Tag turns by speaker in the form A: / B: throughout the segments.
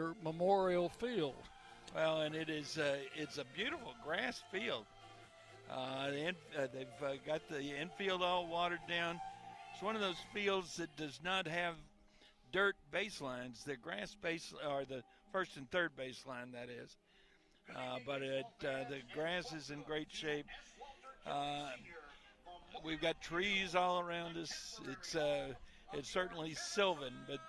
A: Rutherford Memorial Field.
B: Well, and it's a beautiful grass field. They've got the infield all watered down. It's one of those fields that does not have dirt baselines. The grass base, or the first and third baseline, that is. But the grass is in great shape. We've got trees all around us. It's certainly sylvan, but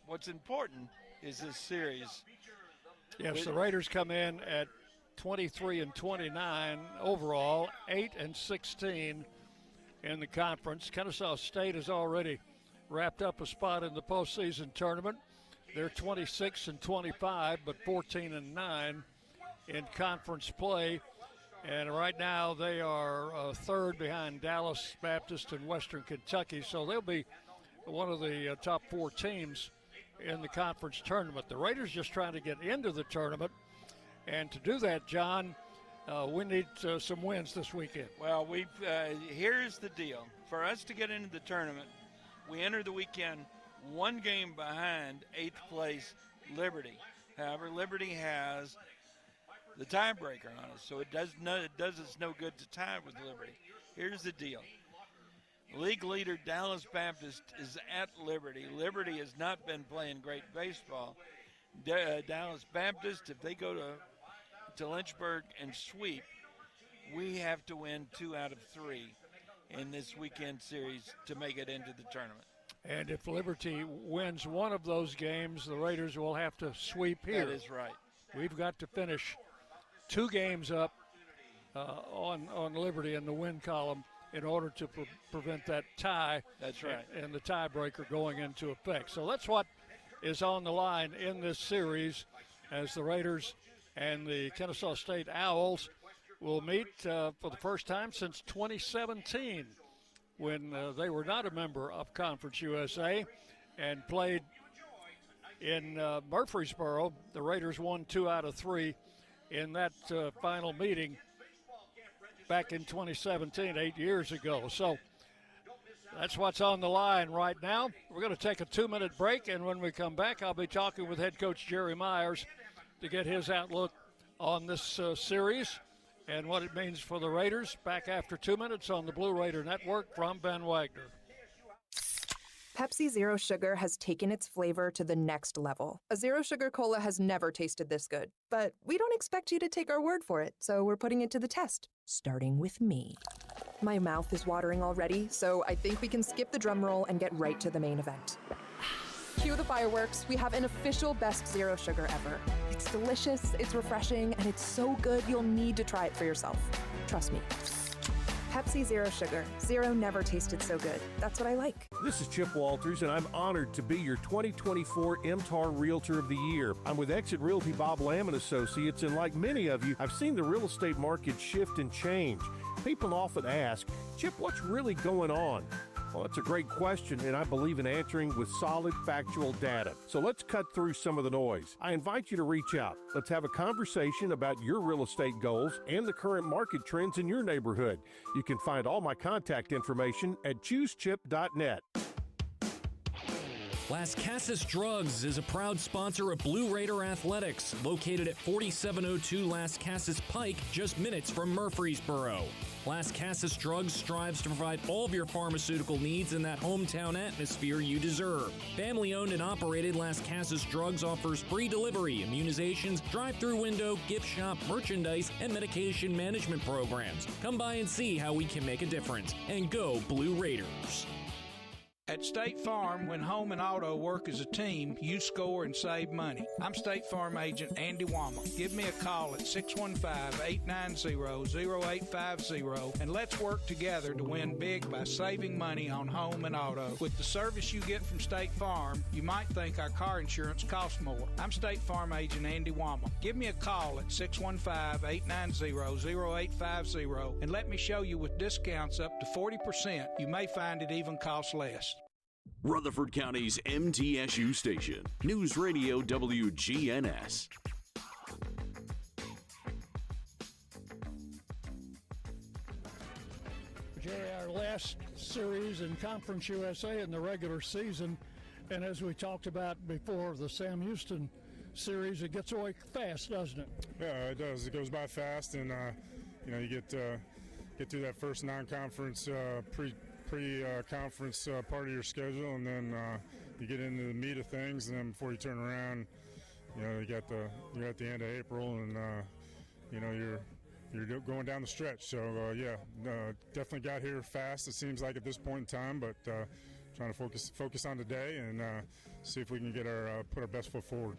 B: what's important is this series.
A: Yes, the Raiders come in at 23-29 overall, 8-16 in the conference. Kennesaw State has already wrapped up a spot in the postseason tournament. They're 26-25, but 14-9 in conference play. And right now they are third behind Dallas Baptist and Western Kentucky. So they'll be one of the top four teams in the conference tournament. The Raiders just trying to get into the tournament. And to do that, John, we need some wins this weekend.
B: Well, here's the deal. For us to get into the tournament, we enter the weekend one game behind 8th place Liberty. However, Liberty has the tiebreaker on us, so it does us no good to tie with Liberty. Here's the deal. League leader Dallas Baptist is at Liberty. Liberty has not been playing great baseball. Dallas Baptist, if they go to Lynchburg and sweep, we have to win 2 out of 3 in this weekend series to make it into the tournament.
A: And if Liberty wins one of those games, the Raiders will have to sweep here.
B: That is right.
A: We've got to finish 2 games up on Liberty in the win column in order to prevent that tie.
B: That's right.
A: And the tiebreaker going into effect. So that's what is on the line in this series as the Raiders and the Kennesaw State Owls will meet for the first time since 2017 when they were not a member of Conference USA and played in Murfreesboro. The Raiders won 2 out of 3 in that final meeting back in 2017, 8 years ago. So that's what's on the line right now. We're going to take a 2-minute break, and when we come back, I'll be talking with head coach Jerry Myers to get his outlook on this series and what it means for the Raiders. Back after 2 minutes on the Blue Raider Network from Ben Wagner.
C: Pepsi Zero Sugar has taken its flavor to the next level. A Zero Sugar Cola has never tasted this good. But we don't expect you to take our word for it, so we're putting it to the test, starting with me. My mouth is watering already, so I think we can skip the drum roll and get right to the main event. Cue the fireworks. We have an official best Zero Sugar ever. It's delicious, it's refreshing, and it's so good you'll need to try it for yourself. Trust me. Pepsi Zero Sugar. Zero never tasted so good. That's what I like.
D: This is Chip Walters, and I'm honored to be your 2024 MTAR Realtor of the Year. I'm with Exit Realty Bob Lamb & Associates, and like many of you, I've seen the real estate market shift and change. People often ask, Chip, what's really going on? Well, that's a great question, and I believe in answering with solid, factual data. So let's cut through some of the noise. I invite you to reach out. Let's have a conversation about your real estate goals and the current market trends in your neighborhood. You can find all my contact information at choosechip.net.
E: Las Casas Drugs is a proud sponsor of Blue Raider Athletics, located at 4702 Las Casas Pike, just minutes from Murfreesboro. Las Casas Drugs strives to provide all of your pharmaceutical needs in that hometown atmosphere you deserve. Family-owned and operated, Las Casas Drugs offers free delivery, immunizations, drive-through window, gift shop, merchandise, and medication management programs. Come by and see how we can make a difference. And go Blue Raiders.
F: At State Farm, when home and auto work as a team, you score and save money. I'm State Farm agent Andy Wama. Give me a call at 615-890-0850 and let's work together to win big by saving money on home and auto. With the service you get from State Farm, you might think our car insurance costs more. I'm State Farm agent Andy Wama. Give me a call at 615-890-0850 and let me show you with discounts up to 40%. You may find it even costs less.
G: Rutherford County's MTSU station, News Radio WGNS.
A: Jerry, our last series in Conference USA in the regular season And as we talked about before, the Sam Houston series, it gets away fast, doesn't it?
H: Yeah, it does. It goes by fast, and you get through that first non-conference pre-conference part of your schedule, and then you get into the meat of things, and then before you turn around, you're at the end of April, and you're going down the stretch. So definitely got here fast. It seems like at this point in time, but trying to focus on today and see if we can put our best foot forward.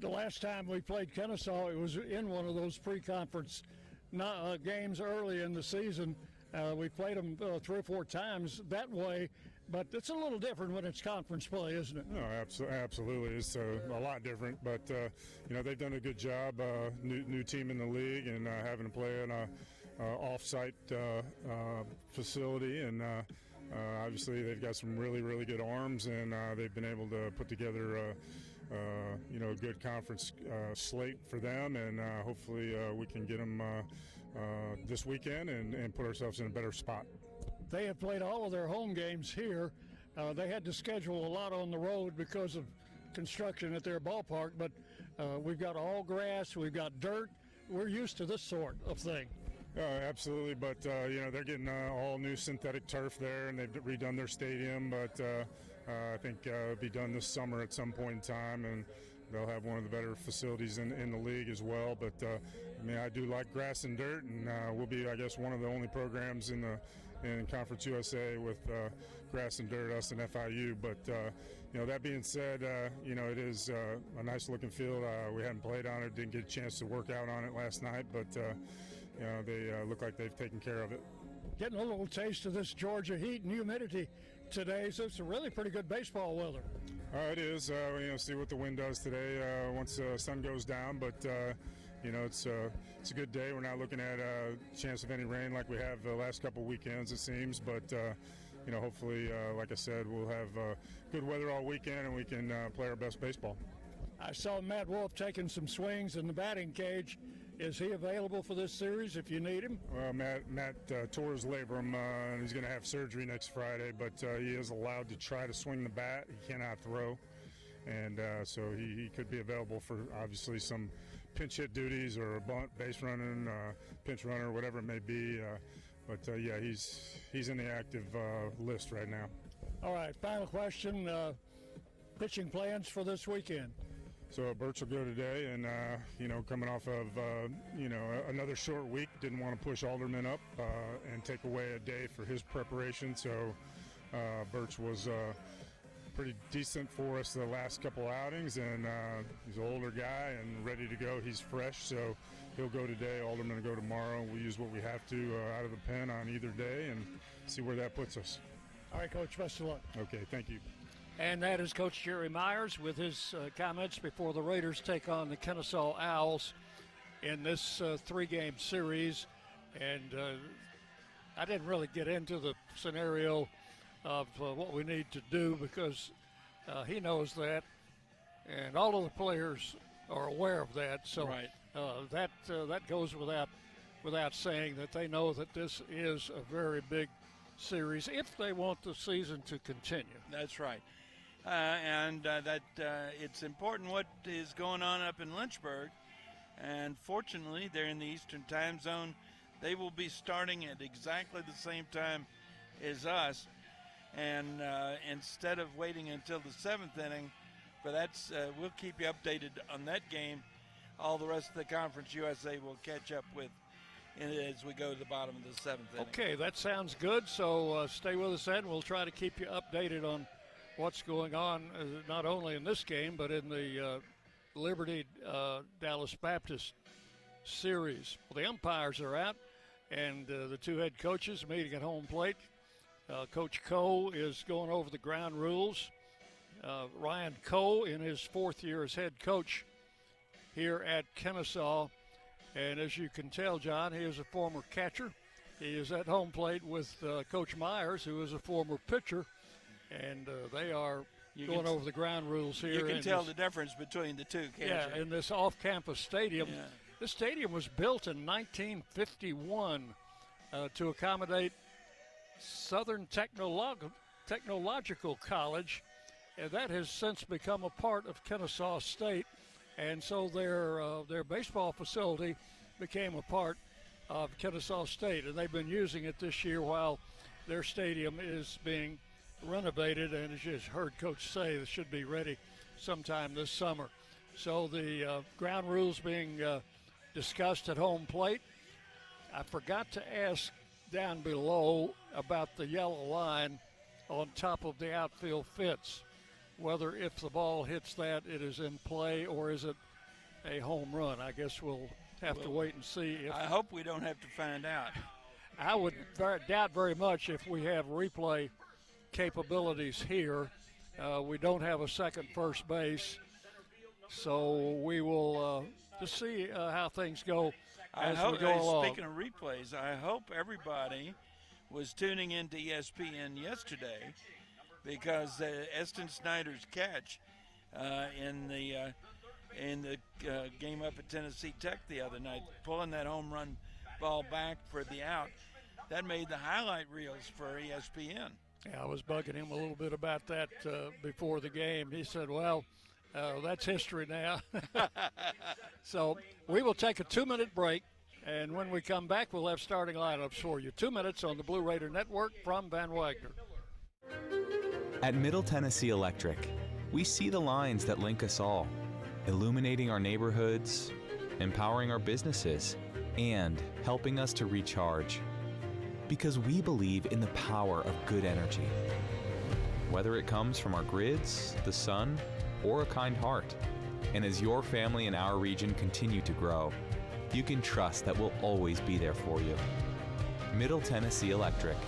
A: The last time we played Kennesaw, it was in one of those pre-conference games early in the season. We played them 3 or 4 times that way, but it's a little different when it's conference play, isn't it?
H: No, absolutely. It's a lot different, but they've done a good job. New team in the league, and having to play in a off-site facility, and obviously they've got some really, really good arms, and they've been able to put together a good conference slate for them, and hopefully we can get them this weekend and put ourselves in a better spot.
A: They have played all of their home games here. They had to schedule a lot on the road because of construction at their ballpark, but we've got all grass, we've got dirt. We're used to this sort of thing.
H: Absolutely, but they're getting all new synthetic turf there, and they've redone their stadium, but I think it'll be done this summer at some point in time, and they'll have one of the better facilities in the league as well. But I do like grass and dirt, and we'll be, I guess, one of the only programs in Conference USA with grass and dirt, us and FIU. But that being said, it is a nice looking field. We haven't played on it, didn't get a chance to work out on it last night, but they look like they've taken care of it.
A: Getting a little taste of this Georgia heat and humidity today, so it's a really pretty good baseball weather.
H: It is. See what the wind does today once the sun goes down, but it's a good day. We're not looking at a chance of any rain like we have the last couple weekends, it seems, but hopefully, like I said, we'll have good weather all weekend, and we can play our best baseball.
A: I saw Matt Wolf taking some swings in the batting cage. Is he available for this series if you need him?
H: Well, Matt tore his labrum, and he's going to have surgery next Friday, but he is allowed to try to swing the bat. He cannot throw, and so he could be available for obviously some pinch hit duties or a bunt, base running, pinch runner, whatever it may be. But he's in the active list right now.
A: All right, final question. Pitching plans for this weekend?
H: So Birch will go today, and coming off of another short week, didn't want to push Alderman up and take away a day for his preparation. So Birch was pretty decent for us the last couple outings, and he's an older guy and ready to go. He's fresh, so he'll go today. Alderman will go tomorrow. We'll use what we have to out of the pen on either day and see where that puts us.
A: All right, Coach, best of luck.
H: Okay, thank you.
A: And that is Coach Jerry Myers with his comments before the Raiders take on the Kennesaw Owls in this 3-game series. And I didn't really get into the scenario of what we need to do because he knows that, and all of the players are aware of that. So
B: right.
A: That goes without saying that they know that this is a very big series if they want the season to continue.
B: That's right. That it's important what is going on up in Lynchburg. And fortunately, they're in the Eastern time zone. They will be starting at exactly the same time as us. And instead of waiting until the 7th inning, we'll keep you updated on that game. All the rest of the Conference USA will catch up with as we go to the bottom of the 7th inning.
A: Okay, that sounds good. So stay with us then. We'll try to keep you updated on what's going on, not only in this game, but in the Liberty Dallas Baptist series. Well, the umpires are out, and the 2 head coaches meeting at home plate. Coach Coe is going over the ground rules. Ryan Coe in his 4th year as head coach here at Kennesaw. And as you can tell, John, he is a former catcher. He is at home plate with Coach Myers, who is a former pitcher. And they are going over the ground rules here.
B: You can tell the difference between the two, can't you?
A: In this off-campus stadium. Yeah. This stadium was built in 1951 to accommodate Southern Technological College, that has since become a part of Kennesaw State, and so their baseball facility became a part of Kennesaw State, and they've been using it this year while their stadium is being renovated, and as you just heard Coach say, it should be ready sometime this summer. So the ground rules being discussed at home plate. I forgot to ask down below about the yellow line on top of the outfield fence, whether if the ball hits that it is in play or is it a home run. I guess we'll have to wait and see.
B: I hope we don't have to find out.
A: I would doubt very much if we have replay capabilities here. We don't have a second first base, so we will just see how things go as we go along.
B: Speaking of replays, I hope everybody was tuning into ESPN yesterday, because Eston Snyder's catch in the game up at Tennessee Tech the other night, pulling that home run ball back for the out, that made the highlight reels for ESPN.
A: Yeah, I was bugging him a little bit about that before the game. He said, well, that's history now. So we will take a 2-minute break, and when we come back, we'll have starting lineups for you. 2 minutes on the Blue Raider Network from Van Wagner.
I: At Middle Tennessee Electric, we see the lines that link us all, illuminating our neighborhoods, empowering our businesses, and helping us to recharge. Because we believe in the power of good energy. Whether it comes from our grids, the sun, or a kind heart. And as your family and our region continue to grow, you can trust that we'll always be there for you. Middle Tennessee Electric,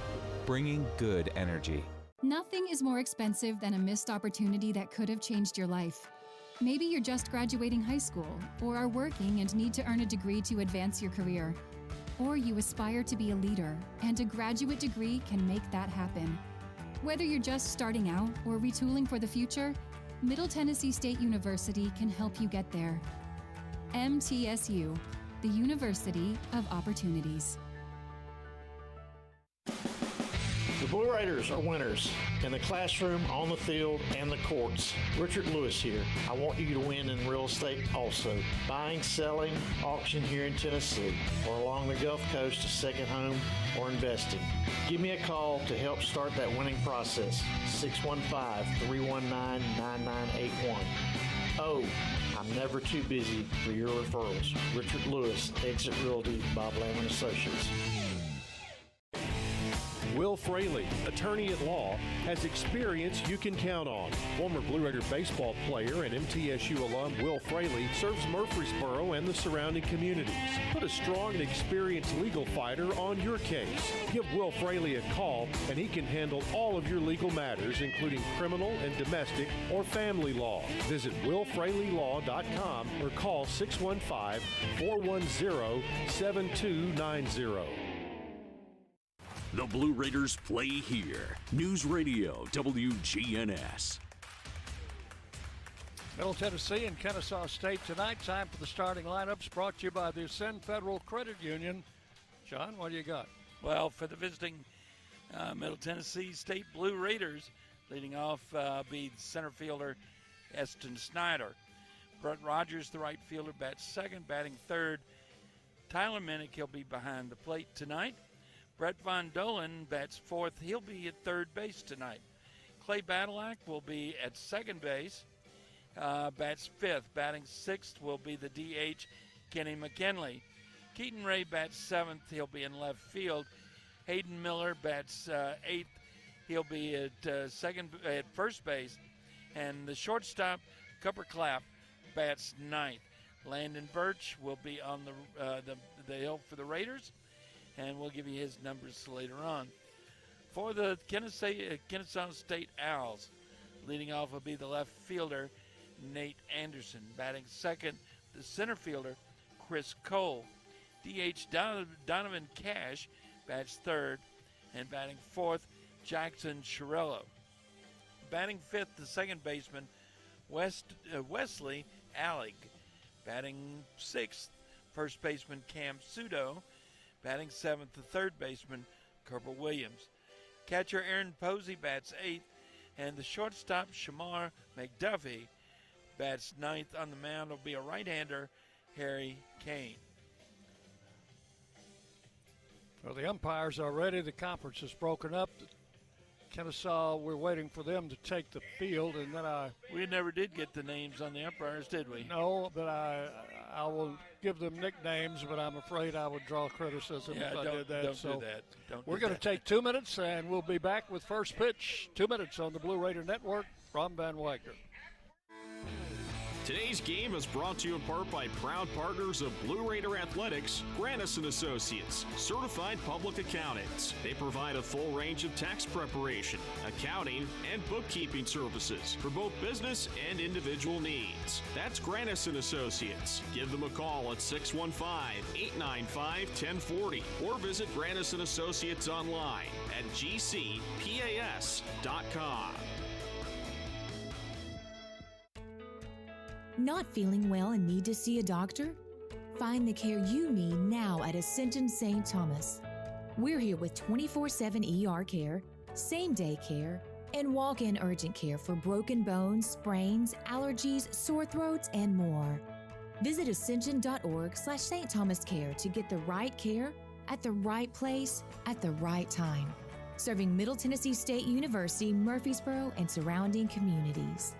I: bringing good energy.
J: Nothing is more expensive than a missed opportunity that could have changed your life. Maybe you're just graduating high school, or are working and need to earn a degree to advance your career. Or you aspire to be a leader, and a graduate degree can make that happen. Whether you're just starting out or retooling for the future, Middle Tennessee State University can help you get there. MTSU, the University of Opportunities.
K: The Blue Raiders are winners in the classroom, on the field, and the courts. Richard Lewis here. I want you to win in real estate also. Buying, selling, auction here in Tennessee, or along the Gulf Coast, a second home, or investing. Give me a call to help start that winning process. 615-319-9981. Oh, I'm never too busy for your referrals. Richard Lewis, Exit Realty, Bob Lamb & Associates.
D: Will Fraley, attorney at law, has experience you can count on. Former Blue Raider baseball player and MTSU alum Will Fraley serves Murfreesboro and the surrounding communities. Put a strong and experienced legal fighter on your case. Give Will Fraley a call, and he can handle all of your legal matters, including criminal and domestic or family law. Visit willfraleylaw.com or call 615-410-7290.
G: The Blue Raiders play here. News Radio WGNS.
A: Middle Tennessee and Kennesaw State tonight. Time for the starting lineups, brought to you by the Ascend Federal Credit Union. John, what do you got?
B: Well, for the visiting Middle Tennessee State Blue Raiders, leading off be center fielder Eston Snyder. Brett Rogers, the right fielder, bats second. Batting third, Tyler Minnick. He'll be behind the plate tonight. Brett Von Dolan bats fourth. He'll be at third base tonight. Clay Badalak will be at second base. Bats fifth. Batting sixth will be the DH, Kenny McKinley. Keaton Ray bats seventh. He'll be in left field. Hayden Miller bats eighth. He'll be at first base. And the shortstop, Cooper Clapp, bats ninth. Landon Birch will be on the hill for the Raiders, and we'll give you his numbers later on. For the Kennesaw State Owls, leading off will be the left fielder, Nate Anderson. Batting second, the center fielder, Chris Cole. DH Donovan Cash bats third, and batting fourth, Jackson Chiarello. Batting fifth, the second baseman, Wesley Allig. Batting sixth, first baseman Cam Sudo. Batting seventh, the third baseman, Cooper Williams. Catcher Aaron Posey bats eighth. And the shortstop, Shamar McDuffie, bats ninth. On the mound will be a right-hander, Harry Kane.
A: Well, the umpires are ready. The conference is broken up. Kennesaw, we're waiting for them to take the field, and then
B: we never did get the names on the umpires, did we?
A: No, but I will give them nicknames, but I'm afraid I would draw criticism if I did that.
B: Don't do that.
A: We're going to take 2 minutes, and we'll be back with first pitch. 2 minutes on the Blue Raider Network from Van Wagner.
G: Today's game is brought to you in part by proud partners of Blue Raider Athletics, Grannis & Associates, certified public accountants. They provide a full range of tax preparation, accounting, and bookkeeping services for both business and individual needs. That's Grannis & Associates. Give them a call at 615-895-1040 or visit Grannis & Associates online at gcpas.com.
L: Not feeling well and need to see a doctor? Find the care you need now at Ascension St. Thomas. We're here with 24/7 ER care, same-day care, and walk-in urgent care for broken bones, sprains, allergies, sore throats, and more. Visit ascension.org/St. Thomas Care to get the right care at the right place at the right time. Serving Middle Tennessee State University, Murfreesboro, and surrounding communities.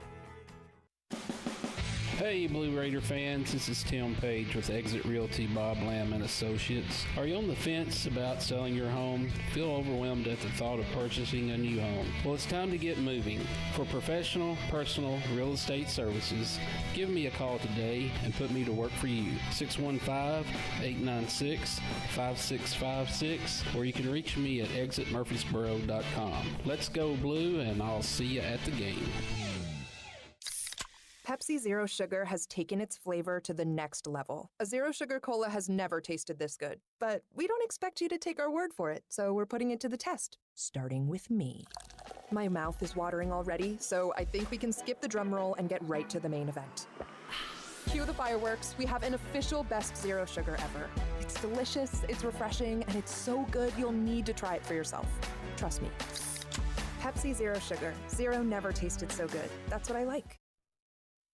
M: Hey Blue Raider fans, this is Tim Page with Exit Realty Bob Lamb and Associates. Are you on the fence about selling your home? Feel overwhelmed at the thought of purchasing a new home? Well, it's time to get moving. For professional, personal real estate services, give me a call today and put me to work for you. 615-896-5656, or you can reach me at exitmurfreesboro.com. Let's go Blue, and I'll see you at the game.
C: Pepsi Zero Sugar has taken its flavor to the next level. A Zero Sugar Cola has never tasted this good. But we don't expect you to take our word for it, so we're putting it to the test, starting with me. My mouth is watering already, so I think we can skip the drum roll and get right to the main event. Cue the fireworks. We have an official best Zero Sugar ever. It's delicious, it's refreshing, and it's so good you'll need to try it for yourself. Trust me. Pepsi Zero Sugar. Zero never tasted so good. That's what I like.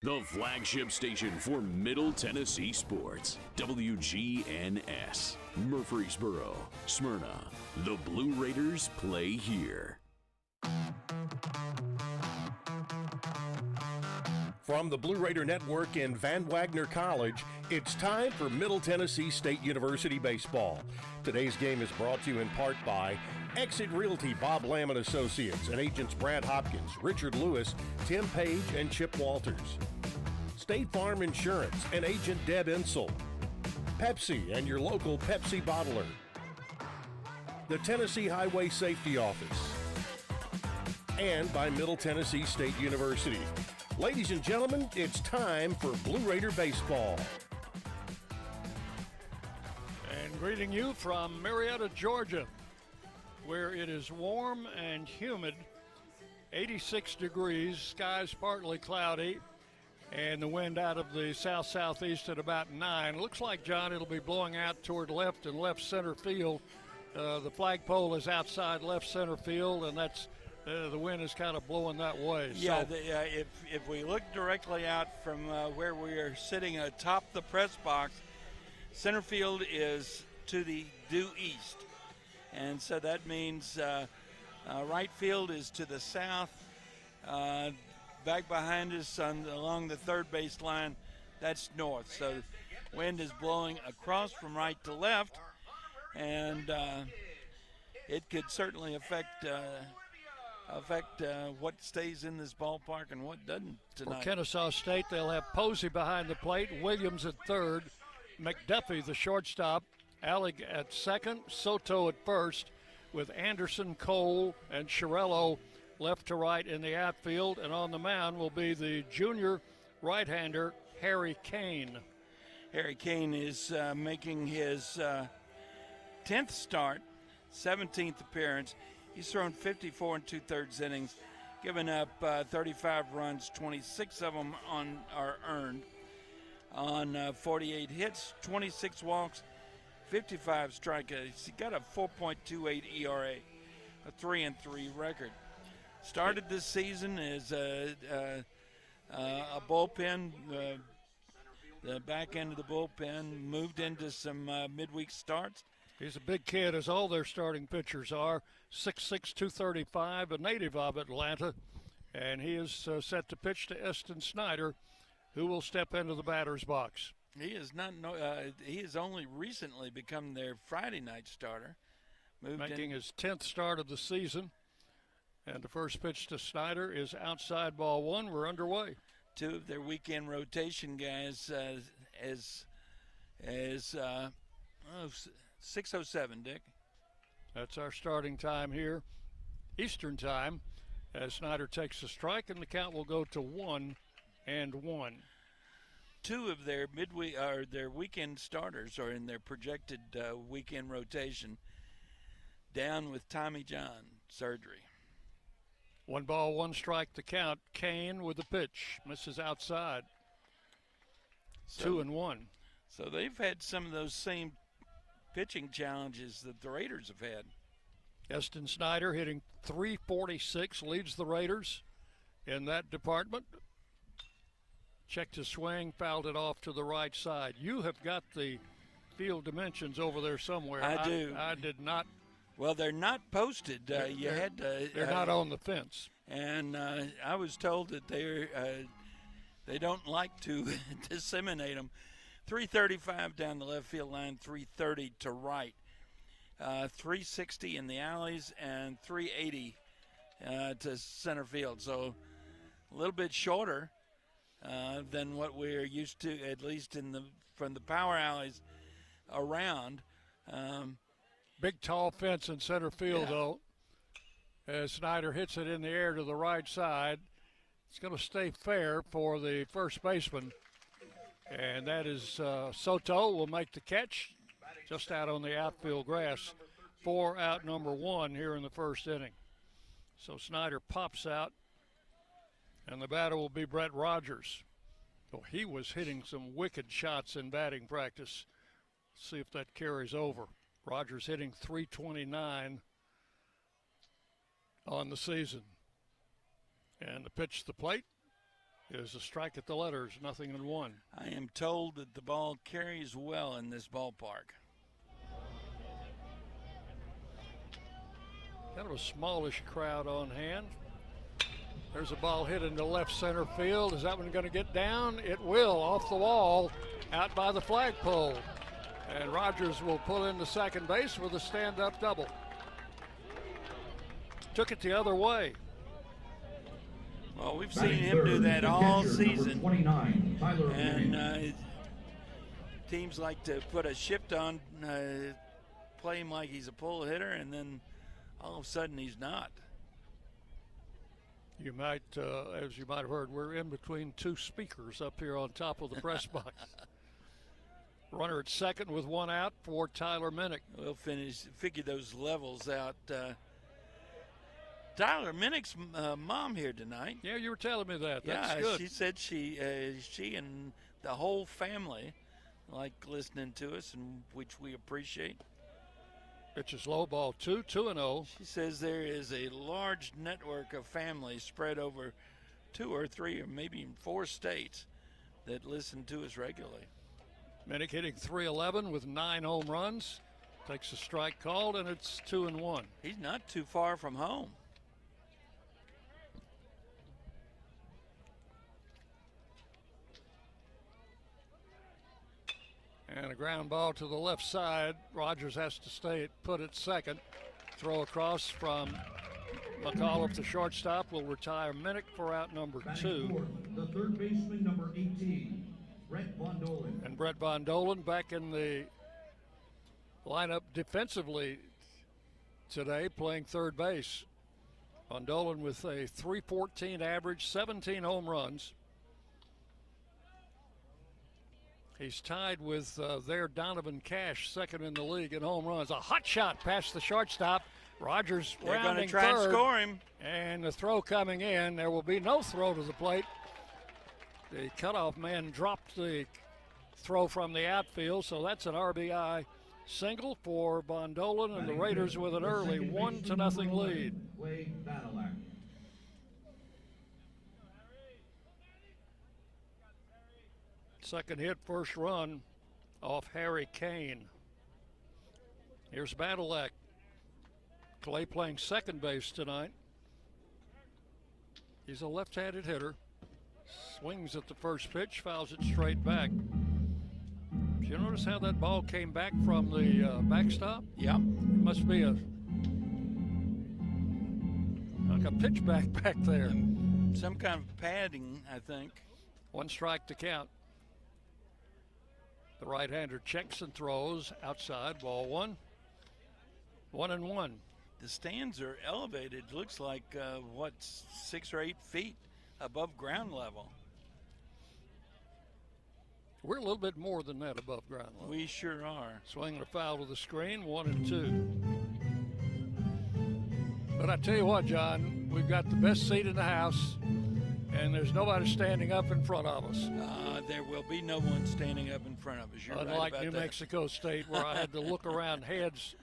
G: The flagship station for Middle Tennessee sports, WGNS, Murfreesboro, Smyrna. The Blue Raiders play here.
D: From the Blue Raider Network in Van Wagner College, it's time for Middle Tennessee State University baseball. Today's game is brought to you in part by Exit Realty Bob Lamb and Associates and agents Brad Hopkins, Richard Lewis, Tim Page, and Chip Walters. State Farm Insurance and agent Deb Insel. Pepsi and your local Pepsi bottler. The Tennessee Highway Safety Office. And by Middle Tennessee State University. Ladies and gentlemen, it's time for Blue Raider baseball.
A: And greeting you from Marietta, Georgia, where it is warm and humid, 86 degrees, skies partly cloudy, and the wind out of the south-southeast at about 9. Looks like, John, it'll be blowing out toward left and left center field. The flagpole is outside left center field, and that's the wind is kind of blowing that way.
B: Yeah,
A: so,
B: if we look directly out from where we are sitting atop the press box, center field is to the due east. And so that means right field is to the south. Back behind us along the third base line, that's north. So wind is blowing across from right to left, and it could certainly affect what stays in this ballpark and what doesn't tonight.
A: For Kennesaw State, they'll have Posey behind the plate, Williams at third, McDuffie the shortstop, Allig at second, Soto at first, with Anderson, Cole, and Chiarello left to right in the outfield, and on the mound will be the junior right-hander, Harry Kane.
B: Harry Kane is making his 10th start, 17th appearance. He's thrown 54 2/3 innings, given up 35 runs, 26 of them are earned, on 48 hits, 26 walks, 55 strikeouts. He got a 4.28 ERA, a 3-3 record. Started this season as a bullpen. The back end of the bullpen moved into some midweek starts.
A: He's a big kid, as all their starting pitchers are. 6'6", 235, a native of Atlanta. And he is set to pitch to Eston Snyder, who will step into the batter's box.
B: He is not. He has only recently become their Friday night starter.
A: Making his 10th start of the season. And the first pitch to Snyder is outside, ball one. We're underway.
B: Two of their weekend rotation guys as 6:07, Dick.
A: That's our starting time here, Eastern time, as Snyder takes a strike, and the count will go to 1-1.
B: Two of their their weekend starters are in their projected weekend rotation, down with Tommy John surgery.
A: 1 ball, 1 strike the count. Kane with the pitch. Misses outside. 2-1.
B: So they've had some of those same pitching challenges that the Raiders have had.
A: Eston Snyder hitting .346, leads the Raiders in that department. Checked his swing, fouled it off to the right side. You have got the field dimensions over there somewhere.
B: I do.
A: I did not.
B: Well, they're not posted.
A: They're not on the fence.
B: And I was told that they don't like to disseminate them. 335 down the left field line, 330 to right. 360 in the alleys and 380 to center field. So a little bit shorter than what we're used to, at least from the power alleys around.
A: Big tall fence in center field, though, as Snyder hits it in the air to the right side. It's going to stay fair for the first baseman, and that is Soto will make the catch just out on the outfield grass for out number 1 here in the first inning. So Snyder pops out, and the batter will be Brett Rogers. Oh, he was hitting some wicked shots in batting practice. Let's see if that carries over. Rogers hitting .329 on the season. And the pitch to the plate is a strike at the letters, 0-1.
B: I am told that the ball carries well in this ballpark.
A: Kind of a smallish crowd on hand. There's a ball hit into left center field. Is that one going to get down? It will, off the wall, out by the flagpole. And Rogers will pull into second base with a stand-up double. Took it the other way.
B: Well, we've seen him do that all season. And teams like to put a shift on, play him like he's a pull hitter, and then all of a sudden he's not.
A: You might, as you might have heard, we're in between 2 speakers up here on top of the press box. Runner at second with 1 out for Tyler Minnick.
B: We'll figure those levels out. Tyler Minnick's mom here tonight.
A: Yeah, you were telling me that. That's
B: yeah,
A: good.
B: She said she and the whole family like listening to us, and which we appreciate.
A: Pitch is low, ball 2, 2-0.
B: She says there is a large network of families spread over 2 or 3 or maybe even 4 states that listen to us regularly.
A: Minnick hitting .311 with 9 home runs. Takes a strike called, and it's 2-1.
B: He's not too far from home.
A: And a ground ball to the left side. Rogers has to put at second. Throw across from McAuliffe, the shortstop, will retire Minnick for out number 2.
N: The third baseman, number 18, Brett Von Dolen.
A: And Brett Von Dolen back in the lineup defensively today, playing third base. Von Dolen with a .314 average, 17 home runs. He's tied with their Donovan Cash, second in the league in home runs. A hot shot past the shortstop. Rogers rounding
B: try
A: third.
B: And score him.
A: And the throw coming in. There will be no throw to the plate. The cutoff man dropped the throw from the outfield, so that's an RBI single for Von Dolen, and the Raiders with an early 1-0 lead. Second hit, first run off Harry Kane. Here's Badalak. Clay playing second base tonight. He's a left-handed hitter. Swings at the first pitch, fouls it straight back. Did you notice how that ball came back from the backstop?
B: Yeah.
A: It must be like a pitch back there.
B: Some kind of padding, I think.
A: One strike to count. The right-hander checks and throws outside, ball one. 1-1.
B: The stands are elevated, looks like, 6 or 8 feet above ground level.
A: We're a little bit more than that above ground level.
B: We sure are.
A: Swinging a foul to the screen, 1-2. But I tell you what, John, we've got the best seat in the house, and there's nobody standing up in front of us.
B: There will be no one standing up in front of us. You're right
A: Unlike
B: about
A: New
B: that.
A: Mexico State, where I had to look around heads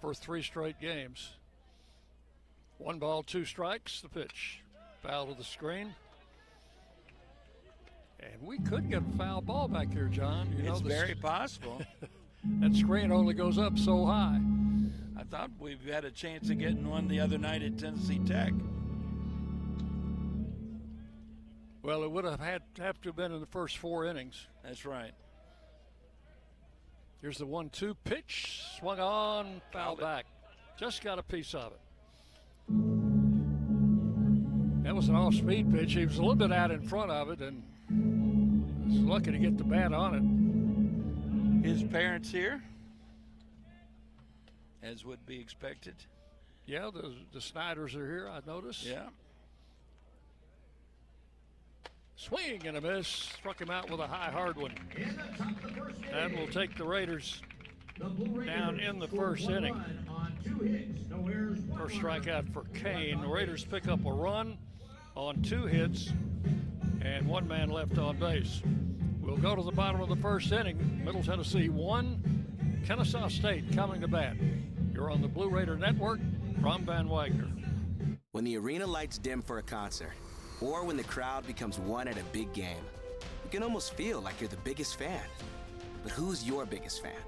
A: for 3 straight games. 1 ball, 2 strikes, the pitch. Foul to the screen. And we could get a foul ball back here, John.
B: It's very possible.
A: That screen only goes up so high.
B: I thought we've had a chance of getting one the other night at Tennessee Tech.
A: Well, it would have to have been in the first 4 innings.
B: That's right.
A: Here's the 1-2 pitch. Swung on, foul back. Just got a piece of it. That was an off-speed pitch. He was a little bit out in front of it and was lucky to get the bat on it.
B: His parents here, as would be expected.
A: Yeah, the Snyders are here, I noticed.
B: Yeah.
A: Swing and a miss. Struck him out with a high, hard one. And will take the Raiders down in the first inning. First strikeout for Kane. The Raiders pick up a run on 2 hits and 1 man left on base. We'll go to the bottom of the first inning. Middle Tennessee 1, Kennesaw State coming to bat. You're on the Blue Raider Network. From Van Wagner.
O: When the arena lights dim for a concert, or when the crowd becomes one at a big game, you can almost feel like you're the biggest fan. But who's your biggest fan?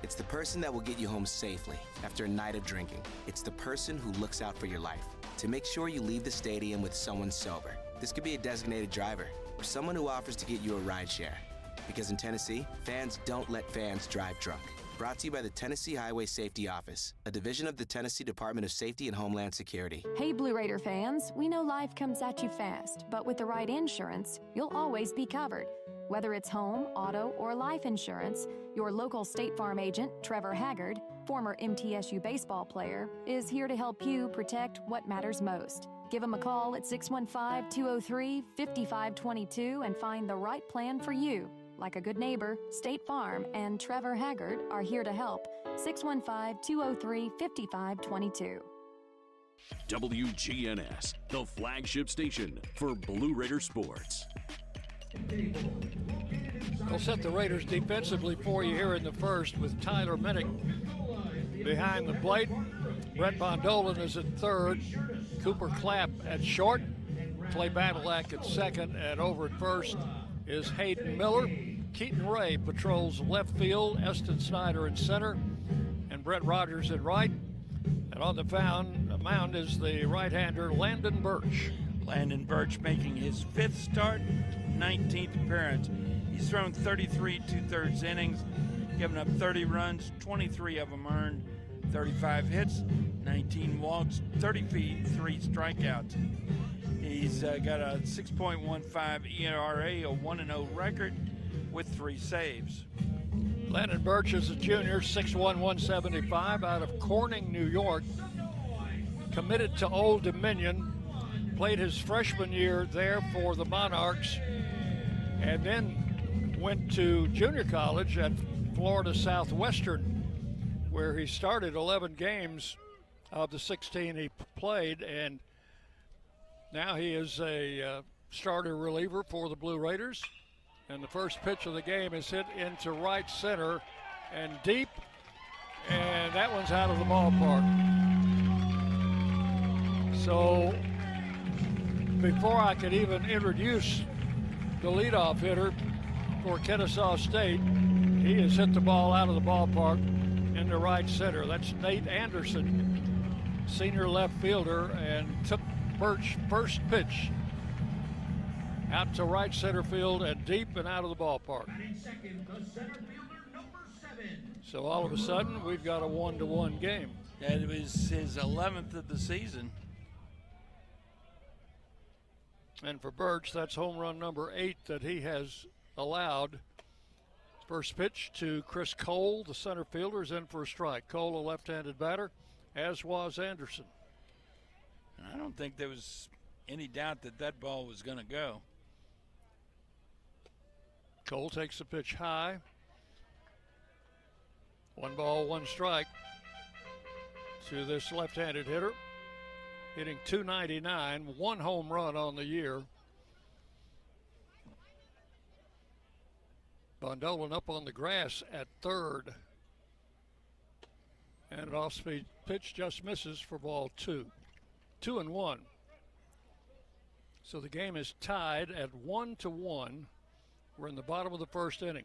O: It's the person that will get you home safely after a night of drinking. It's the person who looks out for your life to make sure you leave the stadium with someone sober. This could be a designated driver or someone who offers to get you a ride share. Because in Tennessee, fans don't let fans drive drunk. Brought to you by the Tennessee Highway Safety Office, a division of the Tennessee Department of Safety and Homeland Security.
P: Hey Blue Raider fans, we know life comes at you fast, but with the right insurance, you'll always be covered. Whether it's home, auto, or life insurance, your local State Farm agent, Trevor Haggard, former MTSU baseball player, is here to help you protect what matters most. Give him a call at 615-203-5522 and find the right plan for you. Like a good neighbor, State Farm and Trevor Haggard are here to help. 615-203-5522.
Q: WGNS, the flagship station for Blue Raider sports.
A: We'll set the Raiders defensively for you here in the first with Tyler Minnick behind the plate. Brett Bondolin is at third. Cooper Clapp at short. Clay Badalak at second. And over at first is Hayden Miller. Keaton Ray patrols left field. Eston Snyder in center. And Brett Rogers at right. And on the mound is the right-hander Landon Birch.
B: Landon Birch making his 5th start, 19th appearance. He's thrown 33 2/3 innings, given up 30 runs, 23 of them earned, 35 hits, 19 walks, 33 strikeouts. He's got a 6.15 ERA, a 1-0 record with 3 saves.
A: Landon Birch is a junior, 6'1", 175, out of Corning, New York. Committed to Old Dominion. Played his freshman year there for the Monarchs, and then went to junior college at Florida Southwestern, where he started 11 games of the 16 he played, and now he is a starter reliever for the Blue Raiders. And the first pitch of the game is hit into right center and deep, and that one's out of the ballpark. So before I could even introduce the leadoff hitter, for Kennesaw State. He has hit the ball out of the ballpark into right center. That's Nate Anderson, senior left fielder, and took Birch's first pitch out to right center field and deep and out of the ballpark. So all of a sudden, we've got a 1-1 game.
B: That was his 11th of the season.
A: And for Birch, that's home run number 8 that he has allowed. First pitch to Chris Cole, the center fielder, is in for a strike. Cole, a left-handed batter, as was Anderson.
B: And I don't think there was any doubt that that ball was going to go.
A: Cole takes the pitch high. 1 ball, 1 strike to this left-handed hitter. Hitting .299, 1 home run on the year. Bondolan up on the grass at third. And an off-speed pitch just misses for ball 2. 2-1. So the game is tied at 1-1. We're in the bottom of the first inning.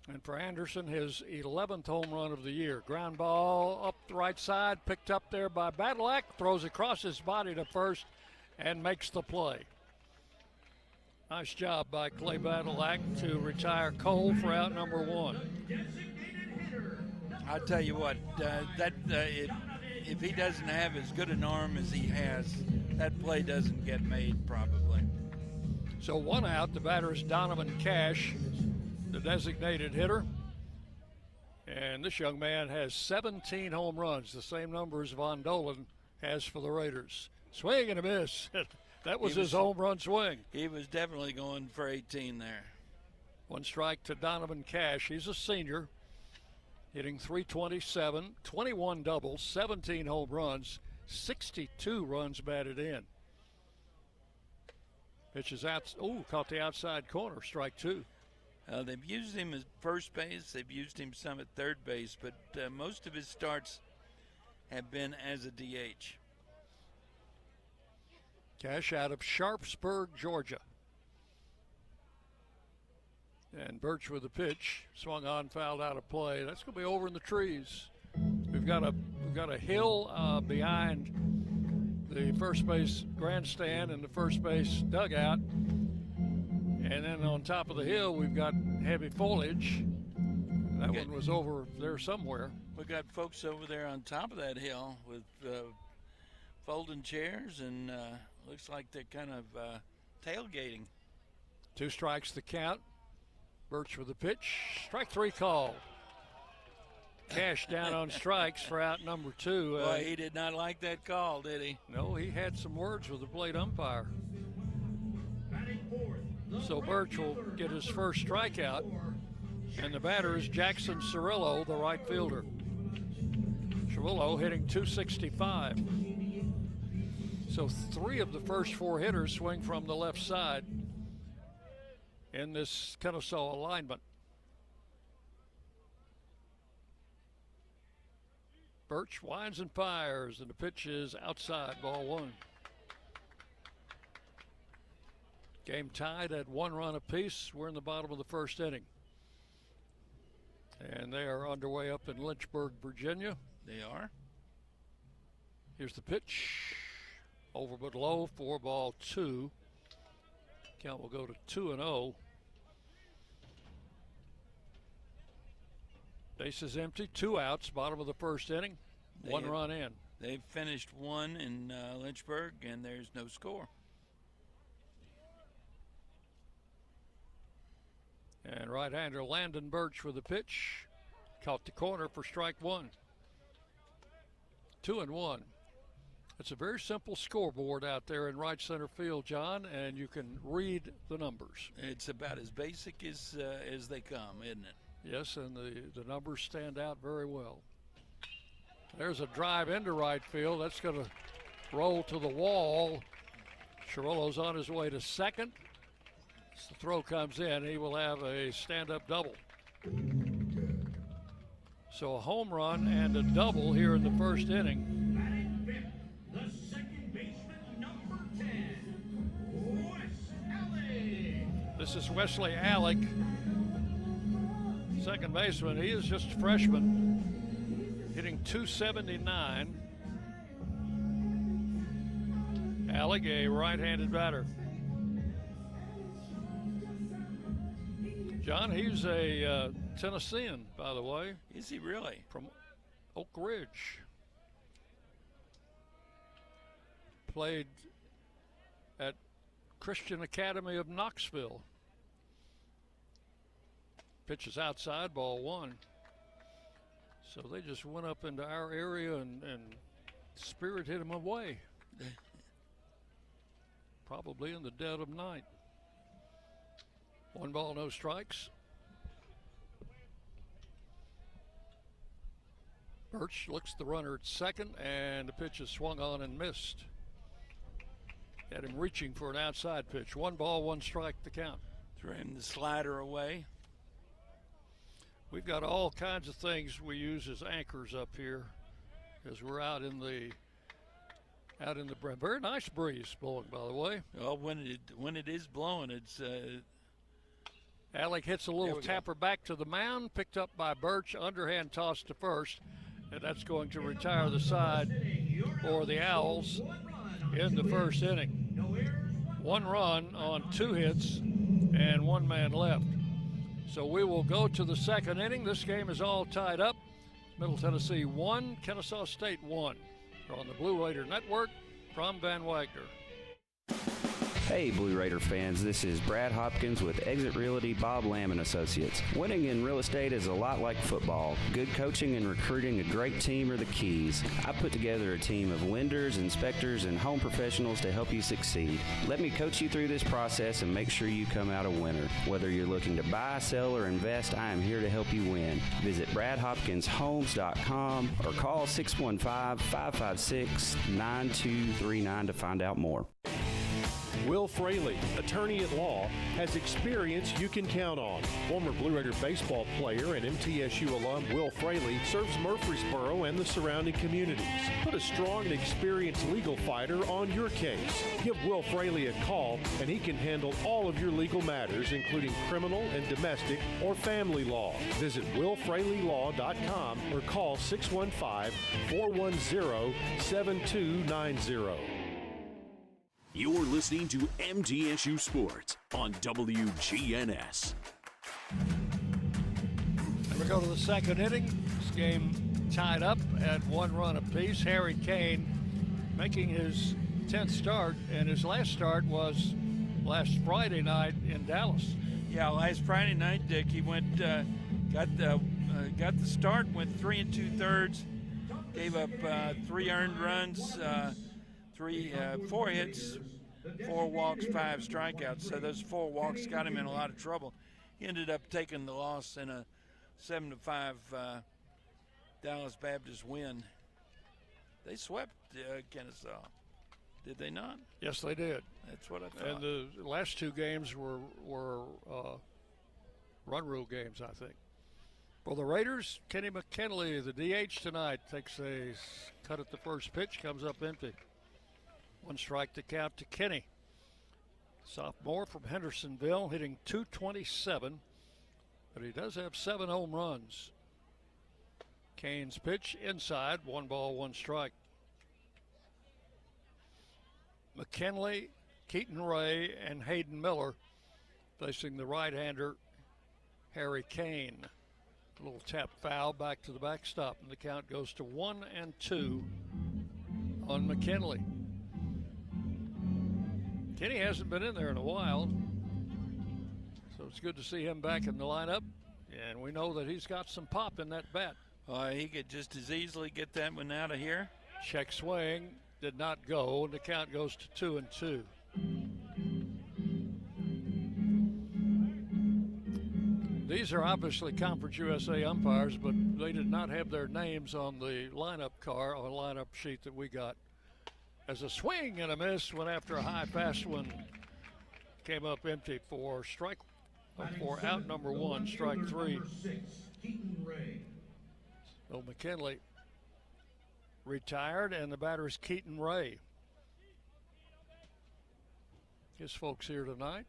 A: And for Anderson, his 11th home run of the year. Ground ball up the right side, picked up there by Badalak, throws across his body to first and makes the play. Nice job by Clay Badalak to retire Cole for out number 1.
B: I'll tell you what, if he doesn't have as good an arm as he has, that play doesn't get made probably.
A: So 1 out, the batter is Donovan Cash, the designated hitter. And this young man has 17 home runs, the same number as Von Dolan has for the Raiders. Swing and a miss. That was his home run swing.
B: He was definitely going for 18 there.
A: 1 strike to Donovan Cash. He's a senior, hitting .327, 21 doubles, 17 home runs, 62 runs batted in. Pitches out. Oh, caught the outside corner. Strike 2.
B: They've used him at first base. They've used him some at third base, but most of his starts have been as a DH.
A: Cash out of Sharpsburg, Georgia. And Birch with the pitch, swung on, fouled out of play. That's going to be over in the trees. We've got a hill behind the first base grandstand and the first base dugout. And then on top of the hill, we've got heavy foliage. That one was over there somewhere.
B: We got folks over there on top of that hill with folding chairs, and looks like they're kind of tailgating.
A: 2 strikes the count. Birch with the pitch. Strike 3 called. Cash down on strikes for out number 2.
B: Boy, he did not like that call, did he?
A: No, he had some words with the plate umpire. So Birch will get his first strikeout, and the batter is Jackson Cirillo, the right fielder. Cirillo hitting .265. So 3 of the first 4 hitters swing from the left side in this Kennesaw alignment. Birch winds and fires, and the pitch is outside, ball 1. Game tied at 1 run apiece. We're in the bottom of the first inning. And they are underway up in Lynchburg, Virginia.
B: They are.
A: Here's the pitch. Over but low for ball 2. Count will go to 2-0. Base is empty, 2 outs, bottom of the first inning. 1 run in.
B: They've finished 1 in Lynchburg, and there's no score.
A: And right-hander Landon Birch with the pitch. Caught the corner for strike 1. 2-1. It's a very simple scoreboard out there in right center field, John, and you can read the numbers.
B: It's about as basic as they come, isn't it?
A: Yes, and the numbers stand out very well. There's a drive into right field. That's going to roll to the wall. Cirillo's on his way to second. As the throw comes in, he will have a stand-up double. So a home run and a double here in the first inning.
N: The second baseman, number 10, Wes Alley.
A: This is Wesley Alec, second baseman. He is just a freshman, hitting .279. Alec, a right-handed batter. John, he's a Tennessean, by the way.
B: Is he really?
A: From Oak Ridge. Played at Christian Academy of Knoxville. Pitch is outside, ball one. So they just went up into our area and Spirit hit him away. Probably in the dead of night. 1 ball, no strikes. Birch looks the runner at second, and the pitch is swung on and missed. Had him reaching for an outside pitch. 1 ball, 1 strike to count.
B: Threw him the slider away.
A: We've got all kinds of things we use as anchors up here as we're out in the very nice breeze blowing, by the way.
B: Well, when it is blowing, it's
A: Alec hits a little tapper back to the mound, picked up by Birch, underhand toss to first, and that's going to retire the side for the Owls in the first inning. 1 run on 2 hits and 1 man left. So we will go to the second inning. This game is all tied up. Middle Tennessee 1, Kennesaw State 1. We're on the Blue Raider Network from Van Wagner.
R: Hey Blue Raider fans, this is Brad Hopkins with Exit Realty Bob Lamb & Associates. Winning in real estate is a lot like football. Good coaching and recruiting a great team are the keys. I put together a team of lenders, inspectors, and home professionals to help you succeed. Let me coach you through this process and make sure you come out a winner. Whether you're looking to buy, sell, or invest, I am here to help you win. Visit BradHopkinsHomes.com or call 615-556-9239 to find out more.
D: Will Fraley, attorney at law, has experience you can count on. Former Blue Raider baseball player and MTSU alum Will Fraley serves Murfreesboro and the surrounding communities. Put a strong and experienced legal fighter on your case. Give Will Fraley a call and he can handle all of your legal matters, including criminal and domestic or family law. Visit willfraleylaw.com or call 615-410-7290.
Q: You're listening to MTSU Sports on WGNS.
A: And we go to the second inning. This game tied up at 1 run apiece. Harry Kane making his 10th start, and his last start was last Friday night in Dallas.
B: Yeah, last Friday night, Dick, he went, got the start, went 3 2/3, gave up 3 earned runs, 4 hits, 4 walks, 5 strikeouts. So those 4 walks got him in a lot of trouble. He ended up taking the loss in a 7-5 Dallas Baptist win. They swept Kennesaw, did they not?
A: Yes, they did.
B: That's what I thought.
A: And the last 2 games were run rule games, I think. For the Raiders, Kenny McKinley, the DH tonight, takes a cut at the first pitch, comes up empty. 1 strike to count to Kenny. Sophomore from Hendersonville, hitting .227, but he does have 7 home runs. Kane's pitch inside, 1 ball, 1 strike. McKinley, Keaton Ray, and Hayden Miller facing the right-hander Harry Kane. A little tap foul back to the backstop, and the count goes to 1-2 on McKinley. Kenny hasn't been in there in a while, so it's good to see him back in the lineup, and we know that he's got some pop in that bat.
B: He could just as easily get that one out of here.
A: Check swing, did not go, and the count goes to 2-2. These are obviously Conference USA umpires, but they did not have their names on the lineup sheet that we got. As a swing and a miss went after a high fast one, came up empty for out number 1, strike 3. So McKinley retired, and the batter is Keaton Ray. His folks here tonight.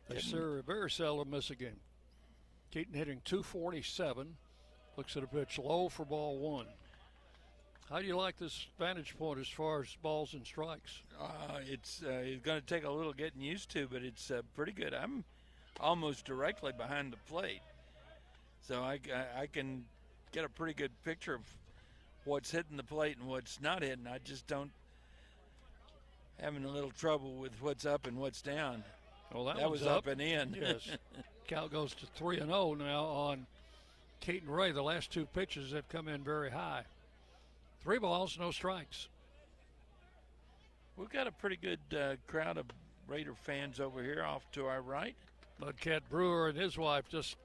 A: They very seldom miss a game. Keaton hitting .247. Looks at a pitch low for ball one. How do you like this vantage point as far as balls and strikes?
B: It's going to take a little getting used to, but it's pretty good. I'm almost directly behind the plate, so I can get a pretty good picture of what's hitting the plate and what's not hitting. I just don't having a little trouble with what's up and what's down.
A: Well,
B: that was up and in.
A: Yes. Count goes to 3-0 now on Keaton Ray. The last two pitches have come in very high. 3 balls, no strikes.
B: We've got a pretty good crowd of Raider fans over here off to our right.
A: Mudcat Brewer and his wife just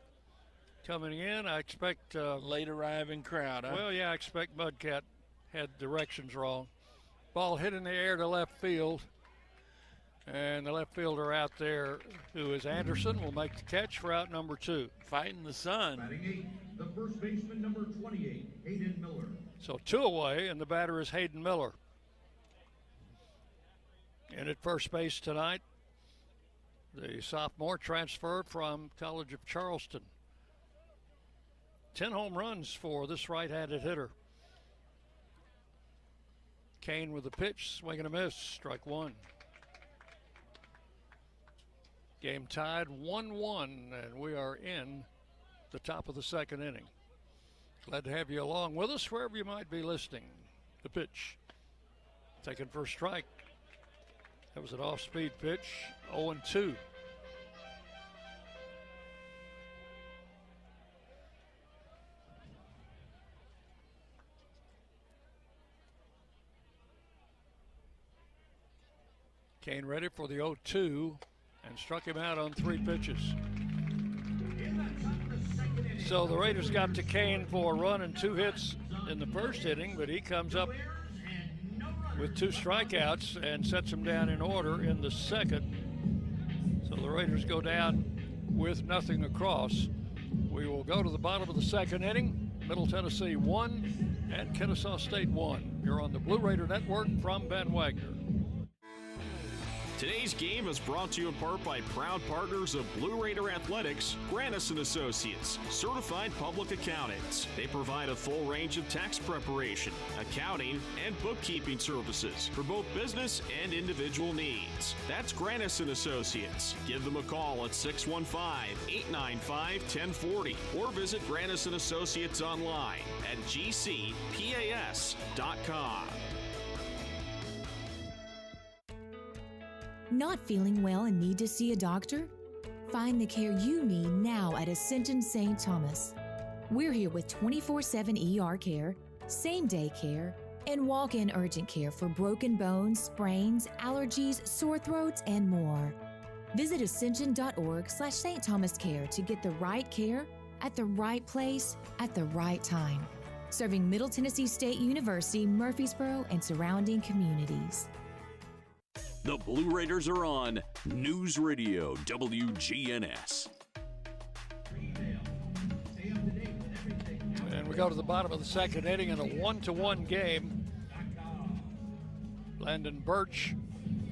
A: coming in. I expect
B: late arriving crowd. Huh?
A: Well, yeah, I expect Mudcat had directions wrong. Ball hit in the air to left field. And the left fielder out there, who is Anderson, will make the catch for out number 2.
B: Fighting the sun.
N: Batting 8, the first baseman, number 28, Hayden Miller.
A: So 2 away, and the batter is Hayden Miller. And at first base tonight, the sophomore transferred from College of Charleston. 10 home runs for this right-handed hitter. Kane with a pitch, swing and a miss, strike one. Game tied 1-1, and we are in the top of the second inning. Glad to have you along with us wherever you might be listening. The pitch, taken for a strike. That was an off-speed pitch, 0-2. Kane ready for the 0-2 and struck him out on 3 pitches. So the Raiders got to Kane for a run and 2 hits in the first inning, but he comes up with 2 strikeouts and sets them down in order in the second. So the Raiders go down with nothing across. We will go to the bottom of the second inning. Middle Tennessee 1 and Kennesaw State 1. You're on the Blue Raider Network from Ben Wagner.
G: Today's game is brought to you in part by proud partners of Blue Raider Athletics, Granis & Associates, certified public accountants. They provide a full range of tax preparation, accounting, and bookkeeping services for both business and individual needs. That's Granis & Associates. Give them a call at 615-895-1040 or visit Granis & Associates online at gcpas.com.
L: Not feeling well and need to see a doctor? Find the care you need now at Ascension St. Thomas. We're here with 24/7 ER care, same-day care, and walk-in urgent care for broken bones, sprains, allergies, sore throats, and more. Visit ascension.org/St. Thomas Care to get the right care at the right place at the right time. Serving Middle Tennessee State University, Murfreesboro, and surrounding communities.
Q: The Blue Raiders are on News Radio WGNS.
A: And we go to the bottom of the second inning in a 1-1 game. Landon Birch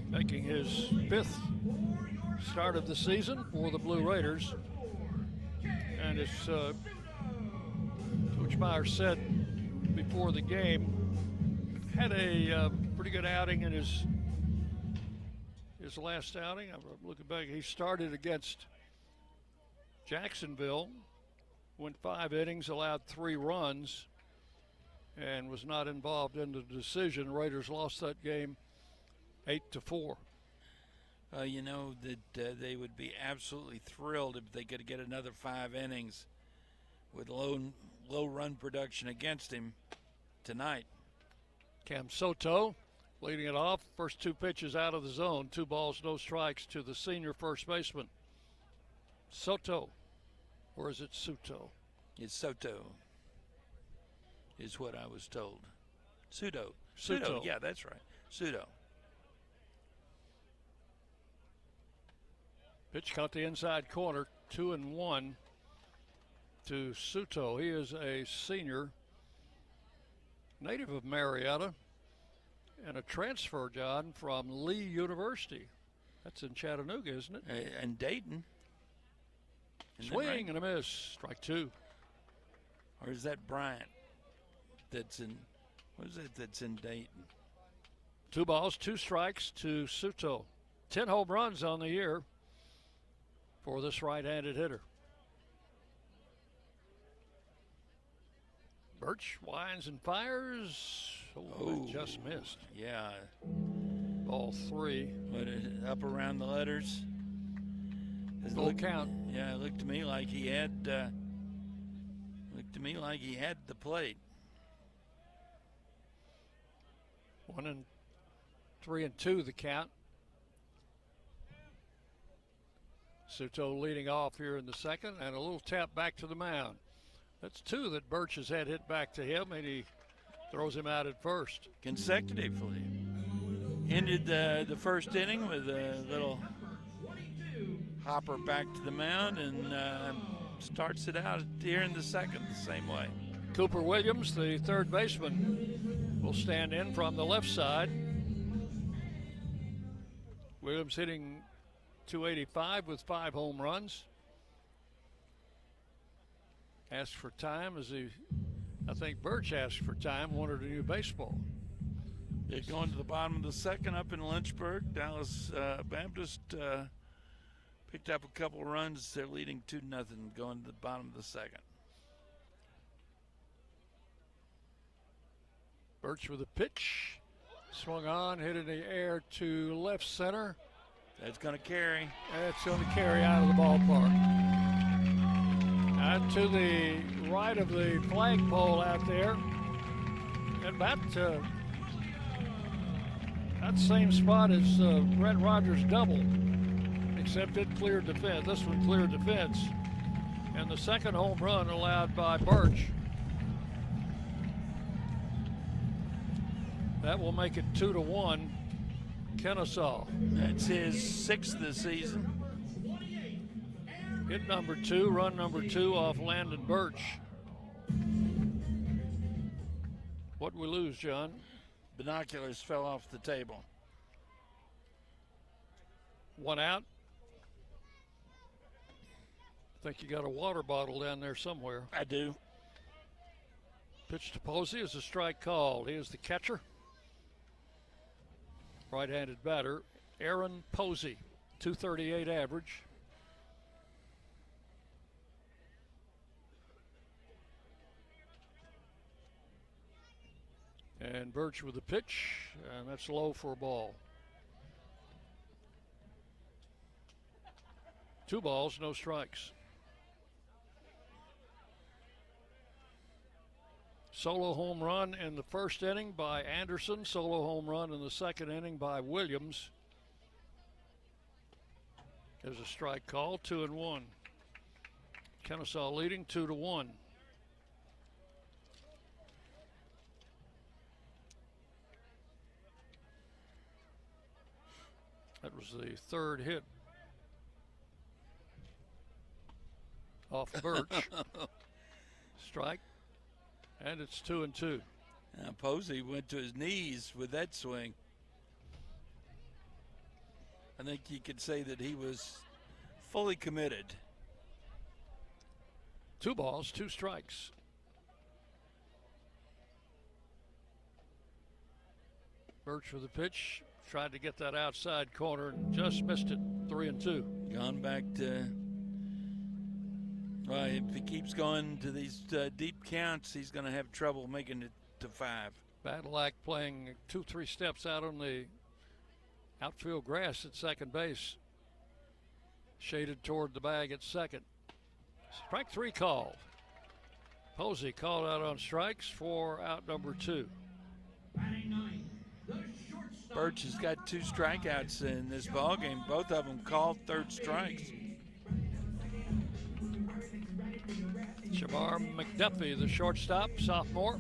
A: making his 5th start of the season for the Blue Raiders. And as Coach Myers said before the game, had a pretty good outing in his last outing. I'm looking back, he started against Jacksonville, went 5 innings, allowed 3 runs, and was not involved in the decision. Raiders lost that game 8-4.
B: You know that they would be absolutely thrilled if they could get another 5 innings with low run production against him tonight.
A: Cam Soto leading it off. First 2 pitches out of the zone. 2 balls, no strikes to the senior first baseman. Soto. Or is it Suto?
B: It's Soto, is what I was told. Suto. Yeah, that's right. Suto.
A: Pitch caught the inside corner. 2-1 to Suto. He is a senior, native of Marietta, and a transfer, John, from Lee University. That's in Chattanooga, isn't it?
B: And Dayton.
A: Swing and a miss. Strike two.
B: Or is that Bryant? That's in, what is it that's in Dayton?
A: 2 balls, 2 strikes to Suto. 10 home runs on the year for this right-handed hitter. Birch winds and fires. Oh, it just missed.
B: Yeah.
A: Ball 3.
B: Put it up around the letters.
A: Full count.
B: Yeah, it looked to me like he had. The plate.
A: 1-3-2 the count. Suto leading off here in the second, and a little tap back to the mound. That's 2 that Birch has had hit back to him, and he throws him out at first.
B: Consecutively. Ended the first inning with a little hopper back to the mound, and starts it out here in the second the same way.
A: Cooper Williams, the third baseman, will stand in from the left side. Williams hitting .285 with 5 home runs. Asked for time I think Birch asked for time, wanted a new baseball.
B: They're going to the bottom of the second up in Lynchburg. Dallas Baptist picked up a couple runs. They're leading 2-0 going to the bottom of the second.
A: Birch with a pitch. Swung on, hit in the air to left center.
B: That's going to carry.
A: That's going to carry out of the ballpark. Out to the right of the flagpole out there. And about that same spot as Brett Rogers' double, except it cleared defense. This one cleared defense. And the second home run allowed by Birch. That will make it 2-1, Kennesaw.
B: That's his 6th this season.
A: Hit number 2, run number 2 off Landon Birch. What'd we lose, John?
B: Binoculars fell off the table.
A: 1 out. I think you got a water bottle down there somewhere.
B: I do.
A: Pitch to Posey is a strike called. He is the catcher. Right-handed batter, Aaron Posey, .238 average. And Birch with the pitch, and that's low for a ball. 2 balls, no strikes. Solo home run in the first inning by Anderson. Solo home run in the second inning by Williams. There's a strike call, 2-1. Kennesaw leading 2-1. That was the third hit off Birch. Strike. And it's 2-2.
B: Posey went to his knees with that swing. I think you could say that he was fully committed.
A: 2 balls, 2 strikes. Birch with the pitch. Tried to get that outside corner and just missed it. 3-2.
B: Gone back to. Well, if he keeps going to these deep counts, he's going to have trouble making it to 5.
A: Badalak playing 2-3 steps out on the outfield grass at second base. Shaded toward the bag at second. Strike 3 called. Posey called out on strikes for out number 2.
B: Birch has got 2 strikeouts in this ballgame. Both of them called third strikes.
A: Shamar McDuffie, the shortstop, sophomore.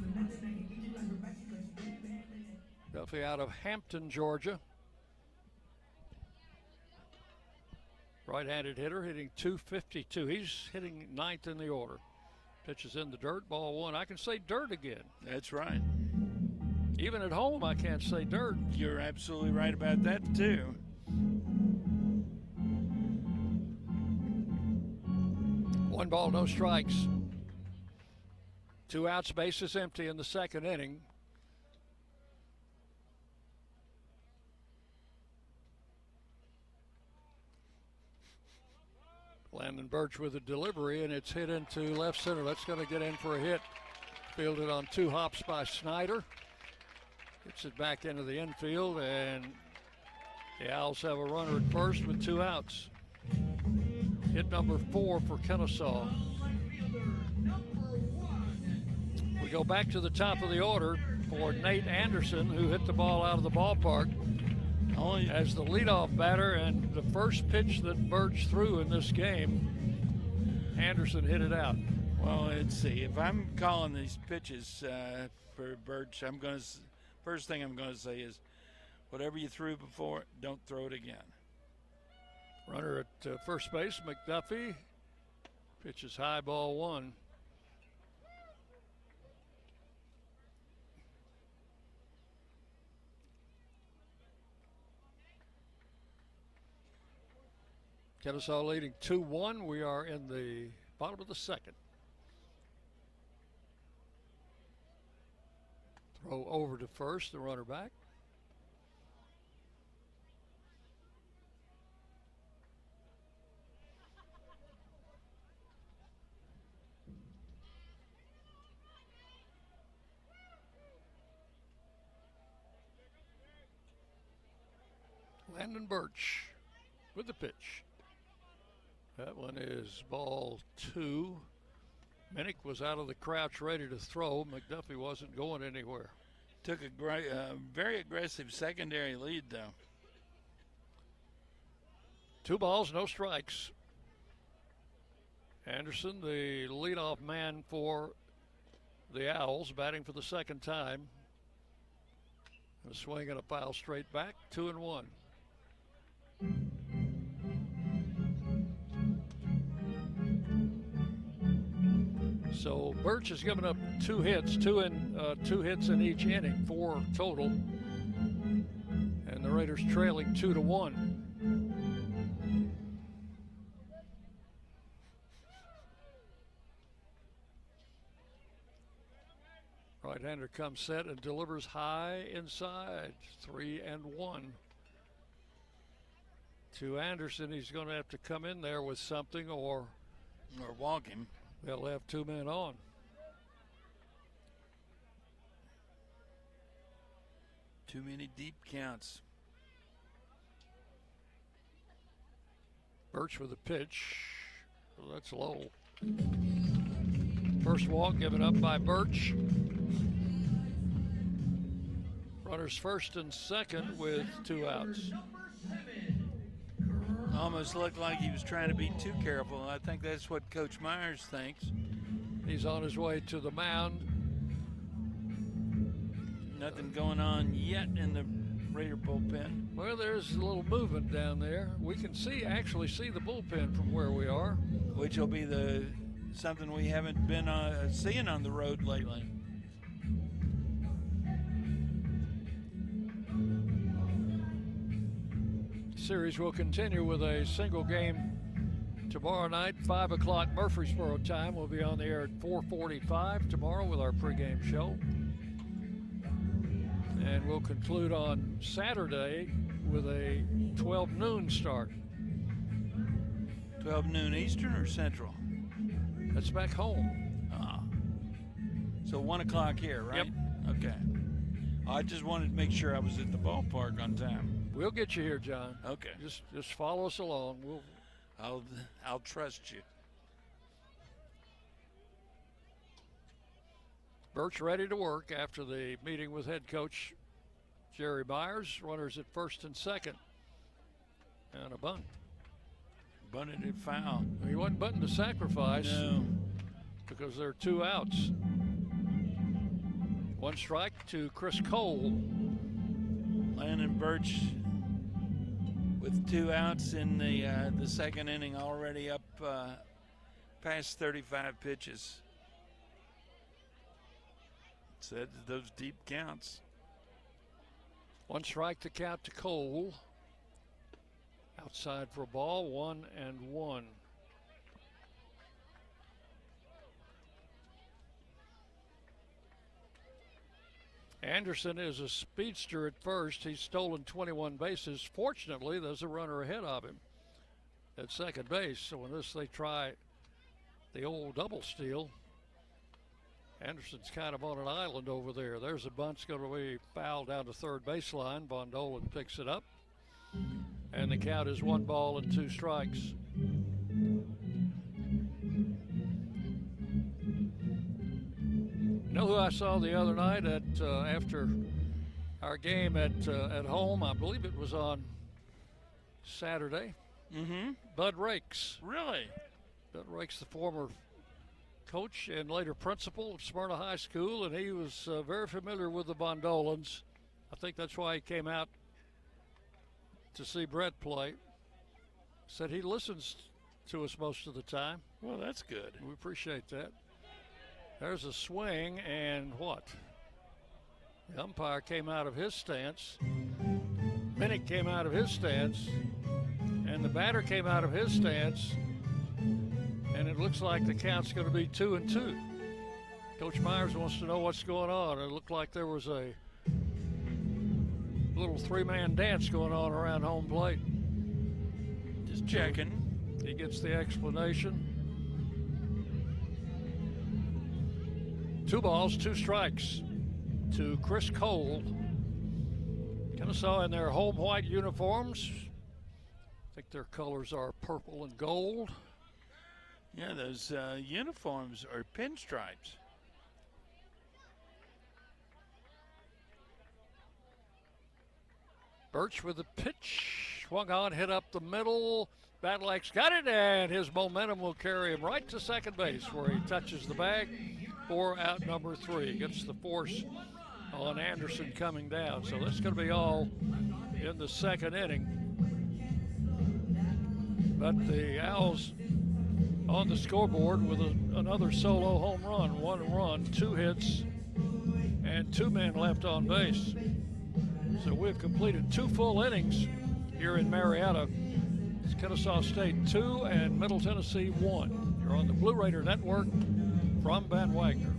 A: Duffy out of Hampton, Georgia. Right-handed hitter hitting .252. He's hitting 9th in the order. Pitches in the dirt, ball 1. I can say dirt again.
B: That's right.
A: Even at home, I can't say dirt.
B: You're absolutely right about that, too.
A: 1 ball, no strikes. 2 outs, bases empty in the second inning. Landon Birch with a delivery, and it's hit into left center. That's going to get in for a hit. Fielded on 2 hops by Snyder. Gets it back into the infield, and the Owls have a runner at first with 2 outs. Hit number 4 for Kennesaw. We go back to the top of the order for Nate Anderson, who hit the ball out of the ballpark as the leadoff batter, and the first pitch that Birch threw in this game, Anderson hit it out.
B: Well, let's see. If I'm calling these pitches for Birch, first thing I'm going to say is, whatever you threw before, don't throw it again.
A: Runner at first base, McDuffie. Pitches high, ball 1. Kennesaw leading 2-1. We are in the bottom of the second. Throw over to first, the runner back. Landon Birch with the pitch. That one is ball 2. Minnick was out of the crouch ready to throw. McDuffie wasn't going anywhere.
B: Took a great, very aggressive secondary lead, though.
A: 2 balls, no strikes. Anderson, the leadoff man for the Owls, batting for the second time. A swing and a foul straight back, 2-1. So Birch has given up 2 hits, 2 hits in each inning, 4 total, and the Raiders trailing 2-1. Right-hander comes set and delivers high inside, 3-1. To Anderson, he's going to have to come in there with something or
B: walk him.
A: They'll have 2 men on.
B: Too many deep counts.
A: Birch with a pitch. Well, that's low. First walk given up by Birch. Runners first and second with 2 outs.
B: Almost looked like he was trying to be too careful. I think that's what Coach Myers thinks.
A: He's on his way to the mound.
B: Nothing going on yet in the Raider bullpen.
A: Well, there's a little movement down there. We can actually see the bullpen from where we are.
B: Which will be something we haven't been seeing on the road lately.
A: Series will continue with a single game tomorrow night, 5 o'clock Murfreesboro time. We'll be on the air at 4:45 tomorrow with our pregame show. And we'll conclude on Saturday with a 12 noon start.
B: 12 noon Eastern or Central?
A: That's back home.
B: So 1 o'clock here, right?
A: Yep.
B: Okay. I just wanted to make sure I was at the ballpark on time.
A: We'll get you here, John.
B: Okay.
A: Just follow us along.
B: I'll trust you.
A: Birch ready to work after the meeting with head coach Jerry Myers. Runners at first and second. And a bunt.
B: Bunted it foul.
A: He wasn't bunting to sacrifice.
B: No.
A: Because there are 2 outs. 1 strike to Chris Cole.
B: Landon Birch with 2 outs in the second inning, already up past 35 pitches. Said those deep counts.
A: 1 strike to count to Cole. Outside for a ball, 1-1. Anderson is a speedster at first. He's stolen 21 bases. Fortunately, there's a runner ahead of him at second base. So unless they try the old double steal, Anderson's kind of on an island over there. There's a bunt's going to be fouled down to third baseline. Von Dolan picks it up. And the count is 1 ball and 2 strikes. You know who I saw the other night at after our game at home? I believe it was on Saturday.
B: Mm-hmm.
A: Bud Rakes.
B: Really?
A: Bud Rakes, the former coach and later principal of Smyrna High School, and he was very familiar with the Bondolans. I think that's why he came out to see Brett play. Said he listens to us most of the time.
B: Well, that's good.
A: We appreciate that. There's a swing, and what? The umpire came out of his stance. Minnick came out of his stance, and the batter came out of his stance, and it looks like the count's going to be 2-2. Coach Myers wants to know what's going on. It looked like there was a little 3-man dance going on around home plate.
B: Just checking.
A: He gets the explanation. 2 balls, 2 strikes to Chris Cole. Kennesaw in their home white uniforms. I think their colors are purple and gold.
B: Yeah, those uniforms are pinstripes.
A: Birch with the pitch. Swung on, hit up the middle. Badlack's got it, and his momentum will carry him right to second base where he touches the bag for out number 3. Gets the force on Anderson coming down. So that's going to be all in the second inning. But the Owls on the scoreboard with another solo home run. 1 run, 2 hits, and 2 men left on base. So we've completed 2 full innings here in Marietta. It's Kennesaw State 2 and Middle Tennessee 1. You're on the Blue Raider Network from Van Wagner.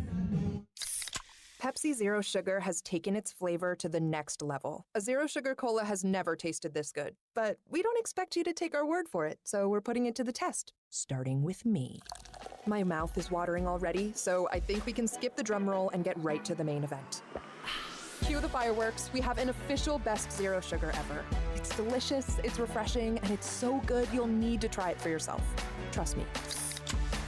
C: Pepsi Zero Sugar has taken its flavor to the next level. A Zero Sugar Cola has never tasted this good. But we don't expect you to take our word for it, so we're putting it to the test, starting with me. My mouth is watering already, so I think we can skip the drum roll and get right to the main event. Cue the fireworks. We have an official best Zero Sugar ever. It's delicious, it's refreshing, and it's so good you'll need to try it for yourself. Trust me.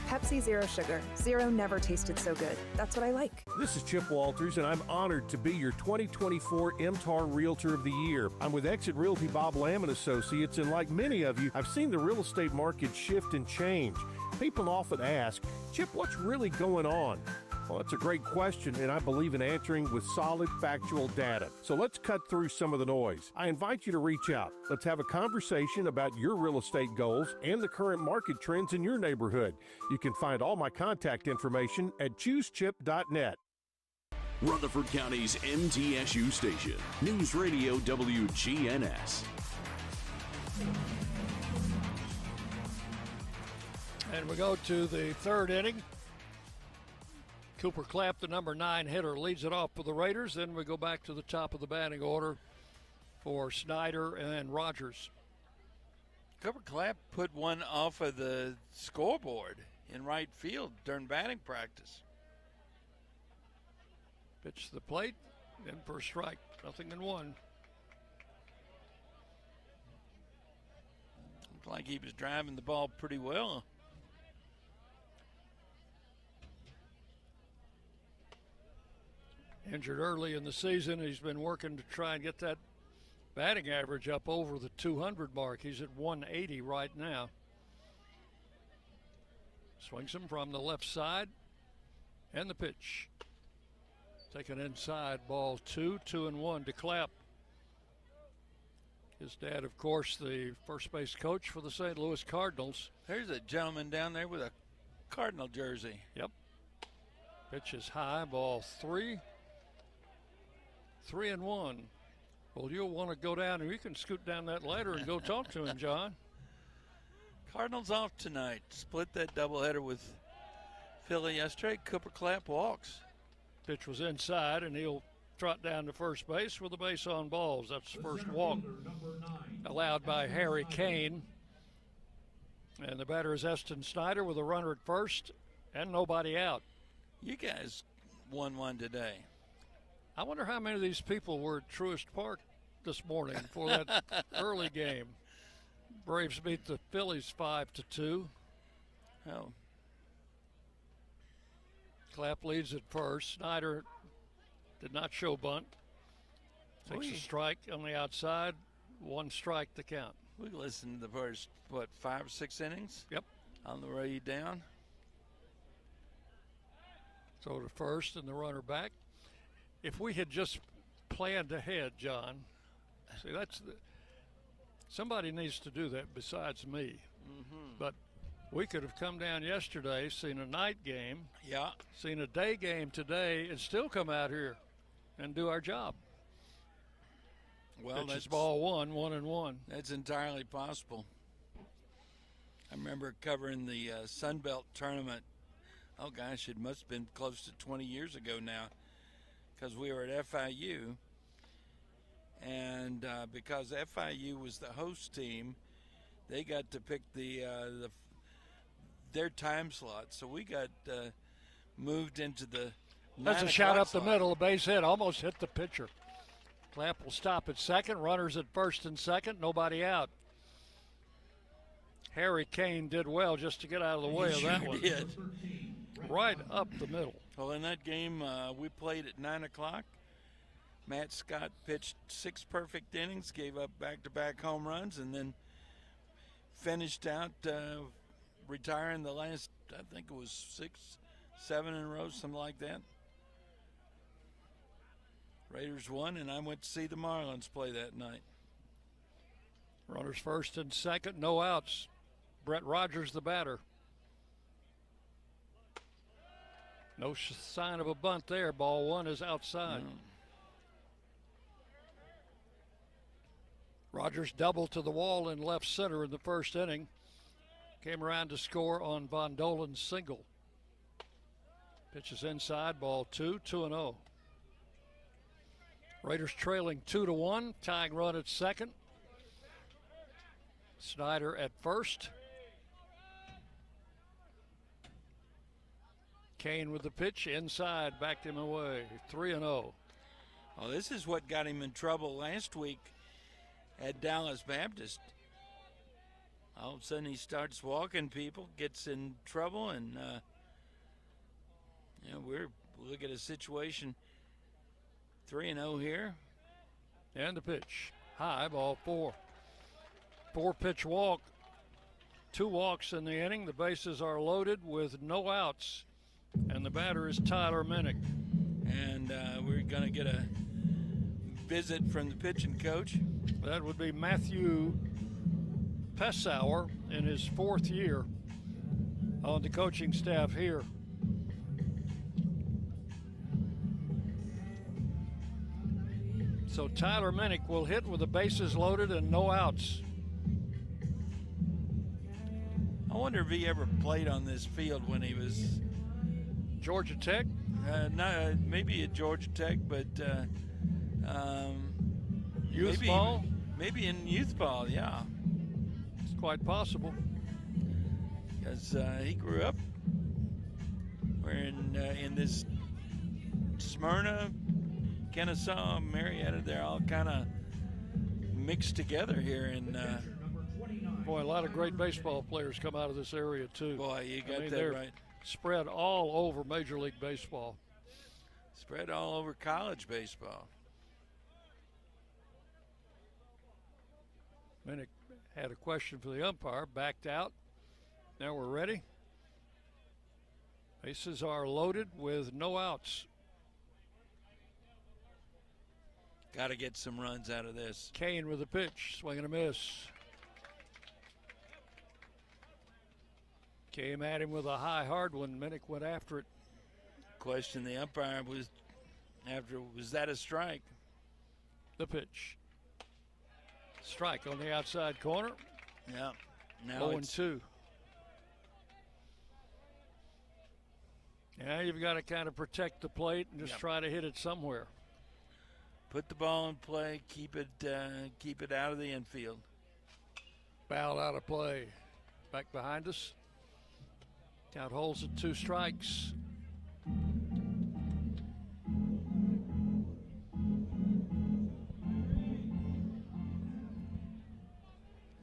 C: Pepsi Zero Sugar. Zero never tasted so good. That's what I like.
D: This is Chip Walters, and I'm honored to be your 2024 MTAR Realtor of the Year. I'm with Exit Realty Bob Lamb and Associates, and like many of you, I've seen the real estate market shift and change. People often ask, Chip, what's really going on? Well, that's a great question, and I believe in answering with solid, factual data. So let's cut through some of the noise. I invite you to reach out. Let's have a conversation about your real estate goals and the current market trends in your neighborhood. You can find all my contact information at choosechip.net.
Q: Rutherford County's MTSU station, News Radio WGNS.
A: And we go to the third inning. Cooper Clapp, the number 9 hitter, leads it off for the Raiders. Then we go back to the top of the batting order for Snyder and Rogers.
B: Cooper Clapp put one off of the scoreboard in right field during batting practice.
A: Pitch to the plate, in for a strike. 0-1.
B: Looked like he was driving the ball pretty well.
A: Injured early in the season. He's been working to try and get that batting average up over the 200 mark. He's at 180 right now. Swings him from the left side. And the pitch. Taken inside, ball 2, 2-1 to Clapp. His dad, of course, the first base coach for the St. Louis Cardinals.
B: There's a gentleman down there with a Cardinal jersey.
A: Yep. Pitch is high, ball 3. 3-1. Well, you'll want to go down and you can scoot down that ladder and go talk to him, John.
B: Cardinals off tonight. Split that doubleheader with Philly yesterday. Cooper Clapp walks.
A: Pitch was inside, and he'll trot down to first base with a base on balls. That's the first walk allowed by Harry Kane. And the batter is Eston Snyder with a runner at first and nobody out.
B: You guys won one today.
A: I wonder how many of these people were at Truist Park this morning for that early game. Braves beat the Phillies 5-2.
B: Oh.
A: Clapp leads at first. Snyder did not show bunt. Takes a strike on the outside. 1 strike to count.
B: We listened to the first, 5 or 6 innings?
A: Yep.
B: On the way down.
A: So to first and the runner back. If we had just planned ahead, John, see, somebody needs to do that besides me.
B: Mm-hmm.
A: But we could have come down yesterday, seen a night game, seen a day game today, and still come out here and do our job.
B: Well,
A: that's ball 1-1-1.
B: That's entirely possible. I remember covering the Sun Belt tournament. Oh gosh, it must have been close to 20 years ago now, because we were at FIU, and because FIU was the host team, they got to pick their time slot. So we got moved into the.
A: That's a shot up the middle. A base hit, almost hit the pitcher. Clapp will stop at second. Runners at first and second. Nobody out. Harry Kane did well just to get out of the way of that one.
B: Did.
A: Right up the middle.
B: Well, in that game, we played at 9 o'clock. Matt Scott pitched 6 perfect innings, gave up back-to-back home runs, and then finished out retiring the last, I think it was 6, 7 in a row, something like that. Raiders won, and I went to see the Marlins play that night.
A: Runners first and second, no outs. Brett Rogers, the batter. No sign of a bunt there. Ball 1 is outside. Rogers doubled to the wall in left center in the first inning. Came around to score on Von Dolen's single. Pitches inside, ball 2, 2-0. Raiders trailing 2-1, tying run at second. Snyder at first. Kane with the pitch, inside, backed him away, 3-0.
B: Oh, this is what got him in trouble last week at Dallas Baptist. All of a sudden he starts walking people, gets in trouble, and we're looking at a situation 3-0 here.
A: And the pitch, high, ball 4. 4-pitch walk, 2 walks in the inning. The bases are loaded with no outs. And the batter is Tyler Minnick.
B: And we're going to get a visit from the pitching coach.
A: That would be Matthew Pessauer in his 4th year on the coaching staff here. So Tyler Minnick will hit with the bases loaded and no outs.
B: I wonder if he ever played on this field when he was
A: Georgia Tech?
B: No, maybe at Georgia Tech, but
A: youth ball?
B: Maybe in youth ball, yeah.
A: It's quite possible.
B: Because he grew up. We're in this Smyrna, Kennesaw, Marietta. They're all kind of mixed together here in.
A: Boy, a lot of great baseball players come out of this area too.
B: Boy, you got that right.
A: Spread all over Major League Baseball.
B: Spread all over college baseball.
A: Minnick had a question for the umpire, backed out. Now we're ready. Bases are loaded with no outs.
B: Got to get some runs out of this.
A: Kane with the pitch, swing and a miss. Came at him with a high, hard one. Minnick went after it.
B: Question the umpire was that a strike?
A: The pitch. Strike on the outside corner.
B: Yeah. Now
A: 0-2. Now you've got to kind of protect the plate and just try to hit it somewhere.
B: Put the ball in play. Keep it out of the infield.
A: Foul out of play. Back behind us. Count holds at 2 strikes.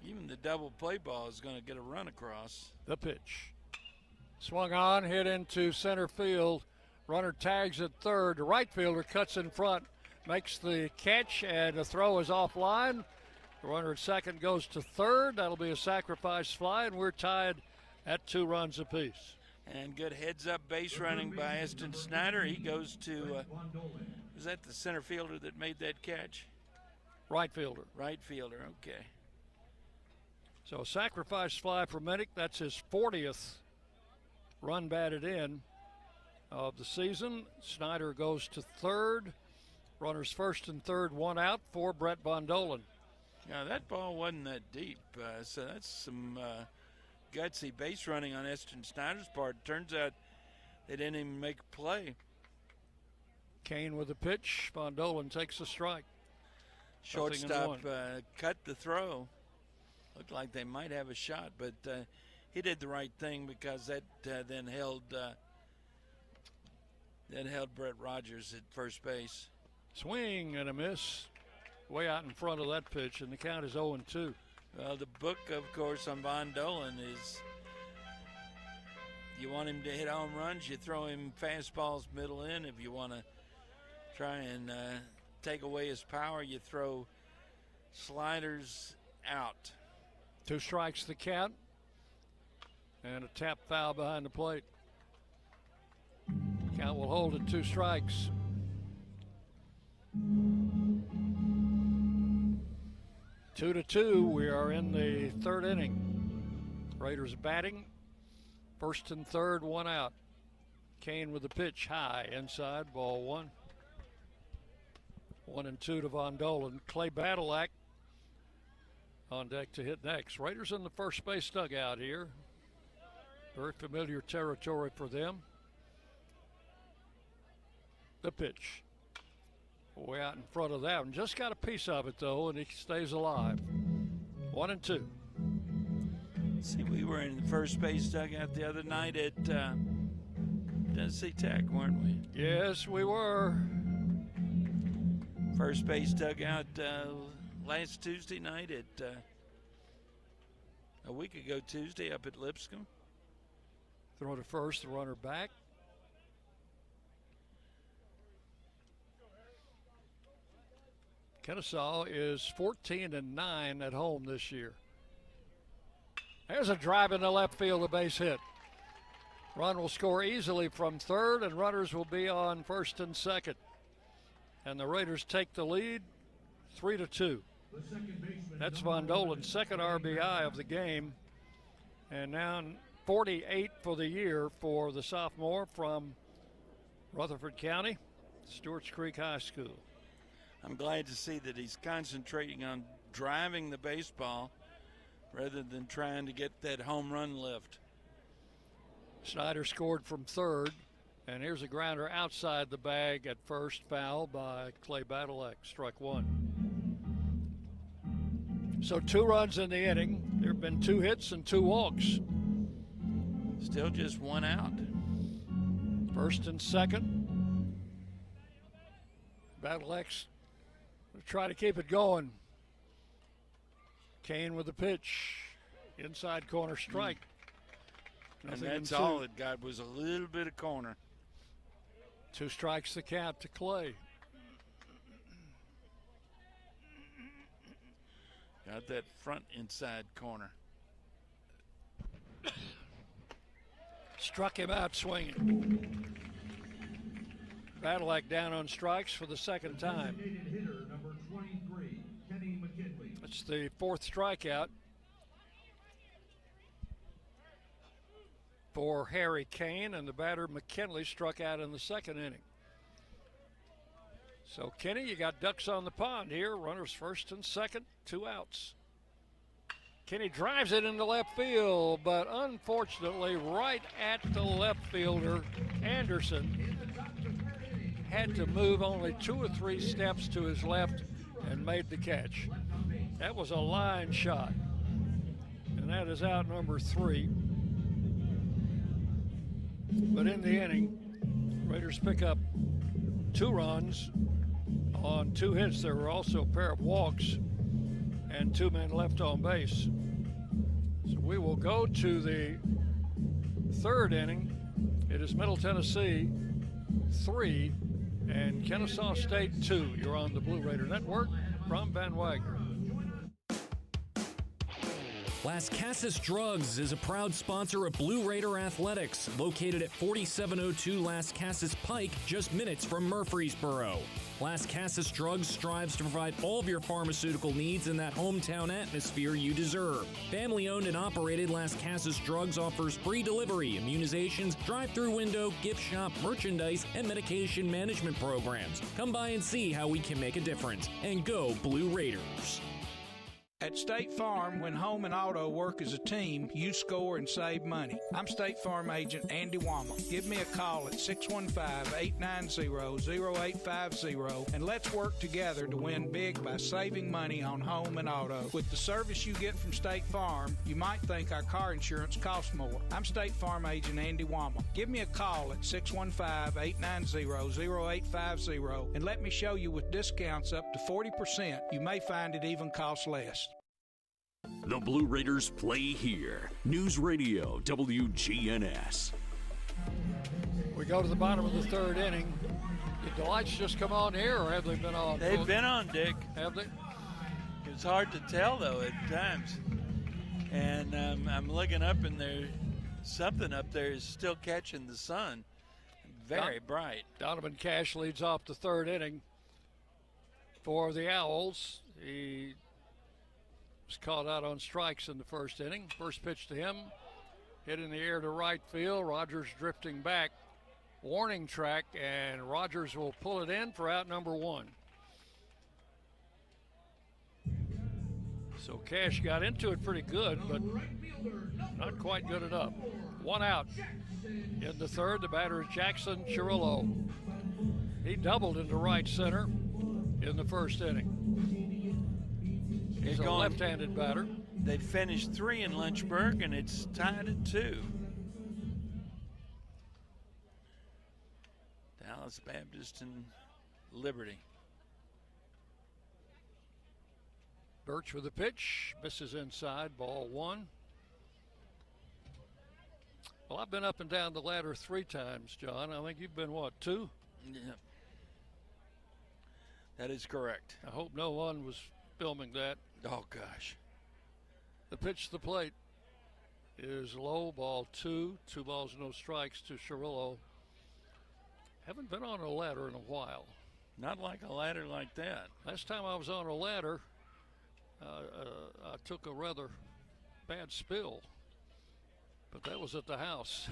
B: Even the double play ball is going to get a run across.
A: The pitch. Swung on, hit into center field. Runner tags at third. The right fielder cuts in front, makes the catch, and the throw is offline. The runner at second goes to third. That'll be a sacrifice fly, and we're tied at 2 runs apiece.
B: And good heads-up base running by Eston Snyder. He goes to, was that the center fielder that made that catch?
A: Right fielder.
B: Right fielder, okay.
A: So a sacrifice fly for Minnick. That's his 40th run batted in of the season. Snyder goes to third. Runners first and third, 1 out for Brett Von Dolan.
B: Now, that ball wasn't that deep, so that's some gutsy base running on Eston Snyder's part. Turns out they didn't even make a play.
A: Kane with a pitch. Von Dolan takes a strike.
B: Shortstop cut the throw. Looked like they might have a shot, but he did the right thing because that then held Brett Rogers at first base.
A: Swing and a miss. Way out in front of that pitch, and the count is 0-2.
B: Well, the book, of course, on Von Dolan is you want him to hit home runs, you throw him fastballs middle in. If you want to try and take away his power, you throw sliders out.
A: 2 strikes the count, and a tap foul behind the plate. Count will hold at 2 strikes. Two to 2, we are in the 3rd inning. Raiders batting, first and third, 1 out. Kane with the pitch high, inside, ball 1. 1-2 to Von Dolan. Clay Badalak on deck to hit next. Raiders in the first base dugout here. Very familiar territory for them. The pitch. Way out in front of that one. Just got a piece of it, though, and he stays alive. 1-2.
B: See, we were in the first base dugout the other night at Tennessee Tech, weren't we?
A: Yes, we were.
B: First base dugout last Tuesday night at a week ago Tuesday up at Lipscomb.
A: Throw to first, the runner back. Kennesaw is 14-9 at home this year. There's a drive in the left field, a base hit. Run will score easily from third, and runners will be on first and second. And the Raiders take the lead, 3-2. That's Von Dolan's second RBI of the game, and now 48 for the year for the sophomore from Rutherford County, Stewart's Creek High School.
B: I'm glad to see that he's concentrating on driving the baseball rather than trying to get that home run lift.
A: Snyder scored from third, and here's a grounder outside the bag at first, foul by Clay Badalak, strike 1. So 2 runs in the inning. There have been 2 hits and 2 walks.
B: Still just 1 out.
A: First and second. Badalak's try to keep it going. Kane with the pitch. Inside corner strike.
B: And that's all it got was a little bit of corner.
A: 2 strikes the count to Clay.
B: Got that front inside corner.
A: Struck him out swinging. Badalak down on strikes for the second time. That's the 4th strikeout for Harry Kane, and the batter McKinley struck out in the 2nd inning. So Kenny, you got ducks on the pond here. Runners first and second, 2 outs. Kenny drives it into left field, but unfortunately right at the left fielder, Anderson. had to move only 2 or 3 steps to his left and made the catch. That was a line shot, and that is out number 3. But in the inning, Raiders pick up 2 runs on 2 hits. There were also a pair of walks and 2 men left on base. So we will go to the 3rd inning. It is Middle Tennessee 3 and Kennesaw State 2. You're on the Blue Raider Network from Van Wagner.
E: Las Casas Drugs is a proud sponsor of Blue Raider Athletics, located at 4702 Las Casas Pike, just minutes from Murfreesboro. Las Casas Drugs strives to provide all of your pharmaceutical needs in that hometown atmosphere you deserve. Family-owned and operated, Las Casas Drugs offers free delivery, immunizations, drive-through window, gift shop, merchandise, and medication management programs. Come by and see how we can make a difference. And go Blue Raiders.
F: At State Farm, when home and auto work as a team, you score and save money. I'm State Farm agent Andy Wama. Give me a call at 615-890-0850 and let's work together to win big by saving money on home and auto. With the service you get from State Farm, you might think our car insurance costs more. I'm State Farm agent Andy Wama. Give me a call at 615-890-0850 and let me show you with discounts up to 40%. You may find it even costs less.
Q: The Blue Raiders play here. News Radio WGNS.
A: We go to the bottom of the 3rd inning. Did the lights just come on here, or have they been on?
B: They've been on, Dick.
A: Have they?
B: It's hard to tell, though, at times. And I'm looking up, and there's something up there is still catching the sun. Very bright.
A: Donovan Cash leads off the 3rd inning for the Owls. He was called out on strikes in the 1st inning. First pitch to him, hit in the air to right field. Rogers drifting back. Warning track, and Rogers will pull it in for out number 1. So Cash got into it pretty good, but not quite good enough. 1 out. In the 3rd, the batter is Jackson Chirillo. He doubled into right center in the 1st inning. He's a left-handed batter.
B: They finished 3 in Lynchburg, and it's tied at 2. Dallas Baptist and Liberty.
A: Birch with a pitch, misses inside, ball 1. Well, I've been up and down the ladder 3 times, John. I think you've been, what, 2?
B: Yeah. That is correct.
A: I hope no one was filming that.
B: Oh, gosh.
A: The pitch to the plate is low, ball 2. 2 balls, no strikes to Chirillo. Haven't been on a ladder in a while.
B: Not like a ladder like that.
A: Last time I was on a ladder, I took a rather bad spill, but that was at the house.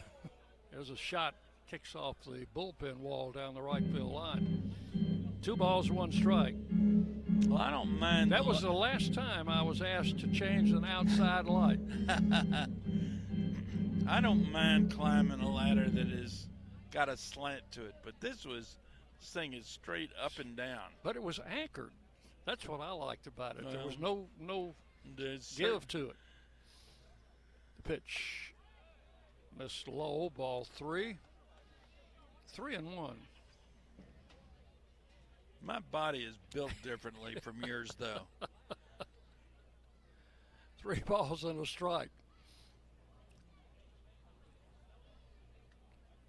A: There's a shot, kicks off the bullpen wall down the right field line. 2 balls, 1 strike.
B: Well, I don't mind.
A: That was the last time I was asked to change an outside light.
B: I don't mind climbing a ladder that has got a slant to it, but this thing is straight up and down.
A: But it was anchored. That's what I liked about it.
B: Well,
A: there was no give to it. The pitch missed low, ball 3. 3-1.
B: My body is built differently from yours, though.
A: 3 balls and a strike.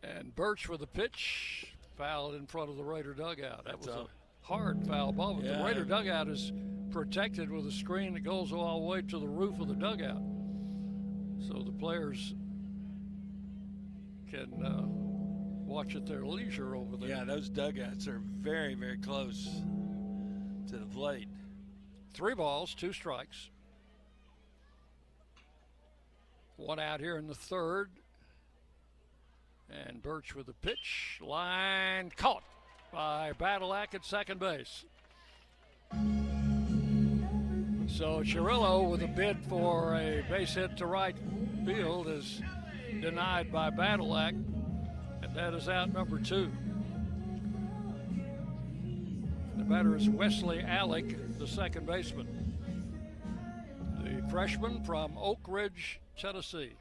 A: And Birch with a pitch, fouled in front of the Raider dugout. That was a hard foul ball. But the Raider dugout is protected with a screen that goes all the way to the roof of the dugout. So the players can watch at their leisure over there.
B: Yeah, those dugouts are very, very close to the plate.
A: 3 balls, 2 strikes. 1 out here in the 3rd. And Birch with the pitch. Line caught by Badalak at second base. So Chirillo with a bid for a base hit to right field is denied by Badalak. And that is out number 2. batter is Wesley Alec, the second baseman. The freshman from Oak Ridge, Tennessee.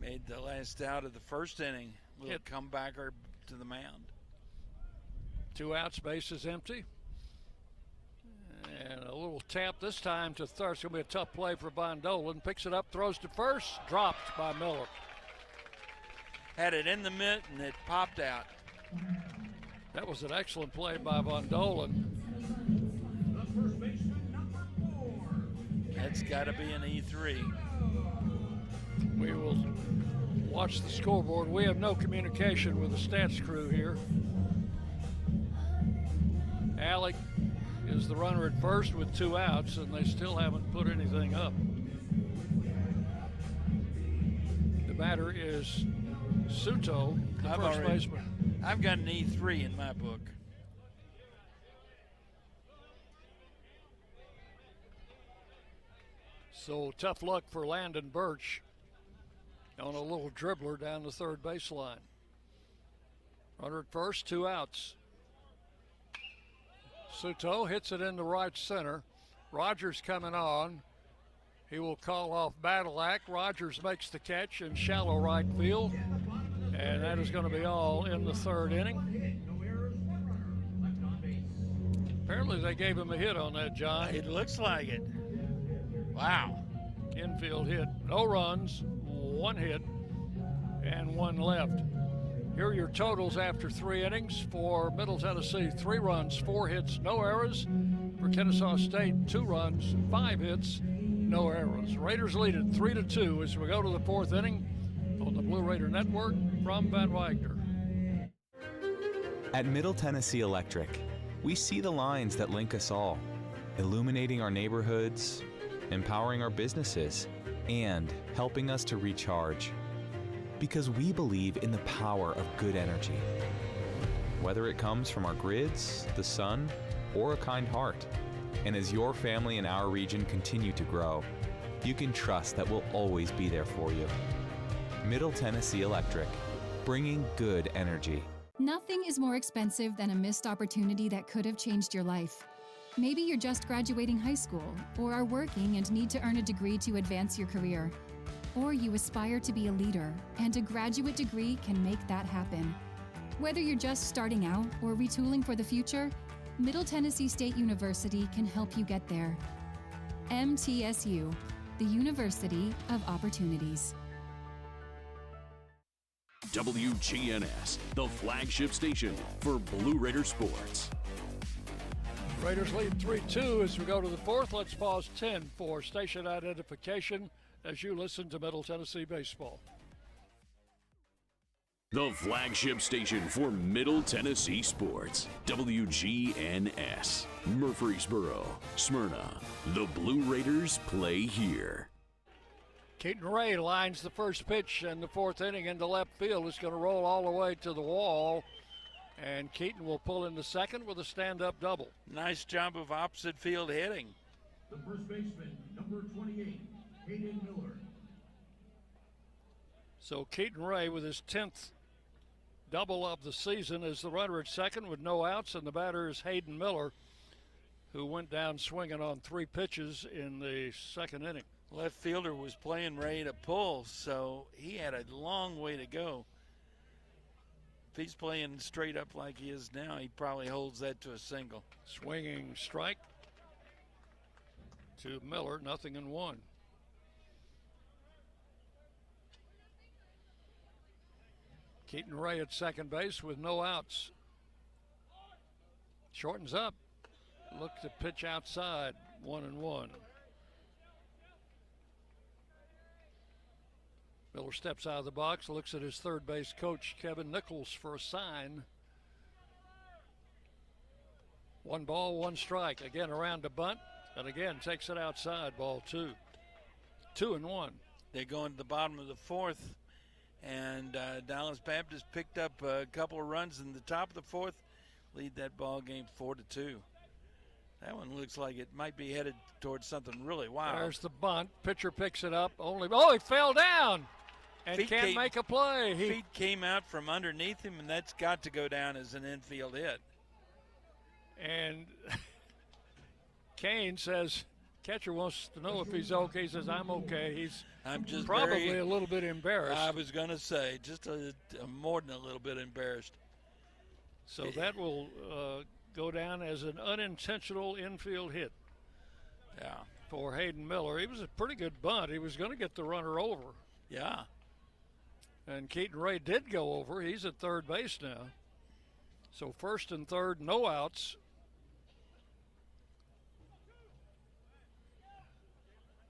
B: Made the last out of the first inning. Little comebacker to the mound.
A: 2 outs, base is empty. And a little tap this time to third. It's going to be a tough play for Von Dolan. Picks it up, throws to first, dropped by Miller.
B: Had it in the mitt and it popped out.
A: That was an excellent play by Von Dolan.
B: That's got to be an E3.
A: We will watch the scoreboard. We have no communication with the stats crew here. Alec is the runner at first with 2 outs, and they still haven't put anything up. The batter is Suto, the first baseman.
B: I've got an E3 in my book.
A: So tough luck for Landon Birch on a little dribbler down the third baseline. Runner at first, 2 outs. Suto hits it into right center. Rogers coming on. He will call off Badalak. Rogers makes the catch in shallow right field. And that is going to be all in the third inning. Apparently they gave him a hit on that, John.
B: It looks like it. Wow.
A: Infield hit. No runs, 1 hit, and 1 left. Here are your totals after 3 innings for Middle Tennessee. 3 runs, 4 hits, no errors. For Kennesaw State, 2 runs, 5 hits, no errors. Raiders lead it 3-2 as we go to the 4th inning on the Blue Raider Network from Van Wagner.
I: At Middle Tennessee Electric, we see the lines that link us all, illuminating our neighborhoods, empowering our businesses, and helping us to recharge. Because we believe in the power of good energy. Whether it comes from our grids, the sun, or a kind heart. And as your family and our region continue to grow, you can trust that we'll always be there for you. Middle Tennessee Electric, bringing good energy.
J: Nothing is more expensive than a missed opportunity that could have changed your life. Maybe you're just graduating high school, or are working and need to earn a degree to advance your career. Or you aspire to be a leader, and a graduate degree can make that happen. Whether you're just starting out or retooling for the future, Middle Tennessee State University can help you get there. MTSU, the University of Opportunities.
Q: WGNS, the flagship station for Blue Raider sports.
A: Raiders lead 3-2 as we go to the 4th. Let's pause 10 for station identification as you listen to Middle Tennessee baseball.
Q: The flagship station for Middle Tennessee sports. WGNS, Murfreesboro, Smyrna. The Blue Raiders play here.
A: Keaton Ray lines the first pitch in the 4th inning into left field. It's going to roll all the way to the wall. And Keaton will pull in the second with a stand-up double.
B: Nice job of opposite field hitting.
N: The first baseman, number 28, Hayden Miller.
A: So Keaton Ray with his 10th double of the season is the runner at second with no outs, and the batter is Hayden Miller, who went down swinging on 3 pitches in the 2nd inning.
B: Left fielder was playing Ray to pull, so he had a long way to go. If he's playing straight up like he is now, he probably holds that to a single.
A: Swinging strike to Miller, 0-1. Keaton Ray at second base with no outs. Shortens up. Look to pitch outside, 1-1. Miller steps out of the box, looks at his third base coach, Kevin Nichols, for a sign. 1 ball, 1 strike. Again around to bunt, and again takes it outside, ball 2. 2-1.
B: They go into the bottom of the 4th, and Dallas Baptist picked up a couple of runs in the top of the 4th, lead that ball game 4-2. That one looks like it might be headed towards something really wild.
A: There's the bunt. Pitcher picks it up. He fell down. and can't make a play.
B: Feet came out from underneath him, and that's got to go down as an infield hit.
A: And Kane says, catcher wants to know if he's okay. He says, I'm okay.
B: I'm just
A: probably a little bit embarrassed.
B: I was going to say, just more than a little bit embarrassed.
A: So that will go down as an unintentional infield hit.
B: Yeah.
A: For Hayden Miller. He was a pretty good bunt. He was going to get the runner over.
B: Yeah.
A: And Keaton Ray did go over. He's at third base now. So first and third, no outs.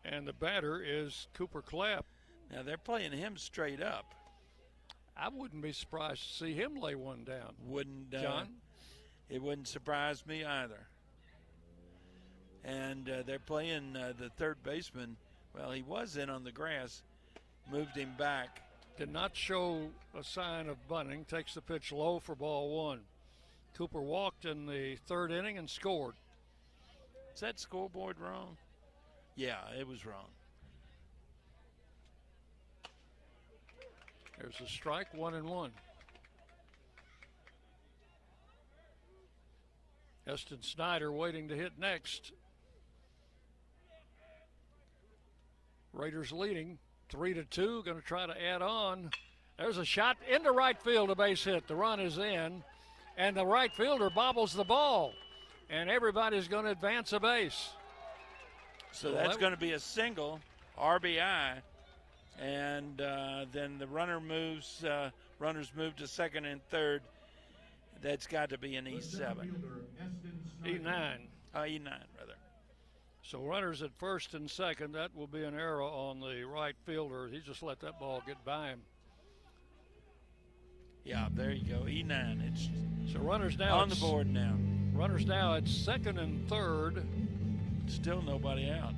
A: And the batter is Cooper Clapp.
B: Now they're playing him straight up.
A: I wouldn't be surprised to see him lay one down.
B: Wouldn't,
A: John?
B: It wouldn't surprise me either. And they're playing the third baseman. Well, he was in on the grass, moved him back.
A: Did not show a sign of bunting. Takes the pitch low for ball one. Cooper walked in the third inning and scored.
B: Is that scoreboard wrong? Yeah, it was wrong.
A: There's a strike, 1-1. Eston Snyder waiting to hit next. Raiders leading 3-2. Going to try to add on. There's a shot into right field, a base hit. The run is in, and the right fielder bobbles the ball, and everybody's going to advance a base.
B: So that's going to be a single RBI, and then the runners move to second and third. That's got to be an E7.
A: E9.
B: E9, rather.
A: So runners at first and second. That will be an error on the right fielder. He just let that ball get by him.
B: Yeah, there you go. E9.
A: So runners now
B: on the board now.
A: Runners now at second and third.
B: Still nobody out.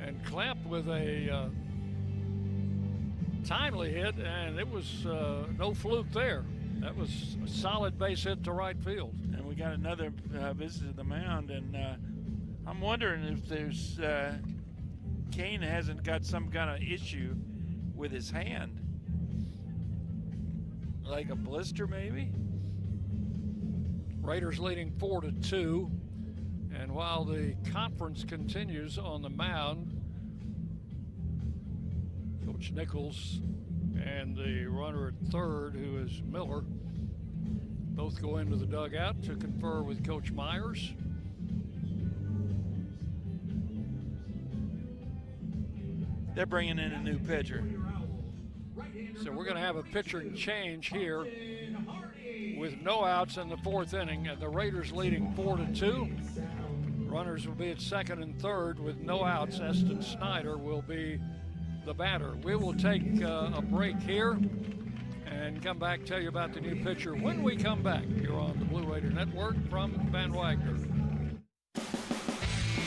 A: And Clapp with a timely hit, and it was no fluke there. That was a solid base hit to right field.
B: And we got another visit to the mound, and I'm wondering if there's Kane hasn't got some kind of issue with his hand, like a blister maybe.
A: Raiders leading 4-2, and while the conference continues on the mound, Coach Nichols and the runner at third, who is Miller, both go into the dugout to confer with Coach Myers.
B: They're bringing in a new pitcher.
A: So we're going to have a pitching change here with no outs in the fourth inning, and the Raiders leading 4-2. Runners will be at second and third with no outs. Eston Snyder will be the batter. We will take a break here and come back, tell you about the new pitcher when we come back here on the Blue Raider Network from Van Wagner.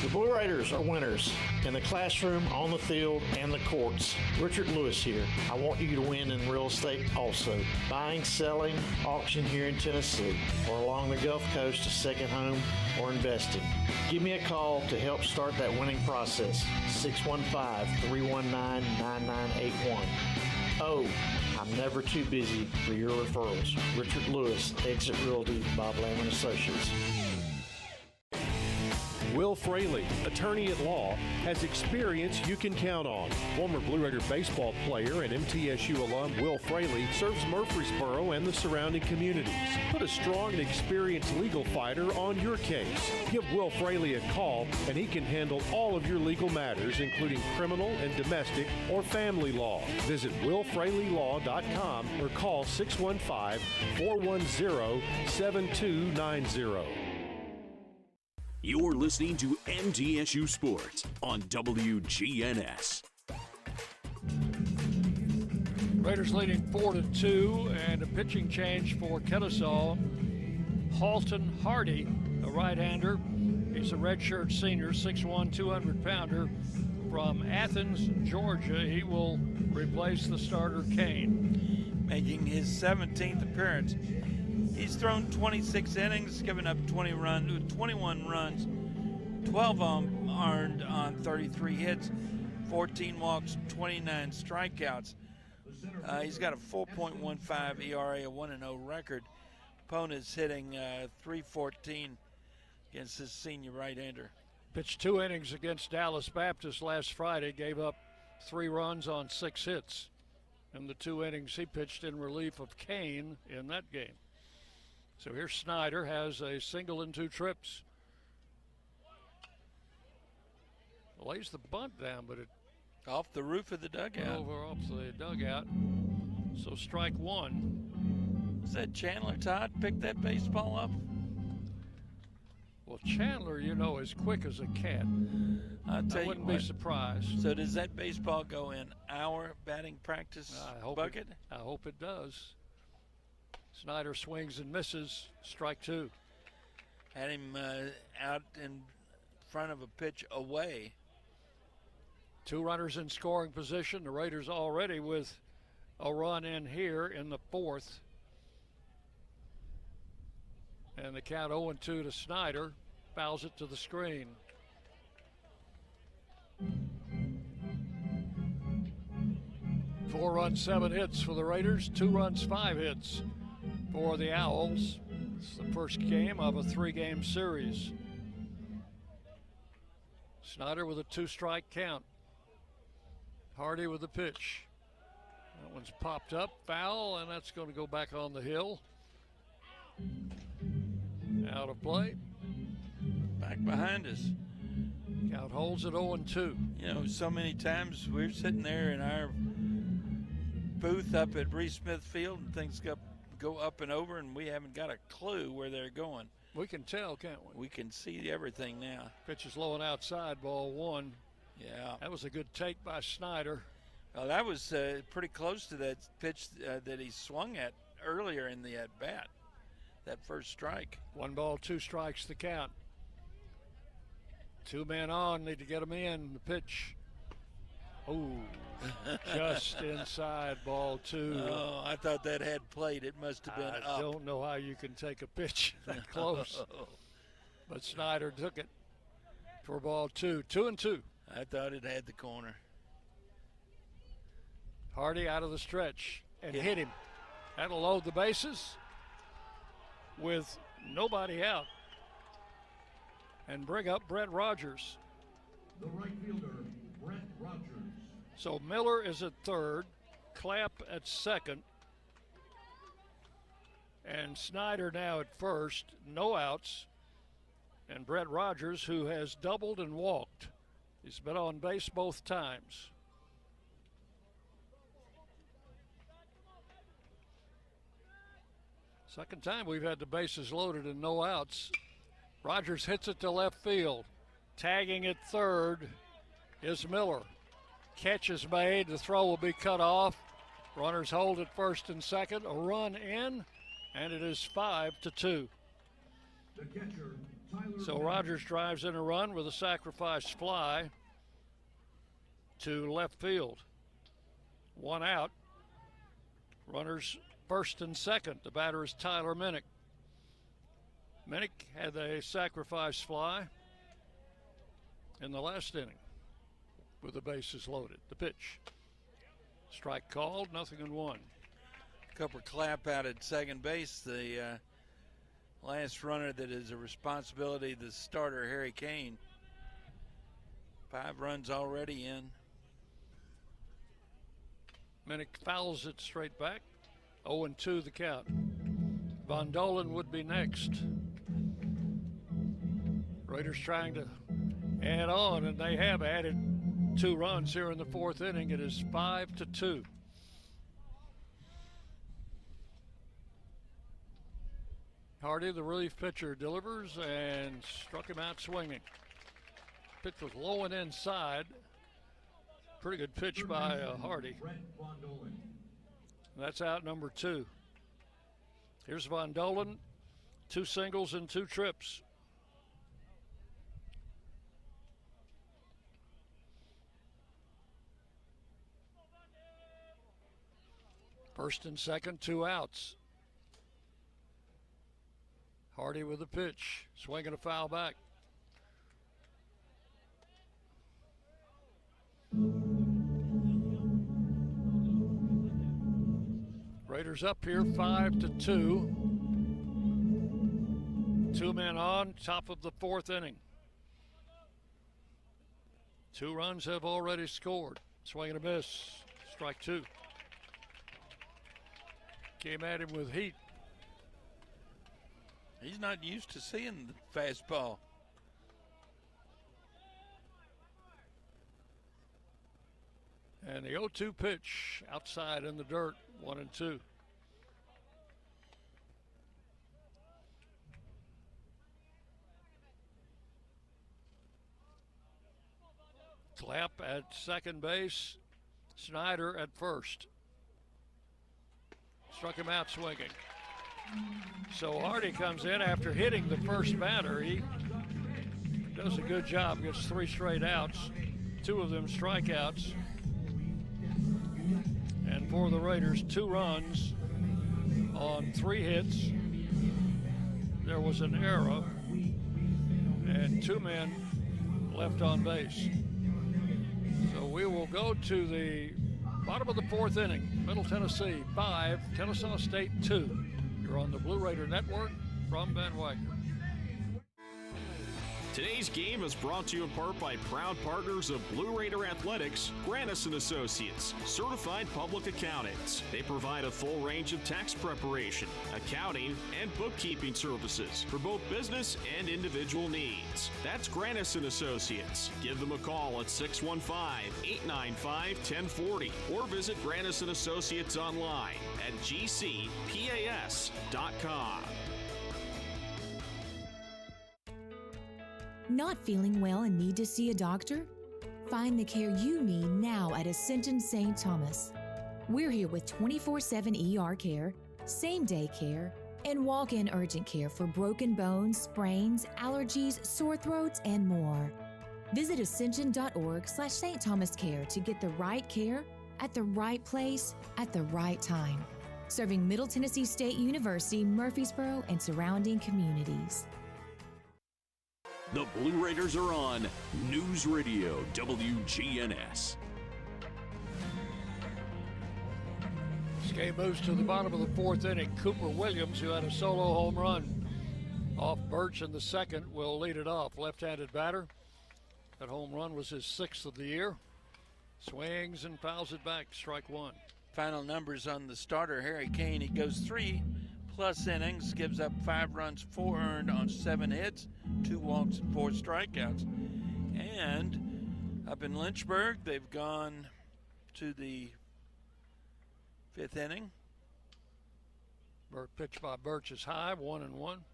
K: The Blue Raiders are winners in the classroom, on the field, and the courts. Richard Lewis here. I want you to win in real estate also. Buying, selling, auction here in Tennessee, or along the Gulf Coast, a second home, or investing. Give me a call to help start that winning process. 615-319-9981. Oh, I'm never too busy for your referrals. Richard Lewis, Exit Realty, Bob Lamb & Associates.
D: Will Fraley, attorney at law, has experience you can count on. Former Blue Raider baseball player and MTSU alum Will Fraley serves Murfreesboro and the surrounding communities. Put a strong and experienced legal fighter on your case. Give Will Fraley a call and he can handle all of your legal matters, including criminal and domestic or family law. Visit willfraleylaw.com or call 615-410-7290.
Q: You're listening to MTSU Sports on WGNS.
A: Raiders leading 4-2, and a pitching change for Kennesaw. Halton Hardy, a right-hander. He's a redshirt senior, 6'1", 200-pounder from Athens, Georgia. He will replace the starter Kane.
B: Making his 17th appearance. He's thrown 26 innings, given up 21 runs, 12 earned on 33 hits, 14 walks, 29 strikeouts. He's got a 4.15 ERA, a 1-0 record. Opponent's hitting .314 against his senior right-hander.
A: Pitched 2 innings against Dallas Baptist last Friday, gave up 3 runs on 6 hits. In the 2 innings he pitched in relief of Kane in that game. So here's Snyder, has a single and 2 trips. Lays the bunt down, but it
B: off the roof of the dugout.
A: Over off the dugout. So strike 1.
B: Is that Chandler Todd picked that baseball up?
A: Well, Chandler, you know, is quick as a cat. I wouldn't be surprised.
B: So does that baseball go in our batting practice bucket?
A: I hope it does. Snyder swings and misses. Strike 2.
B: Had him out in front of a pitch away.
A: 2 runners in scoring position. The Raiders already with a run in here in the 4th. And the count 0-2 to Snyder. Fouls it to the screen. Four runs, 7 hits for the Raiders. 2 runs, 5 hits for the Owls. It's the first game of a 3-game series. Snyder with a 2-strike count. Hardy with the pitch. That one's popped up, foul, and that's going to go back on the hill. Out of play.
B: Back behind us.
A: Count holds at 0-2.
B: You know, so many times we're sitting there in our booth up at Reese Smith Field and things go up and over, and we haven't got a clue where they're going.
A: We can tell, can't we?
B: We can see everything now.
A: Pitch is low and outside, ball 1.
B: Yeah.
A: That was a good take by Snyder.
B: Well, that was pretty close to that pitch that he swung at earlier in the at-bat, that first strike.
A: 1 ball, 2 strikes the count. 2 men on, need to get them in. The pitch. Oh, just inside, ball 2.
B: Oh, I thought that had played. It must have been up.
A: I don't know how you can take a pitch that close. But Snyder took it for ball 2. 2-2.
B: I thought it had the corner.
A: Hardy out of the stretch and hit him. That'll load the bases with nobody out and bring up Brett Rogers.
N: The right fielder, Brett Rogers.
A: So Miller is at third, Clapp at second, and Snyder now at first, no outs, and Brett Rogers, who has doubled and walked. He's been on base both times. Second time we've had the bases loaded and no outs. Rogers hits it to left field. Tagging at third is Miller. Catch is made. The throw will be cut off. Runners hold at first and second. A run in, and it is 5-2.
N: The catcher, Tyler
A: So Rogers drives in a run with a sacrifice fly to left field. 1 out. Runners first and second. The batter is Tyler Minnick. Minnick had a sacrifice fly in the last inning with the bases loaded. The pitch. Strike called, 0-1.
B: Cooper Clapp out at second base. The last runner that is a responsibility of the starter, Harry Kane. 5 runs already in.
A: Minnick fouls it straight back. 0-2 the count. Von Dolan would be next. Raiders trying to add on, and they have added 2 runs here in the 4th inning. It is 5-2. Hardy, the relief pitcher, delivers and struck him out swinging. Pitch was low and inside. Pretty good pitch by Hardy. That's out number 2. Here's Von Dolan, 2 singles and 2 trips. First and second, 2 outs. Hardy with the pitch, swinging a foul back. Raiders up here 5-2. 2 men on, top of the 4th inning. 2 runs have already scored. Swing and a miss. Strike 2. Came at him with heat.
B: He's not used to seeing the fastball.
A: And the 0-2 pitch outside in the dirt, 1-2. Clapp at second base, Snyder at first. Struck him out swinging. So Hardy comes in after hitting the first batter. He does a good job, gets 3 straight outs, 2 of them strikeouts. And for the Raiders, 2 runs on 3 hits. There was an error and 2 men left on base. So we will go to the bottom of the 4th inning. Middle Tennessee 5, Kennesaw State 2. You're on the Blue Raider Network from Van Wagner.
G: Today's game is brought to you in part by proud partners of Blue Raider Athletics, Grannis & Associates, certified public accountants. They provide a full range of tax preparation, accounting, and bookkeeping services for both business and individual needs. That's Grannis & Associates. Give them a call at 615-895-1040 or visit Grannis & Associates online at gcpas.com.
L: Not feeling well and need to see a doctor? Find the care you need now at Ascension St. Thomas. We're here with 24/7 ER care, same-day care, and walk-in urgent care for broken bones, sprains, allergies, sore throats, and more. Visit ascension.org/St. Thomas Care to get the right care at the right place at the right time. Serving Middle Tennessee State University, Murfreesboro, and surrounding communities.
Q: The Blue Raiders are on News Radio WGNS.
A: This game moves to the bottom of the 4th inning. Cooper Williams, who had a solo home run off Birch in the 2nd, will lead it off. Left-handed batter. That home run was his 6th of the year. Swings and fouls it back. Strike 1.
B: Final numbers on the starter, Harry Kane. He goes 3+ innings, gives up 5 runs, 4 earned on 7 hits, 2 walks, and 4 strikeouts. And up in Lynchburg, they've gone to the 5th inning.
A: Pitch by Birch is high, 1-1.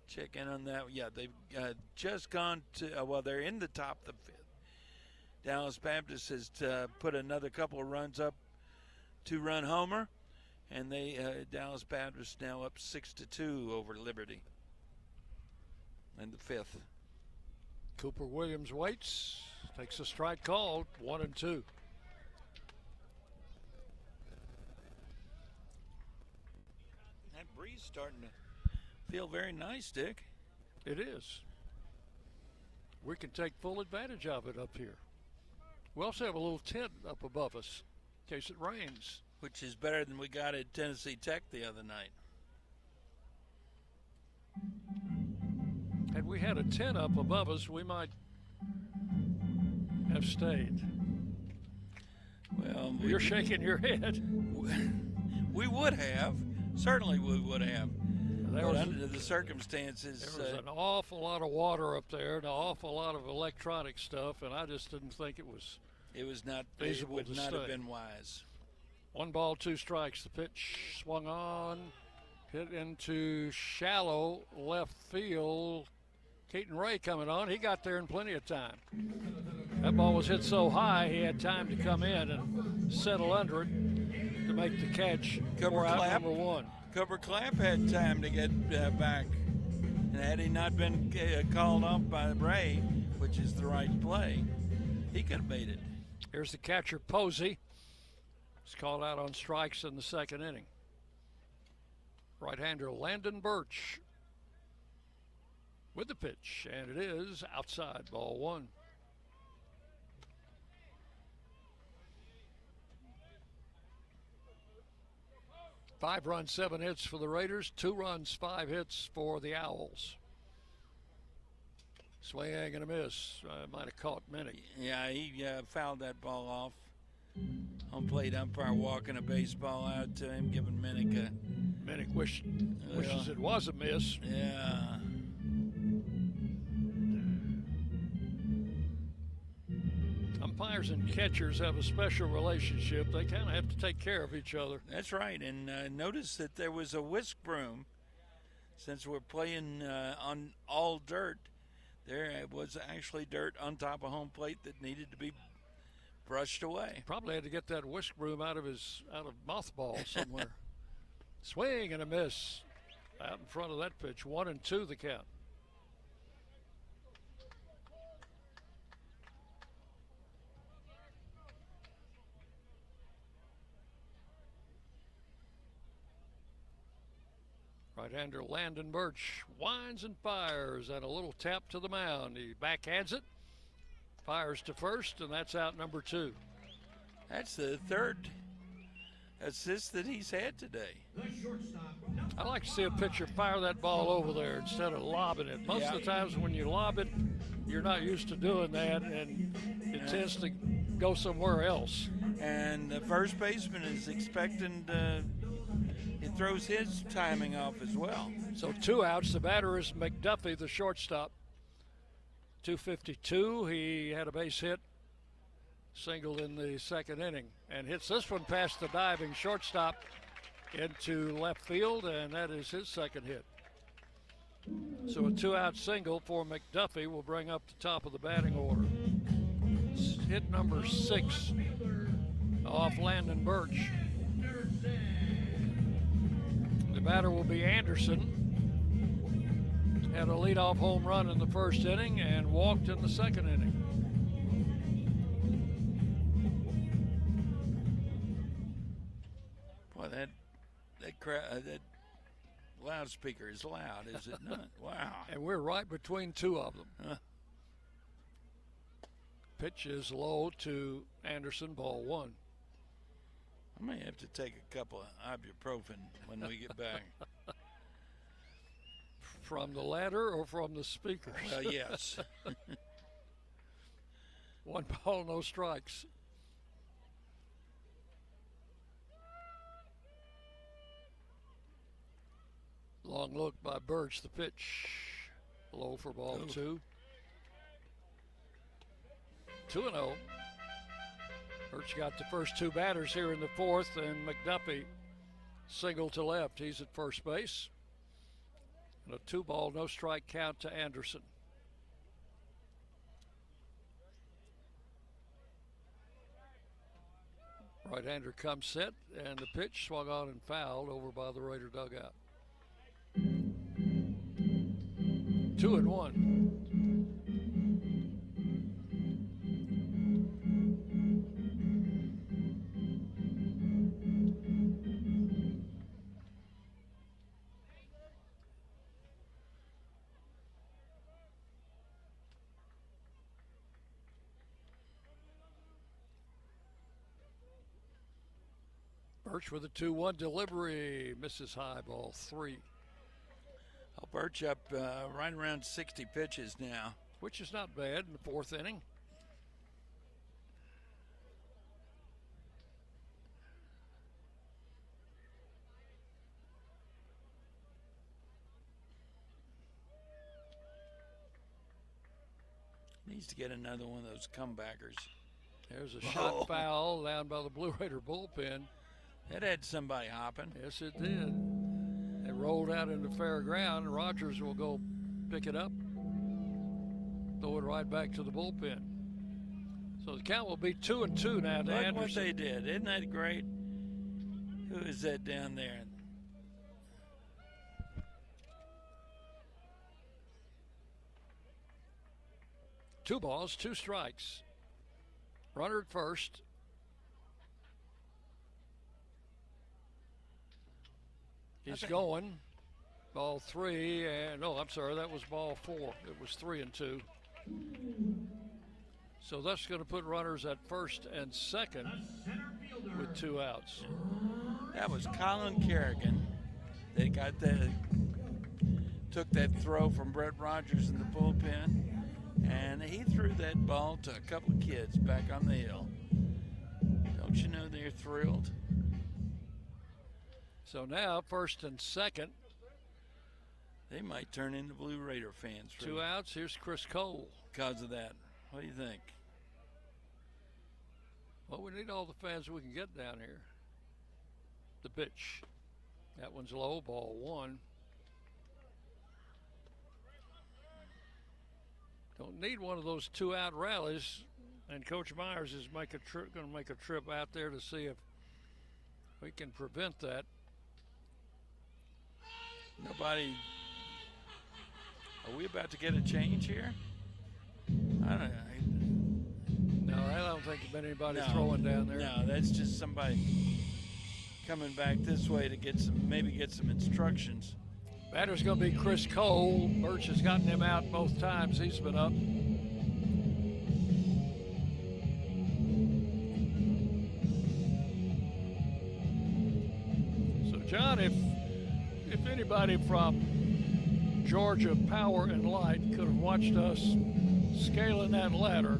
B: Check in on that. Yeah, they've just gone to, they're in the top of the 5th. Dallas Baptist has put another couple of runs up, 2-run homer. And Dallas Baptist now up 6-2 over Liberty in the 5th.
A: Cooper Williams waits, takes a strike called, 1-2.
B: That breeze starting to feel very nice, Dick.
A: It is. We can take full advantage of it up here. We also have a little tent up above us in case it rains.
B: Which is better than we got at Tennessee Tech the other night.
A: Had we had a tent up above us, we might have stayed.
B: Well,
A: you're shaking your head.
B: We would have. Certainly we would have.
A: But
B: under the circumstances.
A: There was an awful lot of water up there and an awful lot of electronic stuff, and I just didn't think it was
B: not
A: feasible
B: it would
A: to
B: not
A: stay.
B: have been wise.
A: 1 ball, 2 strikes. The pitch swung on, hit into shallow left field. Keaton Ray coming on. He got there in plenty of time. That ball was hit so high, he had time to come in and settle under it to make the catch for out number 1.
B: Cooper Clapp had time to get back. And had he not been called off by Ray, which is the right play, he could have made it.
A: Here's the catcher, Posey. He's called out on strikes in the 2nd inning. Right-hander Landon Birch with the pitch, and it is outside, ball 1. 5 runs, 7 hits for the Raiders, 2 runs, 5 hits for the Owls. Swing and a miss. Might have caught Minnick.
B: Yeah, he fouled that ball off. Home plate umpire walking a baseball out to him, giving Minnick a...
A: Minnick wishes it was a miss.
B: Yeah.
A: Umpires and catchers have a special relationship. They kind of have to take care of each other.
B: That's right. And notice that there was a whisk broom. Since we're playing on all dirt, there was actually dirt on top of home plate that needed to be brushed away.
A: Probably had to get that whisk broom out of mothball somewhere. Swing and a miss out in front of that pitch. 1-2 the count. Right-hander Landon Birch winds and fires, and a little tap to the mound. He backhands it, fires to first, and that's out number 2.
B: That's the third assist that he's had today.
A: I like to see a pitcher fire that ball over there instead of lobbing it. Most of the times when you lob it, you're not used to doing that, and it tends to go somewhere else.
B: And the first baseman is expecting he throws his timing off as well.
A: So 2 outs. The batter is McDuffie, the shortstop. 252. He had a base hit, singled in the second inning, and hits this one past the diving shortstop into left field, and that is his second hit. So a 2-out single for McDuffie will bring up the top of the batting order. It's hit number 6 off Landon Birch. The batter will be Anderson. Had a leadoff home run in the first inning and walked in the second inning.
B: Boy, that loudspeaker is loud, is it not? Wow.
A: And we're right between 2 of them.
B: Huh.
A: Pitch is low to Anderson, ball 1.
B: I may have to take a couple of ibuprofen when we get back.
A: From the ladder or from the speakers?
B: Yes.
A: 1 ball, no strikes. Long look by Birch, the pitch. Low for ball 2. 2-0. Birch got the first 2 batters here in the 4th, and McDuffie single to left. He's at first base. And a 2-ball, no strike count to Anderson. Right-hander comes set, and the pitch swung on and fouled over by the Raider dugout. 2-1. Birch with a 2-1 delivery, misses high, ball 3.
B: Well, Birch up right around 60 pitches now.
A: Which is not bad in the 4th inning.
B: Needs to get another one of those comebackers.
A: There's a shot foul down by the Blue Raider bullpen.
B: That had somebody hopping.
A: Yes, it did. It rolled out into fair ground, and Rogers will go pick it up, throw it right back to the bullpen. So the count will be 2-2 now to Anderson.
B: Look what they did. Isn't that great? Who is that down there?
A: Two balls, 2 strikes. Runner at first. He's going. Ball 3, and no, I'm sorry, that was ball 4. It was 3-2. So that's going to put runners at first and second with 2 outs.
B: That was Colin Kerrigan. They took that throw from Brett Rogers in the bullpen, and he threw that ball to a couple of kids back on the hill. Don't you know they're thrilled?
A: So now, first and second.
B: They might turn into Blue Raider fans.
A: 2 outs. Here's Chris Cole.
B: Because of that. What do you think?
A: Well, we need all the fans we can get down here. The pitch. That one's low, ball 1. Don't need one of those 2-out rallies, and Coach Myers is going to make a trip out there to see if we can prevent that.
B: Nobody. Are we about to get a change here? I
A: don't think there's anybody throwing down there.
B: No, that's just somebody coming back this way to get some instructions.
A: Batter's going to be Chris Cole. Birch has gotten him out both times he's been up. So, John, if anybody from Georgia Power and Light could have watched us scaling that ladder,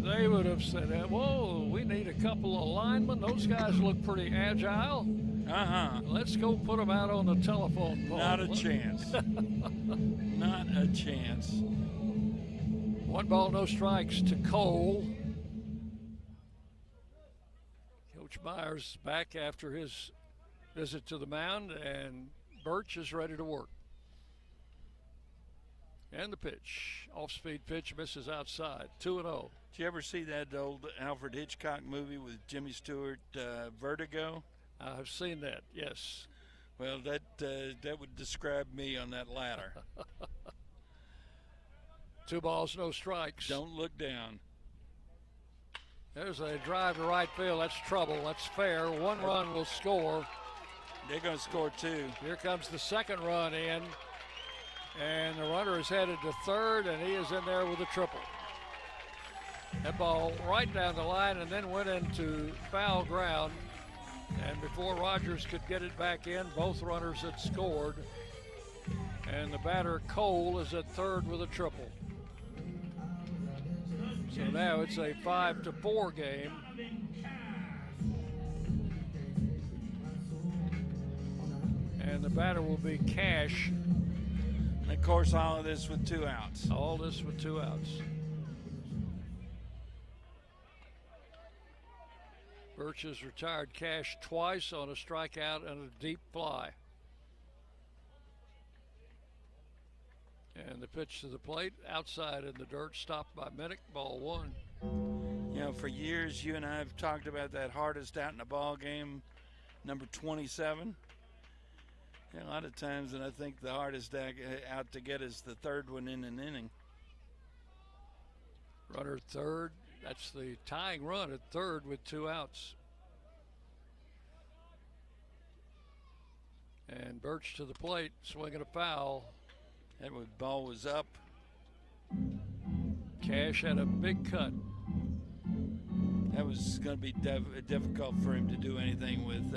A: they would have said, whoa, we need a couple of linemen. Those guys look pretty agile. Let's go put them out on the telephone pole.
B: Not a chance. Not a chance.
A: 1 ball, no strikes to Cole. Coach Myers back after his visit to the mound, and Birch is ready to work. And the pitch. Off-speed pitch, misses outside. 2-0.
B: Did you ever see that old Alfred Hitchcock movie with Jimmy Stewart, Vertigo?
A: I've seen that, yes.
B: Well, that would describe me on that ladder.
A: 2 balls, no strikes.
B: Don't look down.
A: There's a drive to right field. That's trouble. That's fair. 1 run will score.
B: They're going to score 2.
A: Here comes the second run in. And the runner is headed to third, and he is in there with a triple. That ball right down the line and then went into foul ground. And before Rogers could get it back in, both runners had scored. And the batter, Cole, is at third with a triple. So now it's a 5-4 game. And the batter will be Cash.
B: And of course, all of this with 2 outs.
A: All this with 2 outs. Birch has retired Cash twice on a strikeout and a deep fly. And the pitch to the plate, outside in the dirt, stopped by Minnick, ball 1.
B: You know, for years, you and I have talked about that hardest out in a ball game, number 27. A lot of times, and I think the hardest out to get is the third one in an inning.
A: Runner at third. That's the tying run at third with 2 outs. And Birch to the plate, swinging a foul.
B: That ball was up.
A: Cash had a big cut.
B: That was going to be difficult for him to do anything with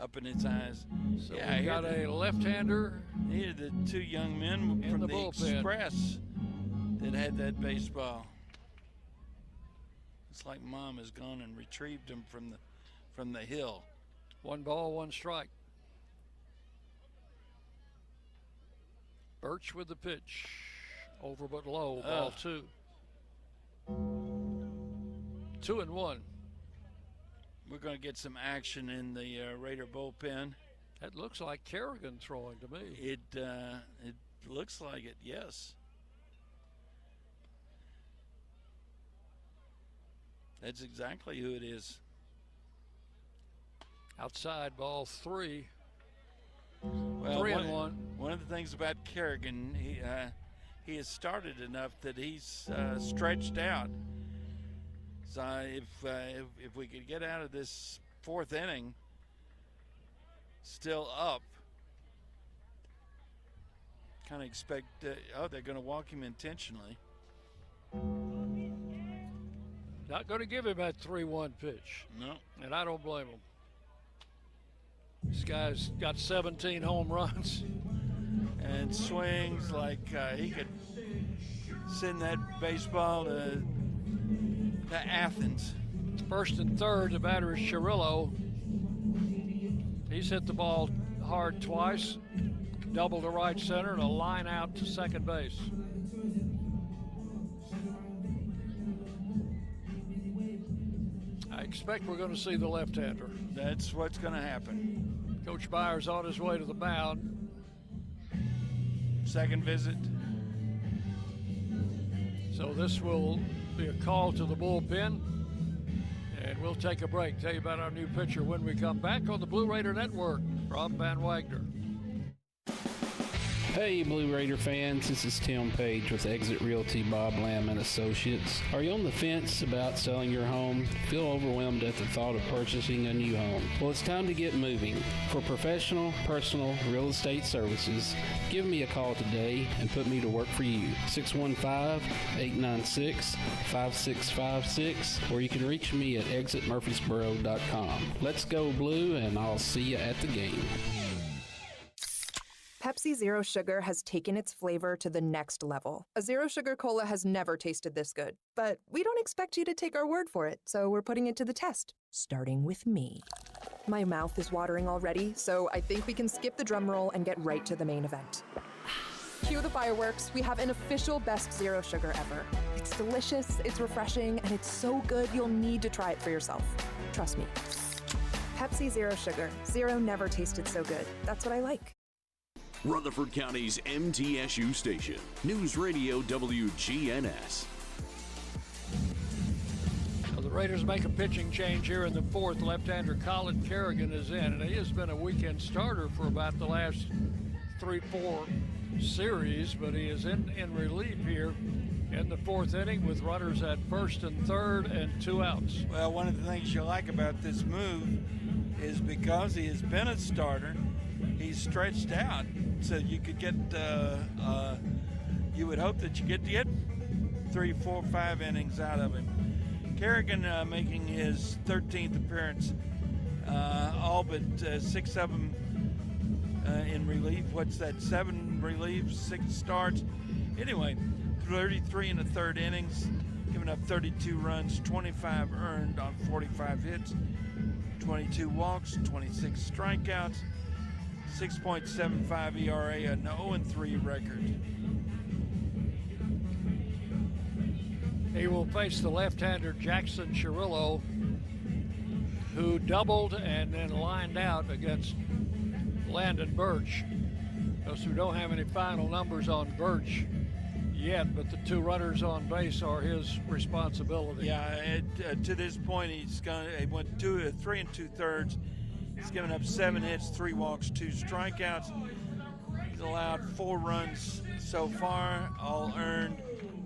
B: up in his eyes.
A: So we got a left-hander.
B: Here are the 2 young men from the
A: bullpen.
B: Express that had that baseball. It's like Mom has gone and retrieved him from the hill.
A: 1 ball, 1 strike. Birch with the pitch. Over but low, ball 2. 2-1.
B: We're going to get some action in the Raider bullpen.
A: That looks like Kerrigan throwing to me.
B: It looks like it, yes. That's exactly who it is.
A: Outside, ball 3.
B: Well,
A: 3-1.
B: One of the things about Kerrigan, he has started enough that he's stretched out. So if we could get out of this 4th inning still up, kind of expect, they're going to walk him intentionally.
A: Not going to give him that 3-1 pitch.
B: No.
A: And I don't blame him. This guy's got 17 home runs.
B: And swings like he could send that baseball to Athens.
A: First and third, the batter is Cirillo. He's hit the ball hard twice, double to right center, and a line out to second base. I expect we're going to see the left-hander.
B: That's what's going to happen.
A: Coach Byers on his way to the mound.
B: Second visit.
A: So this will be a call to the bullpen. And we'll take a break. Tell you about our new pitcher when we come back on the Blue Raider Network. Rob Van Wagner.
M: Hey, Blue Raider fans, this is Tim Page with Exit Realty Bob Lamb and Associates. Are you on the fence about selling your home? Feel overwhelmed at the thought of purchasing a new home? Well, it's time to get moving. For professional, personal real estate services, give me a call today and put me to work for you. 615-896-5656, or you can reach me at exitmurfreesboro.com. Let's go Blue, and I'll see you at the game.
C: Pepsi Zero Sugar has taken its flavor to the next level. A Zero Sugar Cola has never tasted this good. But we don't expect you to take our word for it, so we're putting it to the test, starting with me. My mouth is watering already, so I think we can skip the drum roll and get right to the main event. Cue the fireworks. We have an official best Zero Sugar ever. It's delicious, it's refreshing, and it's so good you'll need to try it for yourself. Trust me. Pepsi Zero Sugar. Zero never tasted so good. That's what I like.
Q: Rutherford County's MTSU station, News Radio WGNS.
A: So the Raiders make a pitching change here in the fourth. Left-hander Colin Kerrigan is in, and he has been a weekend starter for about the last 3-4 series, but he is in relief here in the fourth inning with runners at first and third and 2 outs.
B: Well, one of the things you like about this move is because he has been a starter, he's stretched out, so you could get, you would hope that you get to get 3, 4, 5 innings out of him. Kerrigan making his 13th appearance, all but 6 of them in relief. What's that, 7 reliefs, 6 starts? Anyway, 33 in the third innings, giving up 32 runs, 25 earned on 45 hits, 22 walks, 26 strikeouts, 6.75 ERA, an 0-3 record.
A: He will face the left-hander Jackson Cirillo, who doubled and then lined out against Landon Birch. Those who don't have any final numbers on Birch yet, but the 2 runners on base are his responsibility.
B: Yeah, to this point, he went 3 2/3. He's given up 7 hits, 3 walks, 2 strikeouts. He's allowed 4 runs so far, all earned.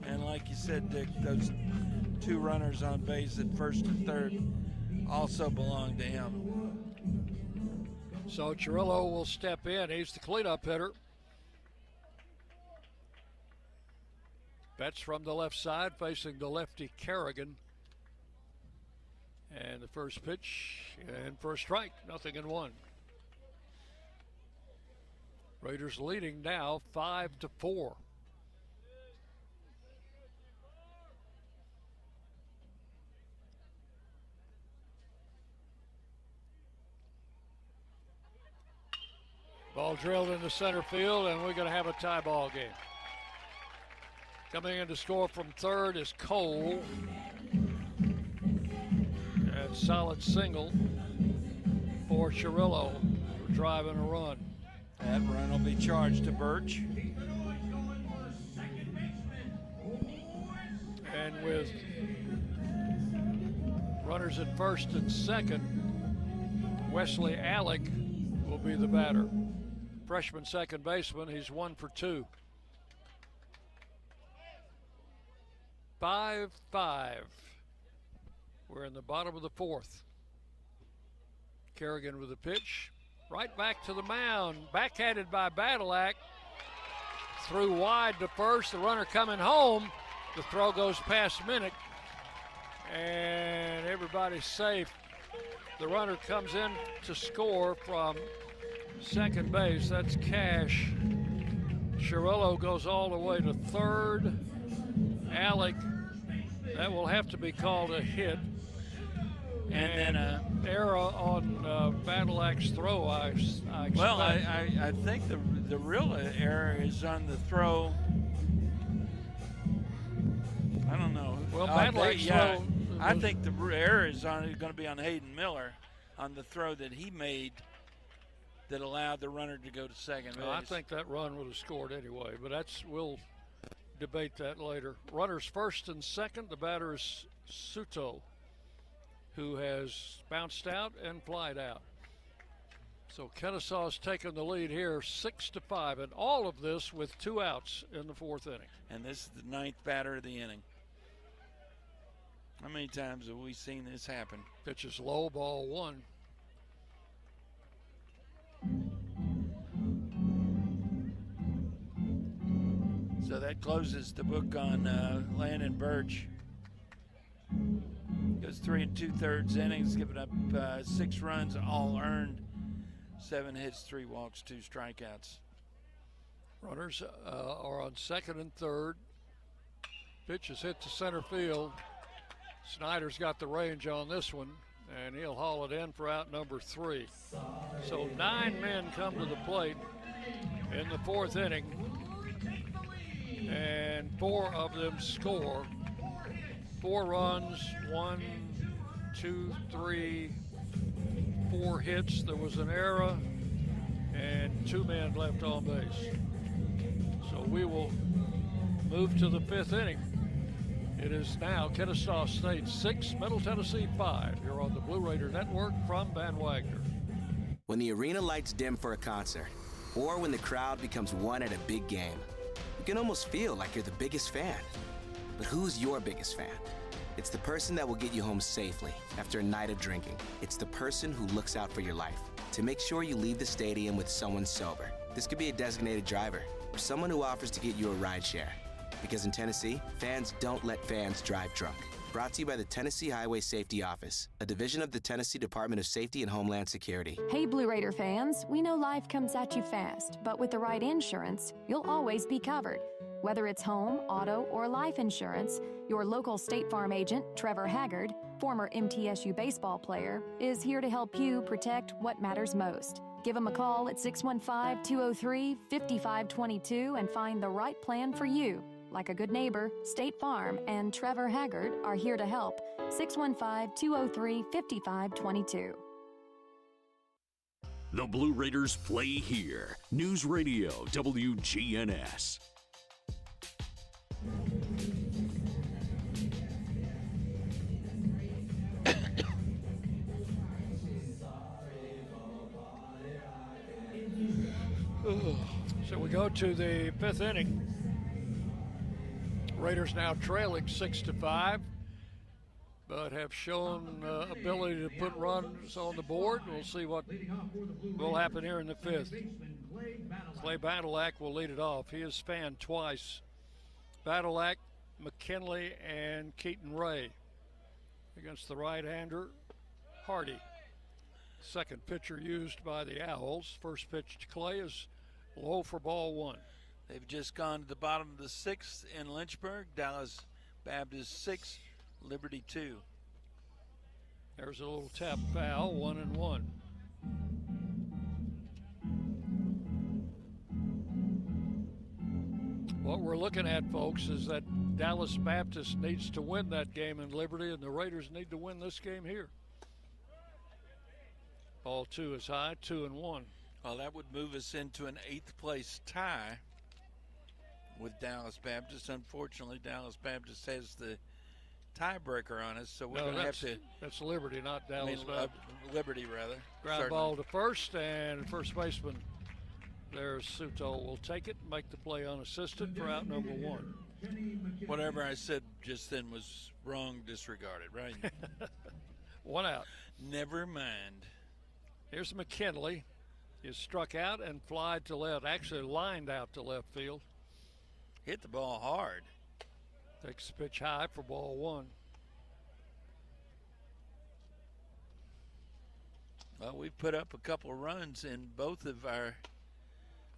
B: And like you said, Dick, those 2 runners on base at first and third also belong to him.
A: So Cirillo will step in. He's the cleanup hitter. Betts from the left side facing the lefty Kerrigan. And the first pitch, and for a strike, 0-1. Raiders leading now 5-4. Ball drilled into center field, and we're going to have a tie ball game. Coming in to score from third is Cole. And solid single for Cirillo for driving a run.
B: That run will be charged to Birch.
A: And with runners at first and second, Wesley Alec will be the batter. Freshman second baseman, he's 1 for 2. 5-5. We're in the bottom of the fourth. Kerrigan with a pitch. Right back to the mound. Backhanded by Badalak. Threw wide to first. The runner coming home. The throw goes past Minnick. and everybody's safe. The runner comes in to score from second base. That's Cash. Chirillo goes all the way to third. Alec, that will have to be called a hit. And then error on Badilac's throw, I expect.
B: Well, I think the real error is on the throw. I don't know.
A: Well, Badilac's throw.
B: I think the error is going to be on Hayden Miller on the throw that he made that allowed the runner to go to second base.
A: I think that run would have scored anyway, but we'll debate that later. Runners first and second. The batter is Suto, who has bounced out and flied out. So Kennesaw's taken the lead here 6-5, and all of this with 2 outs in the 4th inning.
B: And this is the 9th batter of the inning. How many times have we seen this happen?
A: Pitch is low, ball 1.
B: So that closes the book on Landon Birch. Goes 3 2/3 innings, giving up 6 runs, all earned, 7 hits, 3 walks, 2 strikeouts.
A: Runners are on second and third. Pitch is hit to center field. Snyder's got the range on this one, and he'll haul it in for out number 3. So 9 men come to the plate in the 4th inning, and 4 of them score. 4 runs, 1, 2, 3, 4 hits. There was an error, and 2 men left on base. So we will move to the 5th inning. It is now Kennesaw State 6, Middle Tennessee 5. You're on the Blue Raider Network from Van Wagner.
O: When the arena lights dim for a concert, or when the crowd becomes one at a big game, you can almost feel like you're the biggest fan. But who's your biggest fan? It's the person that will get you home safely after a night of drinking. It's the person who looks out for your life to make sure you leave the stadium with someone sober. This could be a designated driver or someone who offers to get you a ride share. Because in Tennessee, fans don't let fans drive drunk. Brought to you by the Tennessee Highway Safety Office, a division of the Tennessee Department of Safety and Homeland Security.
P: Hey, Blue Raider fans, we know life comes at you fast, but with the right insurance, you'll always be covered. Whether it's home, auto, or life insurance, your local State Farm agent, Trevor Haggard, former MTSU baseball player, is here to help you protect what matters most. Give him a call at 615-203-5522 and find the right plan for you. Like a good neighbor, State Farm and Trevor Haggard are here to help. 615-203-5522.
Q: The Blue Raiders play here. News Radio WGNS.
A: So we go to the 5th inning. Raiders now trailing 6-5, but have shown ability to put runs on the board. We'll see what will happen here in the 5th. Clay Badilak will lead it off. He has spanned twice. Badilak, McKinley, and Keaton Ray against the right-hander, Hardy. Second pitcher used by the Owls. First pitch to Clay is low for ball 1.
B: They've just gone to the bottom of the 6th in Lynchburg. Dallas Baptist 6, Liberty 2.
A: There's a little tap foul, 1-1. What we're looking at, folks, is that Dallas Baptist needs to win that game in Liberty, and the Raiders need to win this game here. Ball 2 is high, 2-1.
B: Well, that would move us into an 8th place tie with Dallas Baptist. Unfortunately, Dallas Baptist has the tiebreaker on us, so we're going to have to.
A: That's Liberty, not Dallas Baptist.
B: Liberty, rather.
A: Ground ball to first, and first baseman, there's Suto, will take it and make the play unassisted for out number 1.
B: Whatever I said just then was wrong, disregarded, right?
A: 1 out.
B: Never mind.
A: Here's McKinley. He struck out and flied to left, actually lined out to left field.
B: Hit the ball hard.
A: Takes the pitch high for ball 1.
B: Well, we've put up a couple of runs in both of our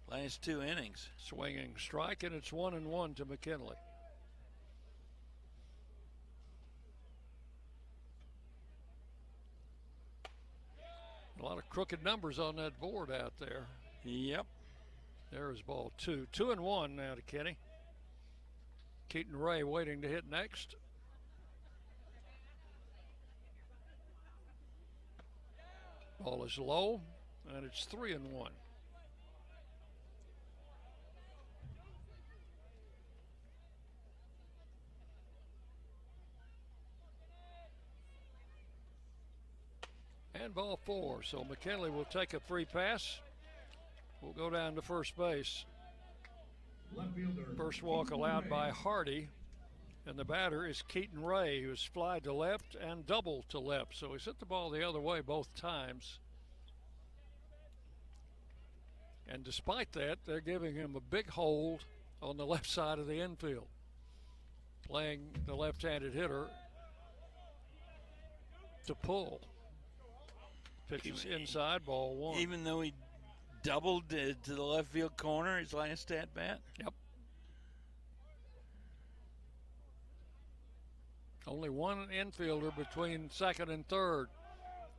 B: last 2 innings.
A: Swinging strike, and it's 1-1 to McKinley. A lot of crooked numbers on that board out there.
B: Yep.
A: There's ball 2. 2-1 now to Kenny. Keaton Ray waiting to hit next. Ball is low, and it's 3-1. And ball 4. So McKinley will take a free pass. We'll go down to first base. First walk allowed by Hardy. And the batter is Keaton Ray, who's flied to left and doubled to left. So he's hit the ball the other way both times. And despite that, they're giving him a big hold on the left side of the infield, playing the left-handed hitter to pull. Pitches inside, ball 1.
B: Even though he doubled to the left field corner his last at bat?
A: Yep. Only one infielder between second and third.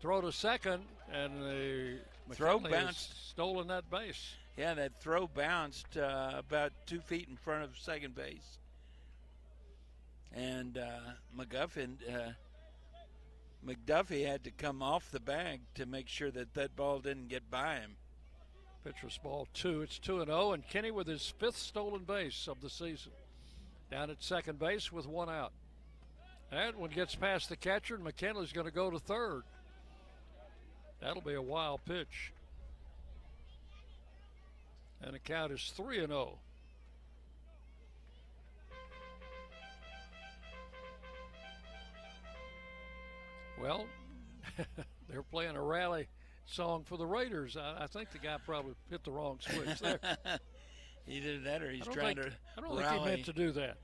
A: Throw to second, and the
B: throw
A: McKinley has
B: bounced.
A: Stolen that base.
B: Yeah, that throw bounced about 2 feet in front of second base. And McDuffie had to come off the bag to make sure that ball didn't get by him.
A: Pitch was ball 2. It's 2-0, and Kenny with his 5th stolen base of the season. Down at second base with 1 out. That one gets past the catcher, and McKinley's going to go to third. That'll be a wild pitch. And the count is 3-0. Well, they're playing a rally song for the Raiders. I think the guy probably hit the wrong switch there.
B: Either that or he's
A: I
B: trying
A: don't
B: to
A: think he meant to do that.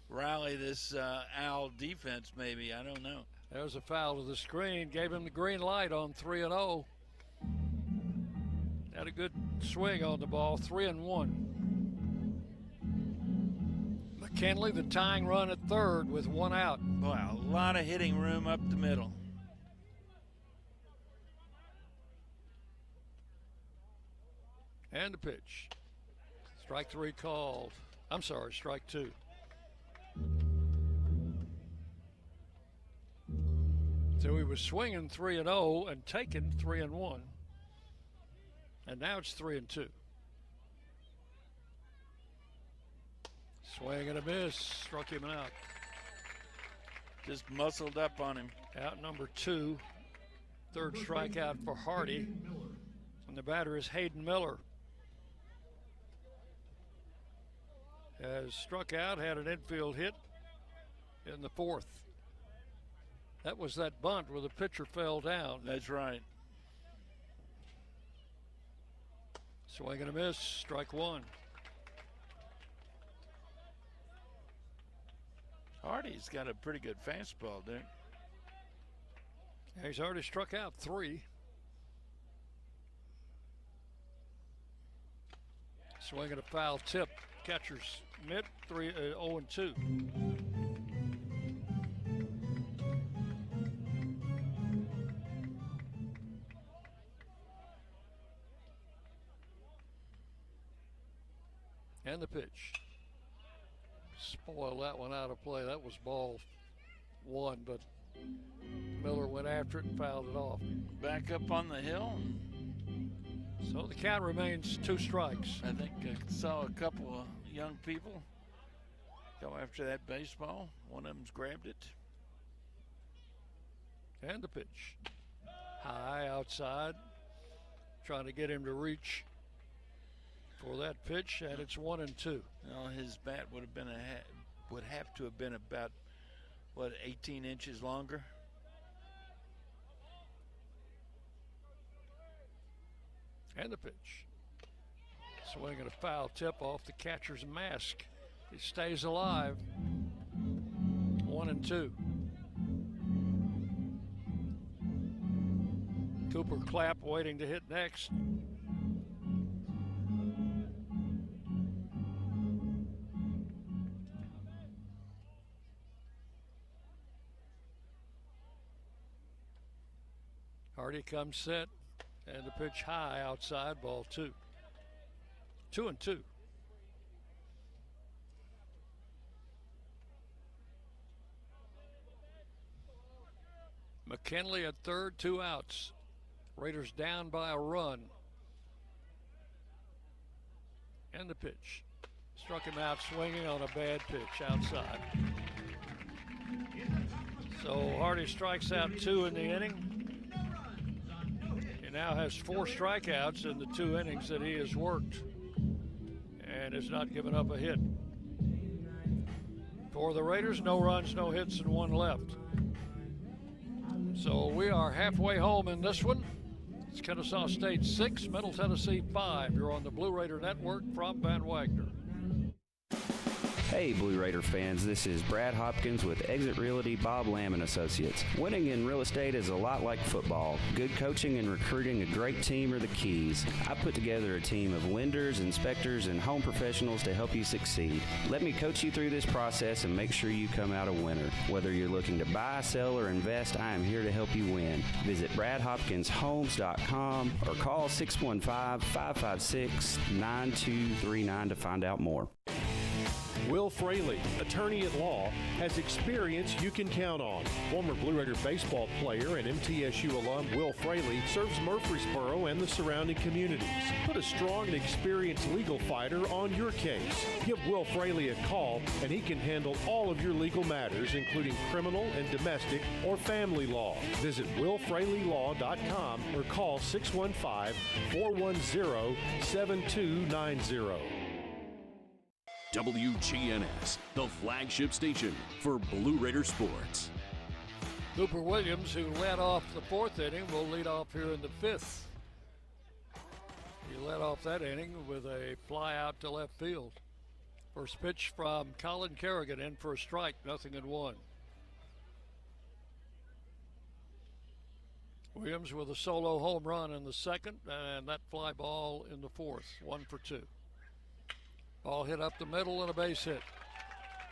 B: Rally this Owl defense, maybe. I don't know.
A: There's a foul to the screen. Gave him the green light on 3-0. Had a good swing on the ball. 3-1. McKinley, the tying run at third with 1 out.
B: Wow, a lot of hitting room up the middle.
A: And the pitch. Strike 3 called. I'm sorry, strike 2. So he was swinging 3-0 and taking 3-1. And now it's 3-2. Swing and a miss. Struck him out.
B: Just muscled up on him.
A: Out number 2. Third strikeout for Hardy. And the batter is Hayden Miller. Has struck out, had an infield hit in the 4th. That was that bunt where the pitcher fell down.
B: That's right.
A: Swing and a miss, strike 1.
B: Hardy's got a pretty good fastball there.
A: He's already struck out 3. Swing and a foul tip. Catcher's mitt, 0-2. And the pitch. Spoil that one out of play. That was ball 1, but Miller went after it and fouled it off.
B: Back up on the hill.
A: So the count remains 2 strikes.
B: I think I saw a couple of young people go after that baseball. One of them's grabbed it.
A: And the pitch. High outside. Trying to get him to reach for that pitch, and it's 1-2.
B: Well, his bat would have to have been about, 18 inches longer?
A: And the pitch. Swing and a foul tip off the catcher's mask. He stays alive. 1-2. Cooper Clapp waiting to hit next. Hardy comes set, and the pitch high outside, ball 2. 2-2. McKinley at third, 2 outs. Raiders down by a run. And the pitch. Struck him out swinging on a bad pitch outside. So Hardy strikes out 2 in the inning. He now has 4 strikeouts in the 2 innings that he has worked and has not given up a hit. For the Raiders, no runs, no hits, and 1 left. So we are halfway home in this one. It's Kennesaw State 6, Middle Tennessee 5. You're on the Blue Raider Network from Van Wagner.
R: Hey, Blue Raider fans, this is Brad Hopkins with Exit Realty Bob Lamb & Associates. Winning in real estate is a lot like football. Good coaching and recruiting a great team are the keys. I put together a team of lenders, inspectors, and home professionals to help you succeed. Let me coach you through this process and make sure you come out a winner. Whether you're looking to buy, sell, or invest, I am here to help you win. Visit BradHopkinsHomes.com or call 615-556-9239 to find out more.
D: Will Fraley, attorney at law, has experience you can count on. Former Blue Raider baseball player and MTSU alum Will Fraley serves Murfreesboro and the surrounding communities. Put a strong and experienced legal fighter on your case. Give Will Fraley a call and he can handle all of your legal matters, including criminal and domestic or family law. Visit willfraleylaw.com or call 615-410-7290.
Q: WGNS, the flagship station for Blue Raider sports.
A: Cooper Williams, who led off the 4th inning, will lead off here in the 5th. He led off that inning with a fly out to left field. First pitch from Colin Kerrigan, in for a strike, 0-1. Williams with a solo home run in the 2nd, and that fly ball in the 4th, 1 for 2. Ball hit up the middle and a base hit.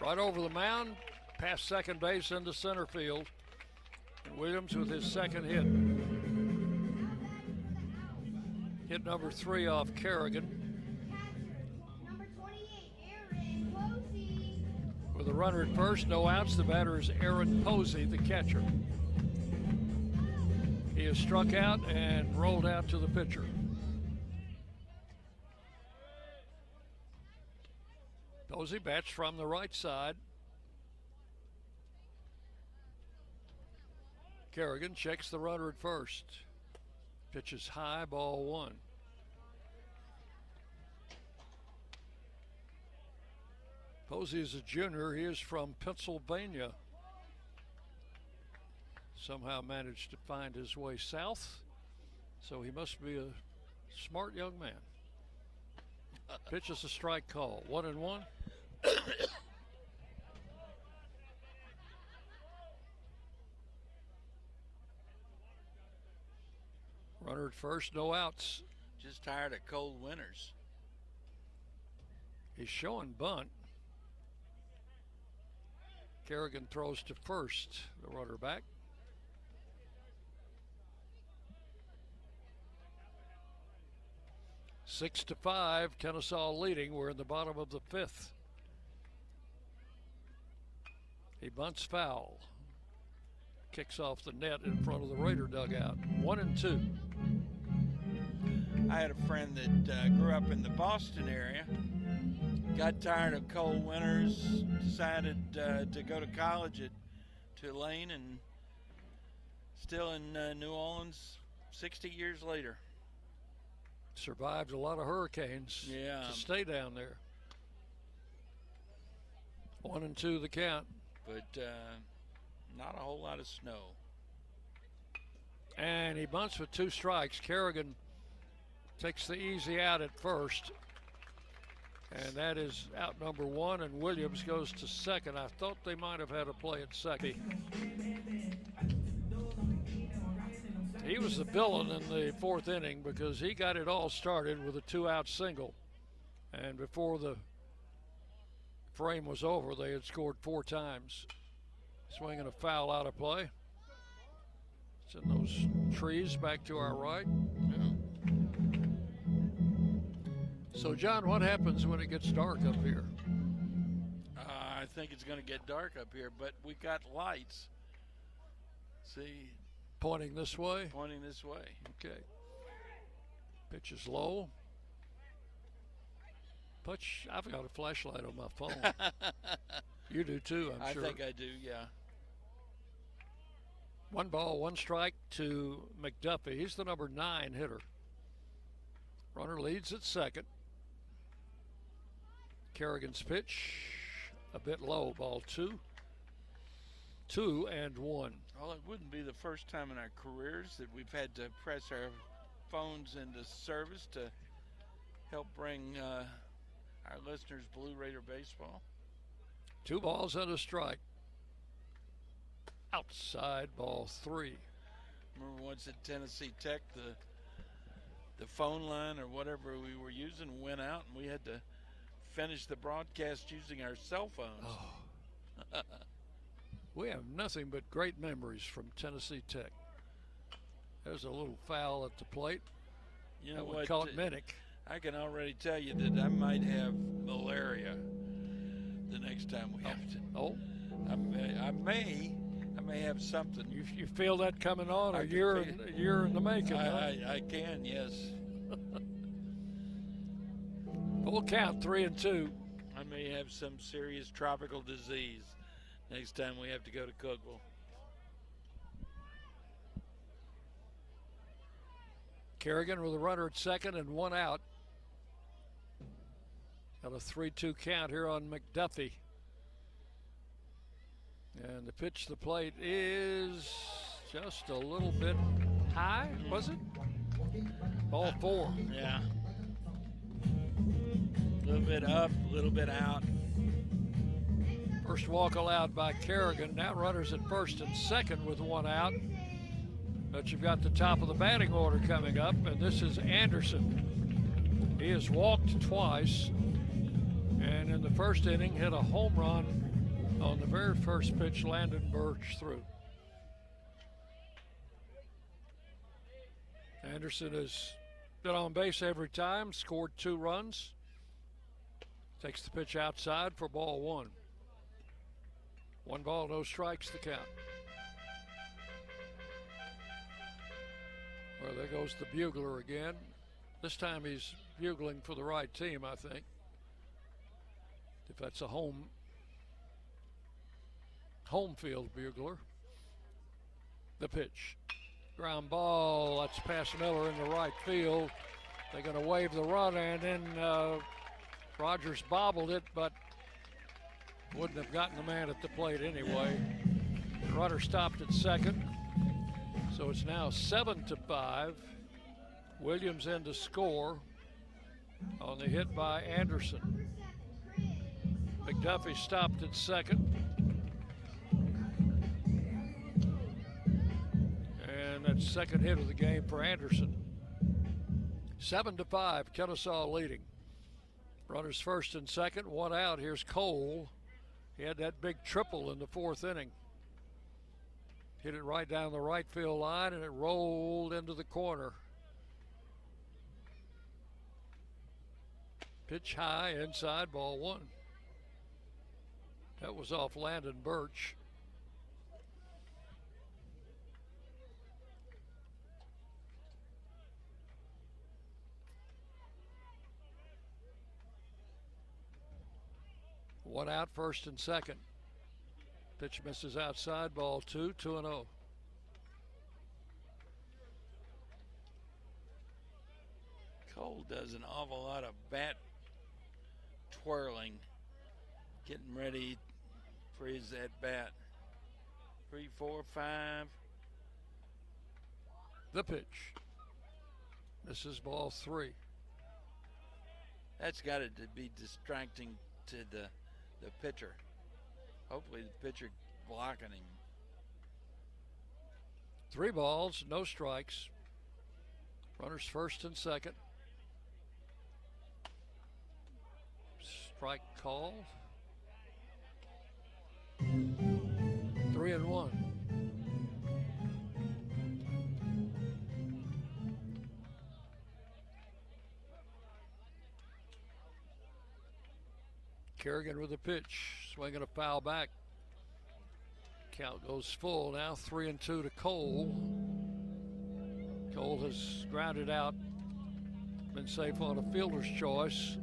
A: Right over the mound, past second base into center field. And Williams with his 2nd hit. Hit number 3 off Kerrigan. With a runner at first, no outs, the batter is Aaron Posey, the catcher. He is struck out and rolled out to the pitcher. Posey bats from the right side. Kerrigan checks the runner at first. Pitches high, ball 1. Posey is a junior. He is from Pennsylvania. Somehow managed to find his way south, so he must be a smart young man. Pitch is a strike call. 1-1. Runner at first, no outs.
B: Just tired of cold winters.
A: He's showing bunt. Kerrigan throws to first, the runner back. Six to 5, Kennesaw leading. We're in the bottom of the 5th. He bunts foul. Kicks off the net in front of the Raider dugout. 1-2.
B: I had a friend that grew up in the Boston area, got tired of cold winters, decided to go to college at Tulane, and still in New Orleans 60 years later.
A: Survived a lot of hurricanes to stay down there. 1-2 the count.
B: But not a whole lot of snow.
A: And he bunts with 2 strikes. Kerrigan takes the easy out at first. And that is out number 1, and Williams goes to second. I thought they might have had a play at second. He was was the villain in the fourth inning because he got it all started with a 2-out single. And before the frame was over, they had scored 4 times. Swinging a foul out of play. It's in those trees back to our right. Yeah. So, John, what happens when it gets dark up here?
B: I think it's going to get dark up here, but we got lights. See?
A: Pointing this way?
B: Pointing this way.
A: Okay. Pitch is low. I've got a flashlight on my phone. You do too, I'm sure.
B: I think I do, yeah.
A: 1 ball, 1 strike to McDuffie. He's the number 9 hitter. Runner leads at second. Kerrigan's pitch, a bit low, ball 2. 2-1.
B: Well, it wouldn't be the first time in our careers that we've had to press our phones into service to help bring our listeners Blue Raider baseball.
A: 2 balls and a strike. Outside, ball 3.
B: Remember once at Tennessee Tech, the phone line or whatever we were using went out, and we had to finish the broadcast using our cell phones.
A: Oh. We have nothing but great memories from Tennessee Tech. There's a little foul at the plate.
B: You know
A: what?
B: what?
A: Caught Minnick.
B: I can already tell you that I might have malaria the next time we have to.
A: Oh.
B: I may have something.
A: You feel that coming on, or you're in the making?
B: I can, yes.
A: Full count, 3-2.
B: I may have some serious tropical disease next time we have to go to Cookville.
A: Kerrigan with a runner at second and 1 out. Got a 3-2 count here on McDuffie. And the pitch to the plate is just a little bit high, was it? Ball 4.
B: Yeah. A little bit up, a little bit out.
A: First walk allowed by Kerrigan. Now runners at first and second with 1 out. But you've got the top of the batting order coming up, and this is Anderson. He has walked twice, and in the first inning hit a home run on the very first pitch. Landon Birch threw. Anderson has been on base every time, scored 2 runs. Takes the pitch outside for ball 1. 1 ball, no strikes, the count. Well, there goes the bugler again. This time he's bugling for the right team, I think. If that's a home field bugler. The pitch. Ground ball, that's past Miller in the right field. They're going to wave the run, and then Rogers bobbled it, but wouldn't have gotten the man at the plate anyway. The runner stopped at second. So it's now 7-5. Williams in to score on the hit by Anderson. McDuffie stopped at second. And that's second hit of the game for Anderson. 7-5, Kennesaw leading. Runners first and second, 1 out. Here's Cole. He had that big triple in the 4th inning. Hit it right down the right field line, and it rolled into the corner. Pitch high, inside, ball 1. That was off Landon Birch. One out, first and second. Pitch misses outside, ball 2, 2-0.
B: Cole does an awful lot of bat twirling, getting ready for his at bat. 3, 4, 5.
A: The pitch. This is ball 3.
B: That's got to be distracting to the pitcher. Hopefully the pitcher blocking him.
A: 3 balls, no strikes. Runners first and second. Strike called. 3-1. Kerrigan with a pitch, swinging a foul back. Count goes full now, 3-2 to Cole. Cole has grounded out, been safe on a fielder's choice,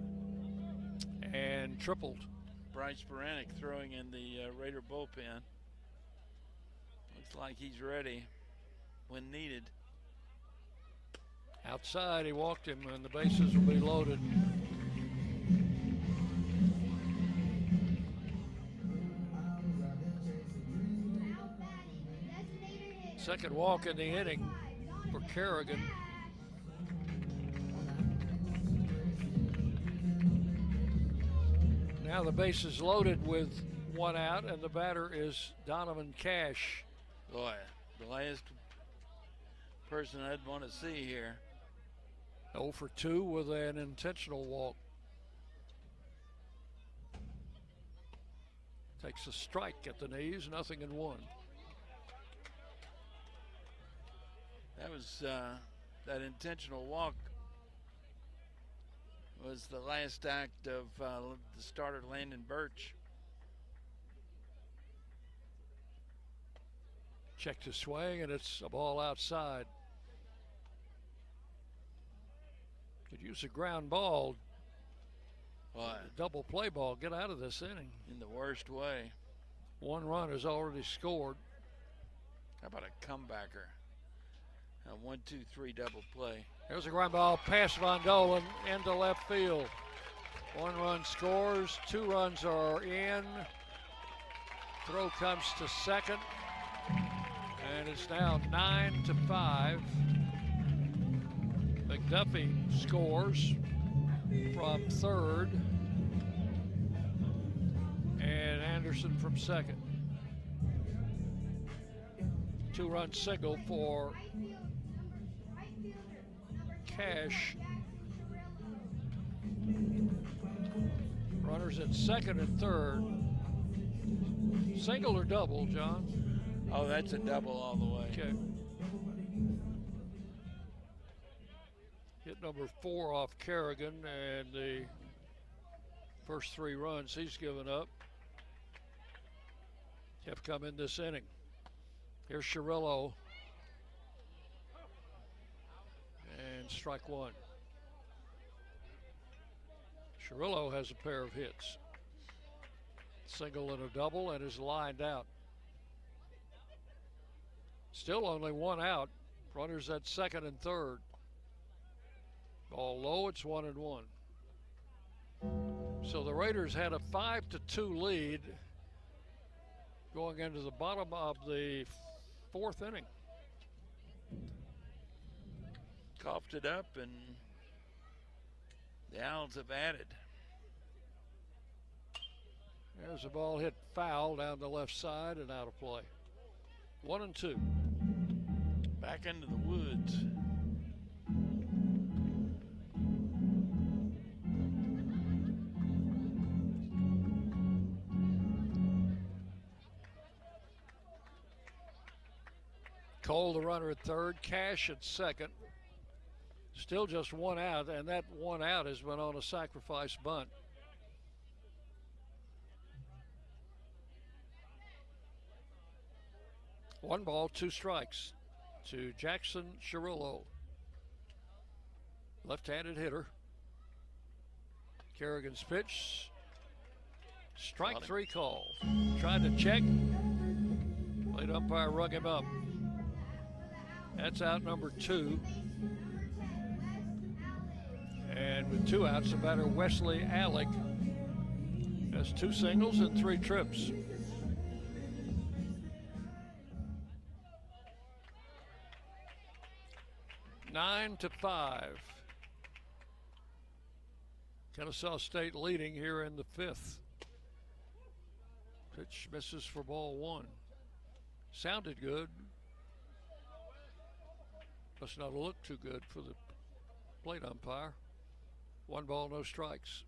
A: and tripled.
B: Bryce Baranek throwing in the Raider bullpen. Looks like he's ready when needed.
A: Outside, he walked him, and the bases will be loaded. Second walk in the inning for Kerrigan. Now the base is loaded with one out, and the batter is Donovan Cash.
B: Boy, the last person I'd want to see here.
A: 0 for 2 with an intentional walk. Takes a strike at the knees, 0-1.
B: That was that intentional walk was the last act of the starter Landon Birch.
A: Check to swing, and it's a ball outside. Could use a ground ball.
B: What?
A: A double play ball. Get out of this inning.
B: In the worst way.
A: One run is already scored.
B: How about a comebacker? A 1-2-3 double play.
A: There's a ground ball past Von Dolan into left field. One run scores, 2 runs are in. Throw comes to second, and it's now 9-5. McDuffie scores from third, and Anderson from second. 2-run single for Cash. Runners at second and third. Single or double, John?
B: Oh, that's a double all the way.
A: Okay. Hit number 4 off Kerrigan, and the first 3 runs he's given up have come in this inning. Here's Cirillo. And strike 1. Cirillo has a pair of hits. Single and a double, and is lined out. Still only 1 out. Runners at second and third. Ball low, it's 1-1. So the Raiders had a 5-2 lead going into the bottom of the 4th inning.
B: Coughed it up, and the Owls have added.
A: There's a ball hit foul down the left side and out of play. 1-2.
B: Back into the woods.
A: Cole, the runner at third, Cash at second. Still just 1 out, and that 1 out has been on a sacrifice bunt. One ball, 2 strikes to Jackson Cirillo. Left-handed hitter. Kerrigan's pitch. Strike 3 call. Tried to check. Late umpire rug him up. That's out number 2. And with 2 outs, the batter Wesley Alec has 2 singles and 3 trips. Nine to 5. Kennesaw State leading here in the 5th. Pitch misses for ball 1. Sounded good, Must not look too good for the plate umpire. 1 ball, no strikes.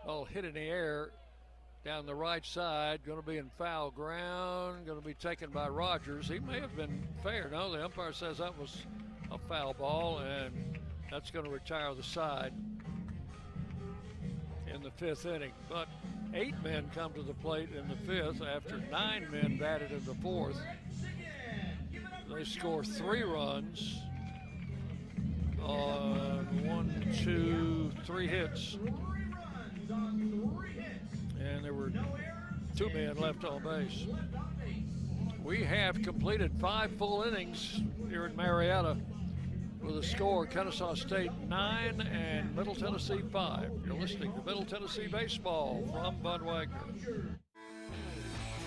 A: Ball hit in the air down the right side, going to be in foul ground, going to be taken by Rogers. He may have been fair. No, the umpire says that was a foul ball, and that's going to retire the side in the 5th inning. But 8 men come to the plate in the 5th after 9 men batted in the 4th. They score 3 runs on 3 hits. And there were 2 men left on base. We have completed 5 full innings here in Marietta with a score: Kennesaw State 9 and Middle Tennessee 5. You're listening to Middle Tennessee Baseball from Bud Wagner.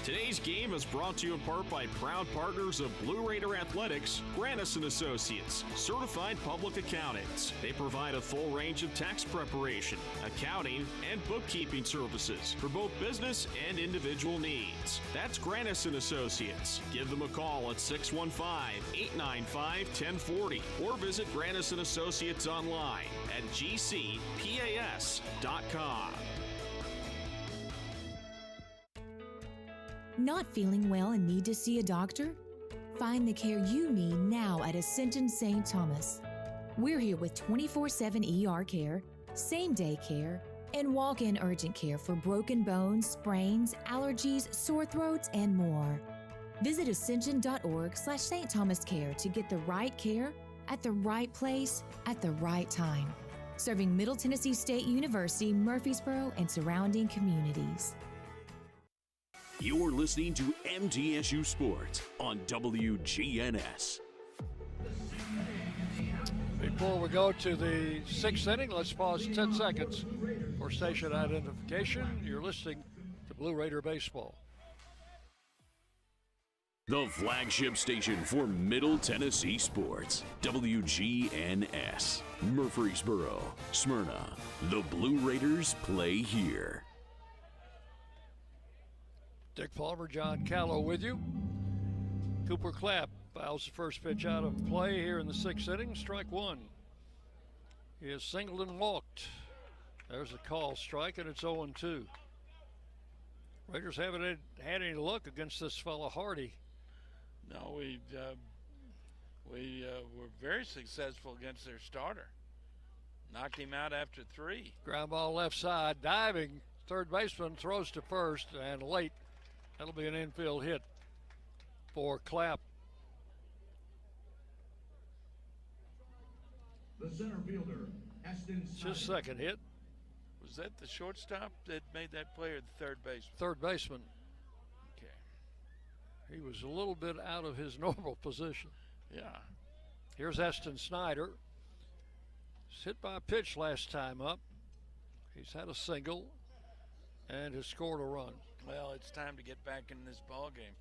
G: Today's game is brought to you in part by proud partners of Blue Raider Athletics, Granis & Associates, certified public accountants. They provide a full range of tax preparation, accounting, and bookkeeping services for both business and individual needs. That's Granis & Associates. Give them a call at 615-895-1040 or visit Granis & Associates online at gcpas.com.
L: Not feeling well and need to see a doctor? Find the care you need now at Ascension St. Thomas. We're here with 24/7 ER care, same-day care, and walk-in urgent care for broken bones, sprains, allergies, sore throats, and more. Visit ascension.org/St. Thomas Care to get the right care at the right place at the right time. Serving Middle Tennessee State University, Murfreesboro, and surrounding communities.
Q: You're listening to MTSU Sports on WGNS.
A: Before we go to the 6th inning, let's pause 10 seconds for station identification. You're listening to Blue Raider Baseball.
Q: The flagship station for Middle Tennessee sports, WGNS. Murfreesboro, Smyrna. The Blue Raiders play here.
A: Dick Palmer, John Callow with you. Cooper Clapp fouls the first pitch out of play here in the 6th inning. Strike 1. He has singled and walked. There's a call strike, and it's 0-2. Raiders haven't had any luck against this fellow Hardy.
B: No, we were very successful against their starter. Knocked him out after 3.
A: Ground ball left side, diving third baseman, throws to first, and late. That'll be an infield hit for Clapp.
N: The center fielder, Aston Snyder.
A: His second hit.
B: Was that the shortstop that made that play, or the third baseman?
A: Third baseman.
B: Okay.
A: He was a little bit out of his normal position.
B: Yeah.
A: Here's Aston Snyder. He's hit by a pitch last time up. He's had a single and has scored a run.
B: Well, it's time to get back in this ball game.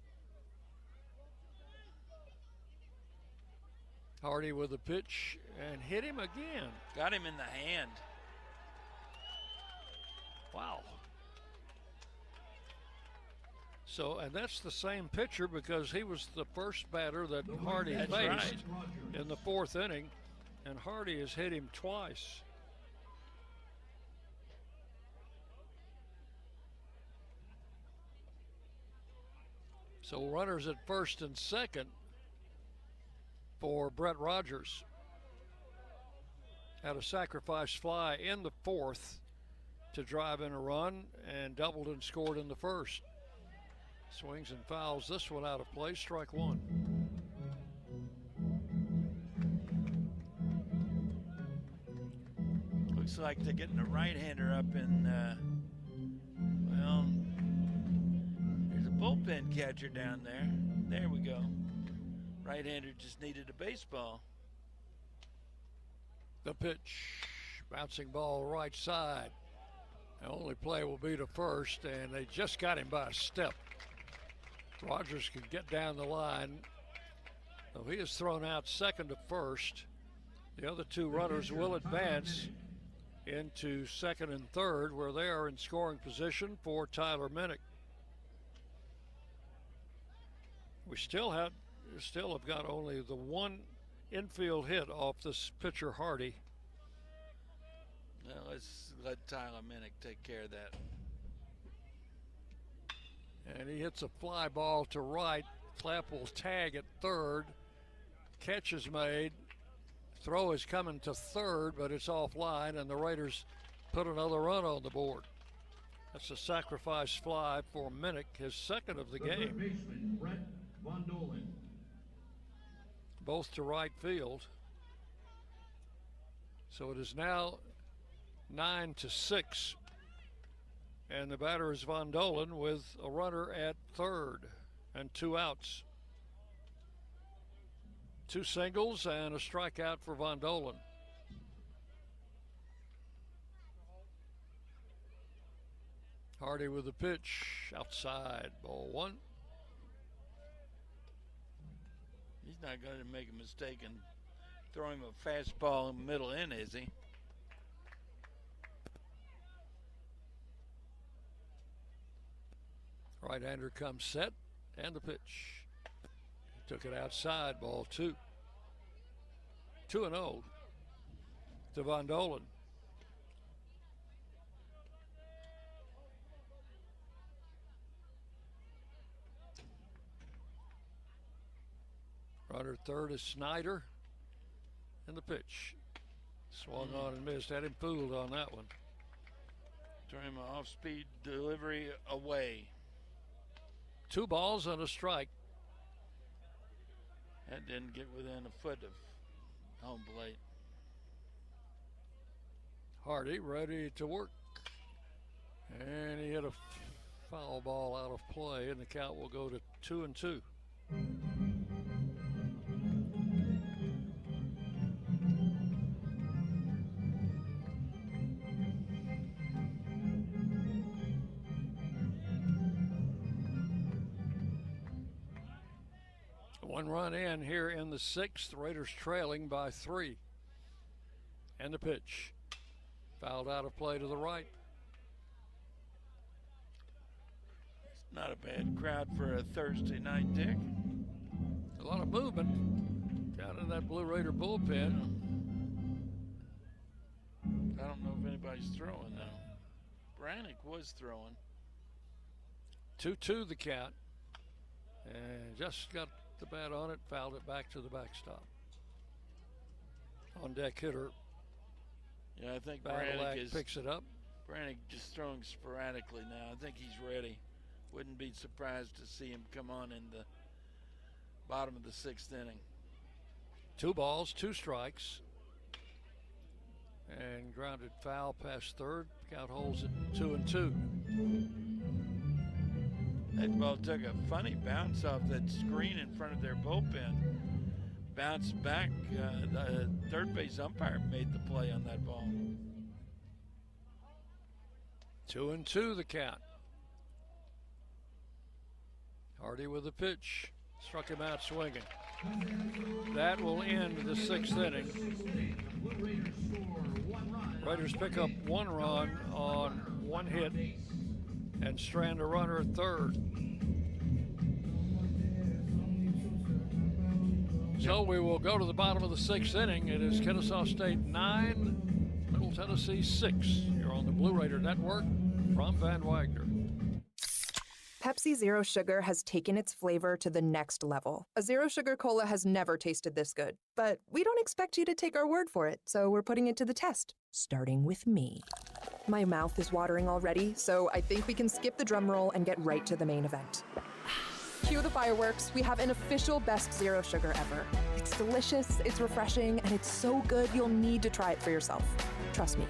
A: Hardy with a pitch and hit him again.
B: Got him in the hand.
A: Wow. So, and that's the same pitcher because he was the first batter that Hardy faced
B: right.
A: in the 4th inning, and Hardy has hit him twice. So runners at first and second for Brett Rogers. Had a sacrifice fly in the 4th to drive in a run and doubled and scored in the 1st. Swings and fouls this one out of play, strike 1.
B: Looks like they're getting a right-hander up in, well, there's a bullpen catcher down there. There we go. Right-hander just needed a baseball.
A: The pitch, bouncing ball right side. The only play will be to first, and they just got him by a step. Rogers could get down the line. So he is thrown out second to first. The other 2 runners will advance into second and third, where they are in scoring position for Tyler Minnick. We still have got only the one infield hit off this pitcher, Hardy.
B: Well, let's let Tyler Minnick take care of that.
A: And he hits a fly ball to right. Clapp will tag at third. Catch is made. Throw is coming to third, but it's offline, and the Raiders put another run on the board. That's a sacrifice fly for Minnick, his second of the game.
N: Baseman, Brett Von Dolan.
A: Both to right field. So it is now 9-6. And the batter is Von Dolan with a runner at third and 2 outs. 2 singles and a strikeout for Von Dolan. Hardy with the pitch, outside, ball 1.
B: He's not going to make a mistake and throw him a fastball in the middle in, is he?
A: Right-hander comes set, and the pitch. Took it outside, ball 2. 2-0 to Von Dolan. Runner third is Snyder, and the pitch. Swung on and missed. Had him fooled on that one.
B: Throw him an off-speed delivery away.
A: 2 balls and a strike.
B: That didn't get within a foot of home plate.
A: Hardy ready to work. And he hit a foul ball out of play, and the count will go to 2-2. One run in here in the 6th. Raiders trailing by 3. And the pitch. Fouled out of play to the right.
B: It's not a bad crowd for a Thursday night, Dick.
A: A lot of movement down in that Blue Raider bullpen.
B: I don't know if anybody's throwing now. Brannick was throwing.
A: 2-2 the count. And just got the bat on it, fouled it back to the backstop. On deck hitter.
B: Yeah, I think
A: Brannick picks it up.
B: Brannick just throwing sporadically now. I think he's ready. Wouldn't be surprised to see him come on in the bottom of the 6th inning.
A: 2 balls, 2 strikes. And grounded foul past third. Count holds it 2-2.
B: That ball took a funny bounce off that screen in front of their bullpen. Bounced back. The third base umpire made the play on that ball.
A: 2-2 the count. Hardy with the pitch. Struck him out swinging. That will end the 6th inning. Raiders pick up 1 run on 1 hit and strand a runner at third. So we will go to the bottom of the 6th inning. It is Kennesaw State 9, Middle Tennessee 6. You're on the Blue Raider Network from Van Wagner.
C: Pepsi Zero Sugar has taken its flavor to the next level. A Zero Sugar Cola has never tasted this good. But we don't expect you to take our word for it, so we're putting it to the test, starting with me. My mouth is watering already, so I think we can skip the drum roll and get right to the main event. Cue the fireworks. We have an official best Zero Sugar ever. It's delicious, it's refreshing, and it's so good you'll need to try it for yourself. Trust me.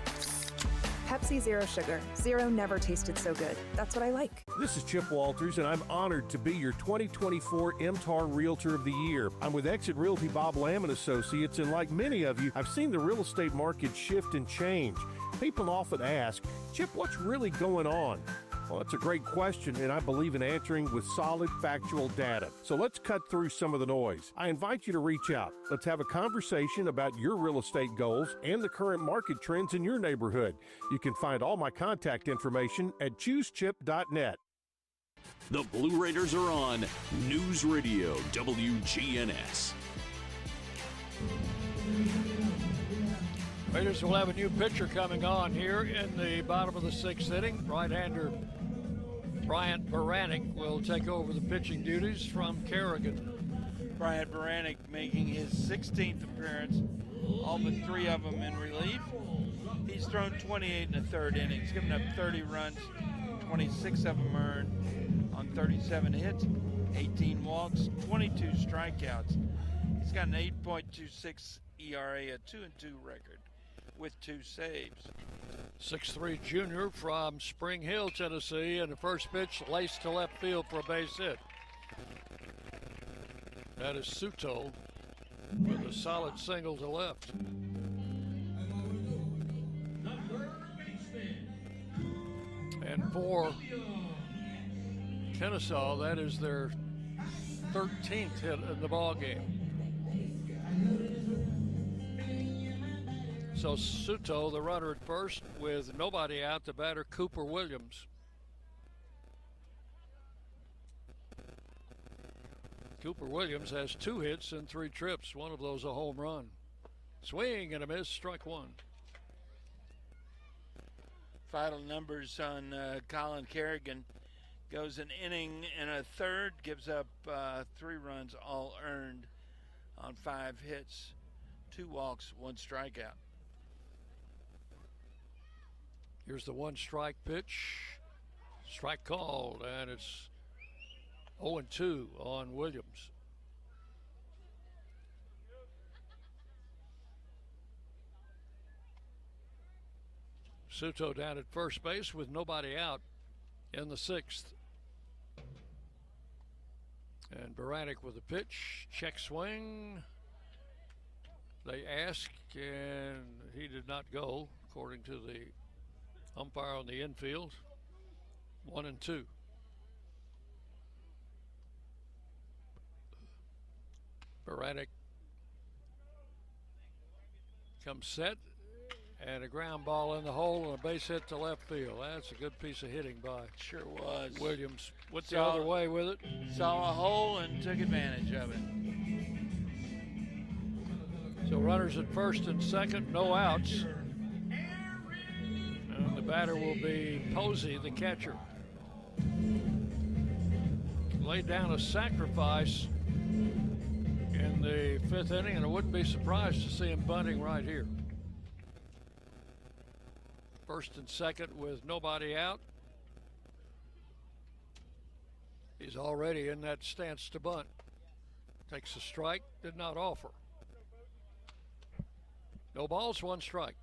C: Pepsi Zero Sugar. Zero never tasted so good. That's what I like.
D: This is Chip Walters, and I'm honored to be your 2024 MTAR Realtor of the Year. I'm with Exit Realty Bob Lamb & Associates, and like many of you, I've seen the real estate market shift and change. People often ask, Chip, what's really going on? Well, that's a great question, and I believe in answering with solid, factual data. So let's cut through some of the noise. I invite you to reach out. Let's have a conversation about your real estate goals and the current market trends in your neighborhood. You can find all my contact information at choosechip.net.
Q: The Blue Raiders are on News Radio WGNS.
A: Raiders will have a new pitcher coming on here in the bottom of the 6th inning. Right-hander Bryant Baranek will take over the pitching duties from Kerrigan.
B: Bryant Baranek making his 16th appearance, all but 3 of them in relief. He's thrown 28 in the 3rd inning. He's given up 30 runs, 26 of them earned on 37 hits, 18 walks, 22 strikeouts. He's got an 8.26 ERA, a 2-2 record with 2 saves.
A: 6'3" junior from Spring Hill, Tennessee, and the first pitch laced to left field for a base hit. That is Suto with a solid single to left. And for Kennesaw, that is their 13th hit in the ball game. So Suto, the runner at first, with nobody out, the batter Cooper Williams. Cooper Williams has 2 hits and 3 trips, one of those a home run. Swing and a miss, strike 1.
B: Final numbers on Colin Kerrigan. Goes an inning and a third, gives up 3 runs, all earned on 5 hits, 2 walks, 1 strikeout.
A: Here's the 1-strike pitch. Strike called, and it's 0-2 on Williams. Suto down at first base with nobody out in the 6th. And Baranek with a pitch, check swing. They ask, and he did not go, according to the umpire on the infield. 1-2. Baranek comes set, and a ground ball in the hole and a base hit to left field. That's a good piece of hitting by
B: Sure was.
A: Williams. Went the other way with it.
B: Saw a hole and took advantage of it.
A: So runners at first and second, no outs. And the batter will be Posey, the catcher. Laid down a sacrifice in the 5th inning, and I wouldn't be surprised to see him bunting right here. First and second with nobody out. He's already in that stance to bunt. Takes a strike, did not offer. No balls, 1 strike.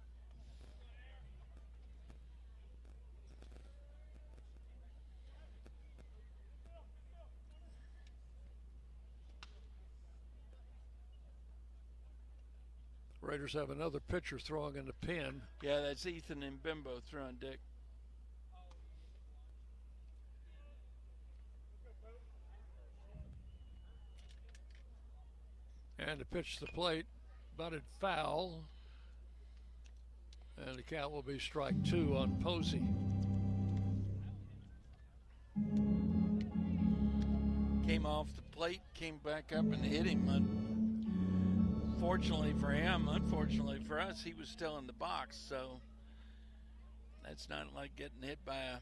A: Raiders have another pitcher throwing in the pen.
B: Yeah, that's Ethan and Bimbo throwing, Dick.
A: And to pitch the plate, butted foul. And the count will be strike 2 on Posey.
B: Came off the plate, came back up and hit him. Fortunately for him, unfortunately for us, he was still in the box, so that's not like getting hit by a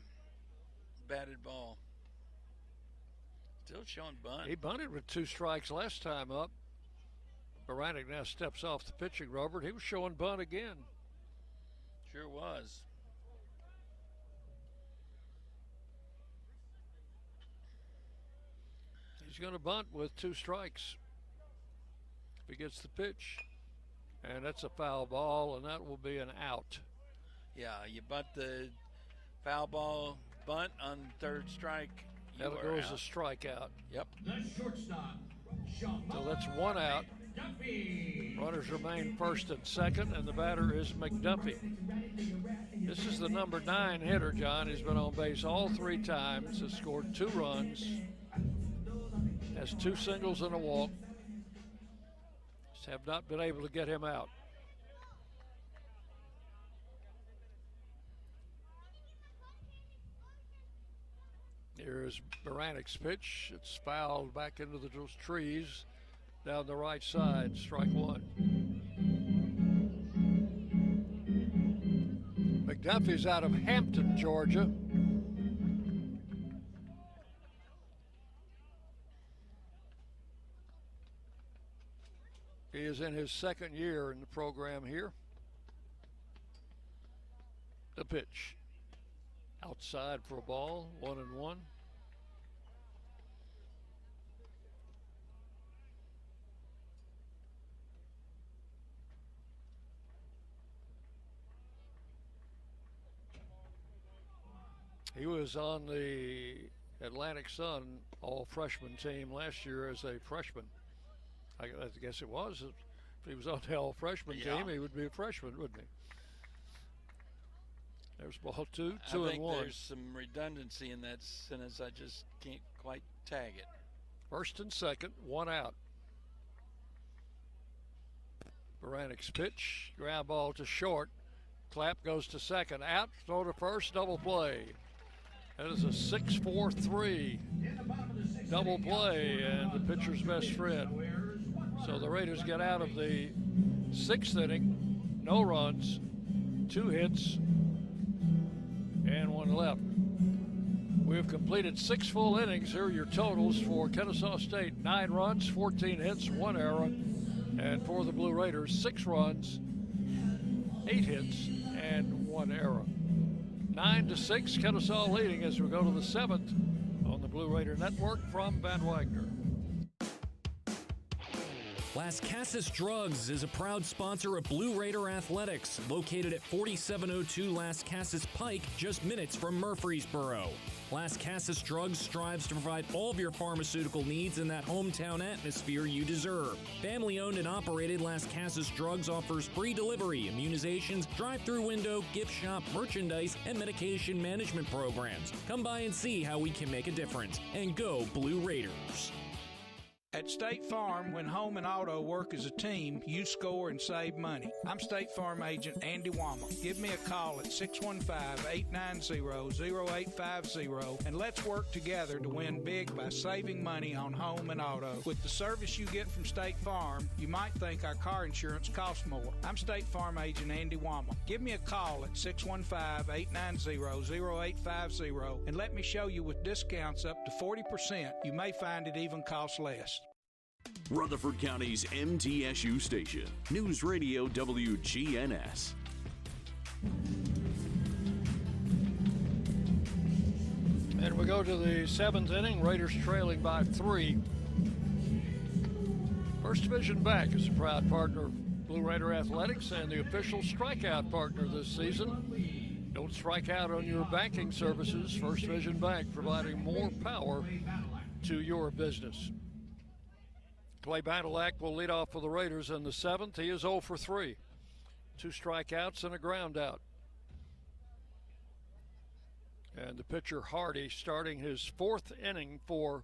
B: batted ball. Still showing bunt.
A: He bunted with 2 strikes last time up. Baranek now steps off the pitching rubber. He was showing bunt again.
B: Sure was.
A: He's going to bunt with 2 strikes if he gets the pitch. And that's a foul ball, and that will be an out.
B: Yeah, you bunt the foul ball bunt on 3rd strike.
A: That'll go as a strikeout.
B: Yep.
N: The shortstop,
A: So that's 1 out. Runners remain first and second, and the batter is McDuffie. This is the number 9 hitter, John. He's been on base all 3 times, has scored 2 runs, has 2 singles and a walk. Just have not been able to get him out. Here's Baranik's pitch. It's fouled back into those trees down the right side. Strike one. McDuffie's out of Hampton, Georgia. He is in his second year in the program here. The pitch. Outside for a ball, 1-1. He was on the Atlantic Sun all-freshman team last year as a freshman. I guess it was. If he was on the all-freshman team, he would be a freshman, wouldn't he? There's ball two, 2-1.
B: I think there's some redundancy in that sentence. I just can't quite tag it.
A: First and second, one out. Baranik's pitch, ground ball to short. Clapp goes to second, out, throw to first, double play. That is a 6-4-3 double play, and the pitcher's best friend. So the Raiders get out of the sixth inning, no runs, 2 hits, and 1 left. We have completed 6 full innings. Here are your totals for Kennesaw State. 9 runs, 14 hits, 1 error. And for the Blue Raiders, 6 runs, 8 hits, and 1 error. 9-6, Kennesaw leading as we go to the 7th on the Blue Raider Network from Van Wagner.
E: Las Casas Drugs is a proud sponsor of Blue Raider Athletics, located at 4702 Las Casas Pike, just minutes from Murfreesboro. Las Casas Drugs strives to provide all of your pharmaceutical needs in that hometown atmosphere you deserve. Family-owned and operated, Las Casas Drugs offers free delivery, immunizations, drive-through window, gift shop, merchandise, and medication management programs. Come by and see how we can make a difference. And go Blue Raiders.
F: At State Farm, when home and auto work as a team, you score and save money. I'm State Farm agent Andy Wama. Give me a call at 615-890-0850 and let's work together to win big by saving money on home and auto. With the service you get from State Farm, you might think our car insurance costs more. I'm State Farm agent Andy Wama. Give me a call at 615-890-0850 and let me show you with discounts up to 40%. You may find it even costs less.
Q: Rutherford County's MTSU station, News Radio WGNS.
A: And we go to the 7th inning, Raiders trailing by 3. First Division Bank is a proud partner of Blue Raider Athletics and the official strikeout partner this season. Don't strike out on your banking services. First Division Bank, providing more power to your business. Clay Badalak will lead off for the Raiders in the 7th. He is 0 for 3. 2 strikeouts and a ground out. And the pitcher Hardy starting his 4th inning for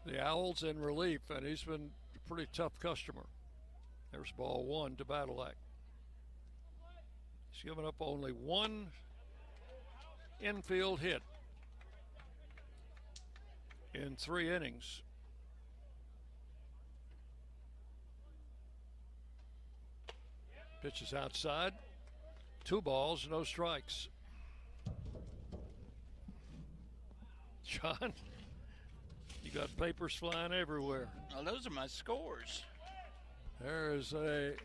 A: the Owls in relief, and he's been a pretty tough customer. There's ball 1 to Badalak. He's given up only 1 infield hit in 3 innings. Pitch is outside. 2 balls, no strikes. John, you got papers flying everywhere.
B: Oh, those are my scores.
A: There is a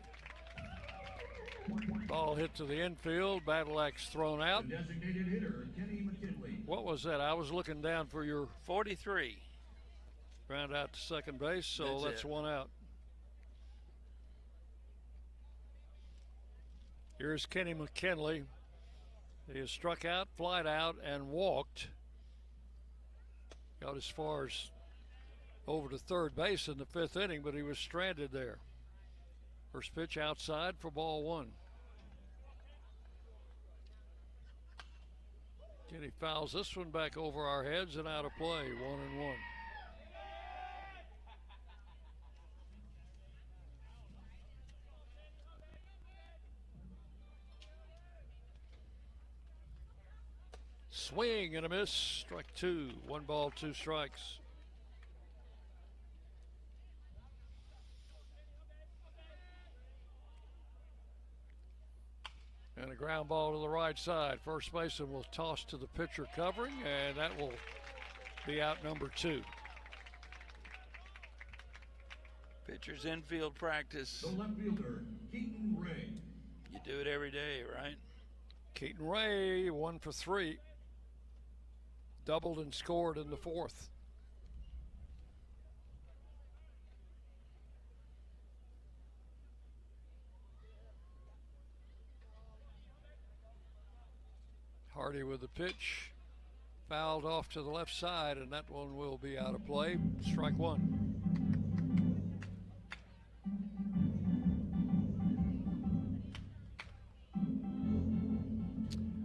A: ball hit to the infield. Badalak's thrown out.
N: Designated hitter, Kenny McKinley.
A: What was that? I was looking down for your
B: 43.
A: Ground out to second base, so that's 1 out. Here's Kenny McKinley. He has struck out, flied out, and walked. Got as far as over to third base in the 5th inning, but he was stranded there. First pitch outside for ball 1. Kenny fouls this one back over our heads and out of play, 1-1. swing and a miss. Strike two. 1 ball, 2 strikes. And a ground ball to the right side. First baseman will toss to the pitcher covering, and that will be out number 2.
B: Pitcher's infield practice.
N: The left fielder, Keaton Ray.
B: You do it every day, right?
A: Keaton Ray, 1 for 3. Doubled and scored in the 4th. Hardy with the pitch. Fouled off to the left side, and that one will be out of play. Strike 1.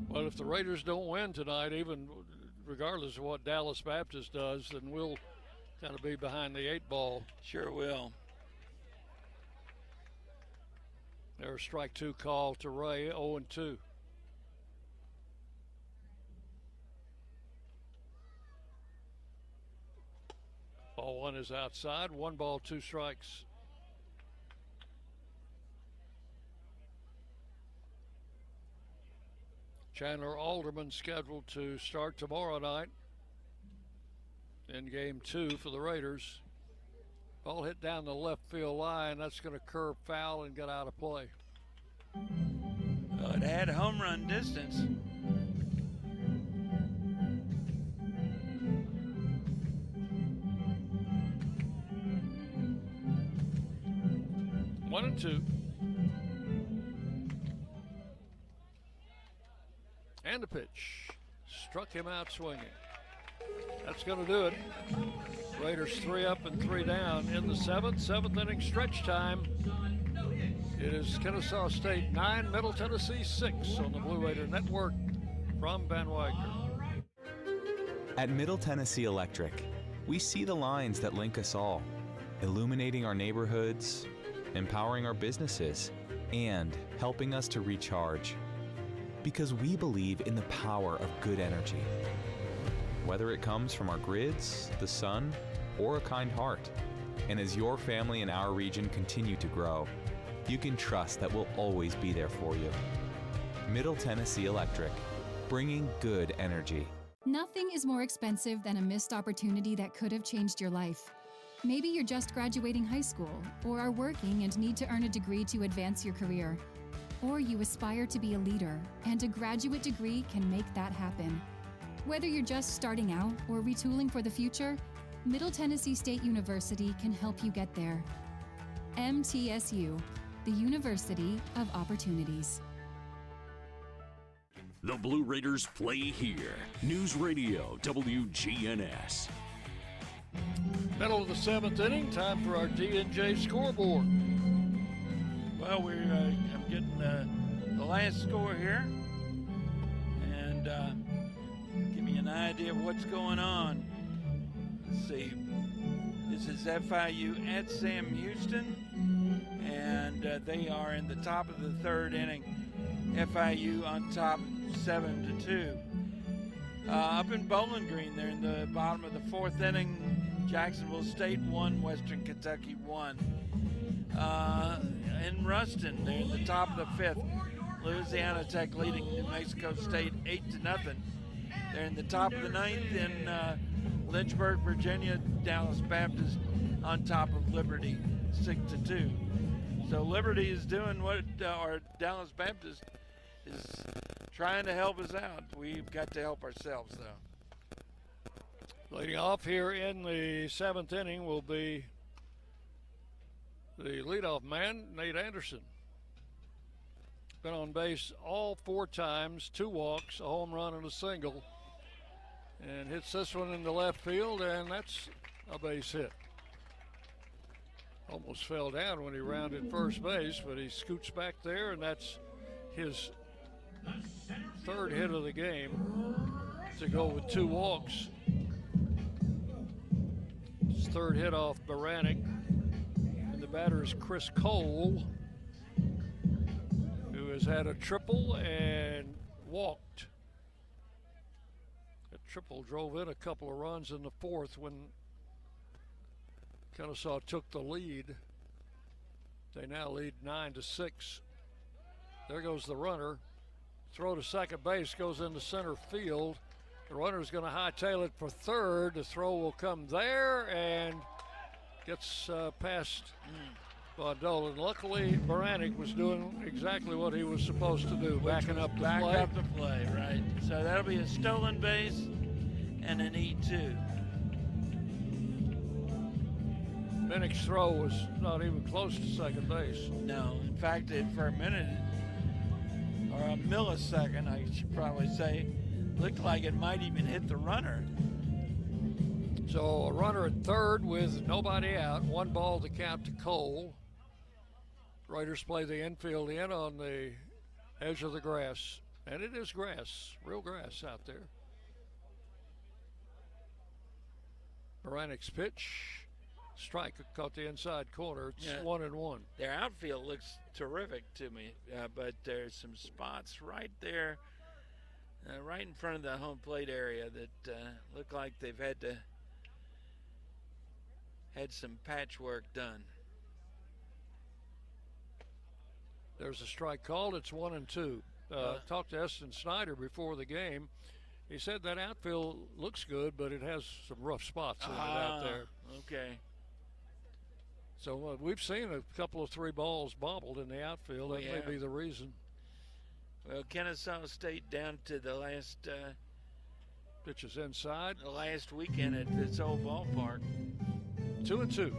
A: Well, if the Raiders don't win tonight, even regardless of what Dallas Baptist does, then we'll kind of be behind the 8 ball.
B: Sure will.
A: There's strike 2 call to Ray, 0-2. Ball 1 is outside. 1 ball, 2 strikes. Chandler Alderman scheduled to start tomorrow night in game 2 for the Raiders. Ball hit down the left field line. That's going to curve foul and get out of play.
B: Well, it had home run distance.
A: One and 2. And a pitch. Struck him out swinging. That's going to do it. Raiders 3 up and 3 down in the 7th inning stretch time. It is Kennesaw State 9, Middle Tennessee 6 on the Blue Raider Network from Van Wagner.
I: At Middle Tennessee Electric, we see the lines that link us all, illuminating our neighborhoods, empowering our businesses, and helping us to recharge. Because we believe in the power of good energy. Whether it comes from our grids, the sun, or a kind heart. And as your family and our region continue to grow, you can trust that we'll always be there for you. Middle Tennessee Electric, bringing good energy.
J: Nothing is more expensive than a missed opportunity that could have changed your life. Maybe you're just graduating high school, or are working and need to earn a degree to advance your career. Or you aspire to be a leader, and a graduate degree can make that happen. Whether you're just starting out or retooling for the future, Middle Tennessee State University can help you get there. MTSU, the University of Opportunities.
Q: The Blue Raiders play here. News Radio WGNS.
A: Middle of the 7th inning, time for our D&J scoreboard.
B: Well, I'm getting the last score here, and give you an idea of what's going on. Let's see. This is FIU at Sam Houston, and they are in the top of the 3rd inning. FIU on top 7-2. Up in Bowling Green, they're in the bottom of the 4th inning. Jacksonville State 1, Western Kentucky 1. In Ruston, they're in the top of the 5th. Louisiana Tech leading New Mexico State 8-0. They're in the top of the 9th in Lynchburg, Virginia. Dallas Baptist on top of Liberty 6-2. So Liberty is doing what our Dallas Baptist is trying to help us out. We've got to help ourselves, though.
A: Leading off here in the 7th inning will be the leadoff man, Nate Anderson. Been on base all 4 times, 2 walks, a home run, and a single. And hits this one in the left field, and that's a base hit. Almost fell down when he rounded first base, but he scoots back there, and that's his 3rd hit of the game to go with 2 walks. His 3rd hit off Baranek. And the batter is Chris Cole, who has had a triple and walked triple drove in a couple of runs in the fourth when Kennesaw took the lead. They now lead 9-6. There goes the runner. Throw to second base, goes into center field. The runner's going to hightail it for third. The throw will come there and gets past Bondola. Luckily, Baranek was doing exactly what he was supposed to do, backing up the play.
B: Back up the play, right. So that'll be a stolen base and an E2.
A: Bennick's throw was not even close to second base.
B: No, in fact, for a minute, or a millisecond, I should probably say, looked like it might even hit the runner.
A: So a runner at third with nobody out. 1 ball to count to Cole. Raiders play the infield in on the edge of the grass. And it is grass, real grass out there. Baranek's pitch. Strike caught the inside corner. It's 1-1.
B: Their outfield looks terrific to me, but there's some spots right there, right in front of the home plate area that look like they've had some patchwork done.
A: There's a strike called. It's 1-2. Talked to Eston Snyder before the game. He said that outfield looks good, but it has some rough spots in it out there.
B: Okay.
A: So we've seen a couple of 3 balls bobbled in the outfield. That may be the reason.
B: Well, Kennesaw State down to the last
A: pitches inside.
B: The last weekend at this old ballpark.
A: 2-2.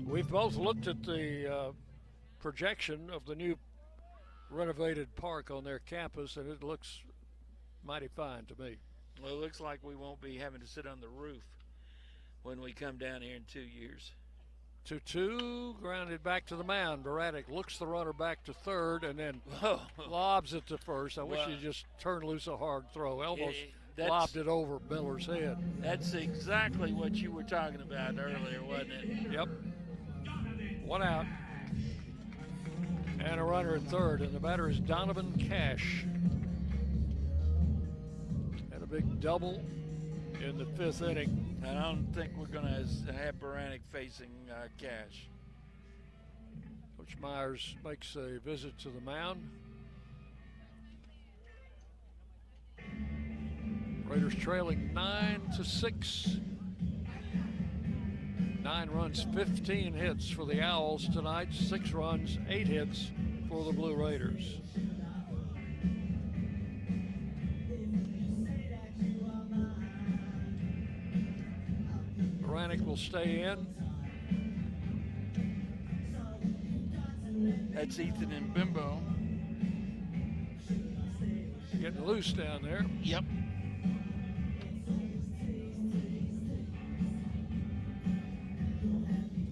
A: We've both looked at the projection of the new renovated park on their campus, and it looks mighty fine to me.
B: Well, it looks like we won't be having to sit on the roof when we come down here in 2 years.
A: 2-2, grounded back to the mound. Baranek looks the runner back to third and then lobs it to first. I wish he just turned loose a hard throw. Almost lobbed it over Miller's head.
B: That's exactly what you were talking about earlier, wasn't it?
A: Yep. 1 out. And a runner at third, and the batter is Donovan Cash. Had a big double in the 5th inning.
B: I don't think we're going to have Baranek facing Cash.
A: Coach Myers makes a visit to the mound. Raiders trailing 9-6. 9 runs, 15 hits for the Owls tonight. 6 runs, 8 hits for the Blue Raiders. Baranek will stay in.
B: That's Ethan and Bimbo.
A: Getting loose down there.
B: Yep.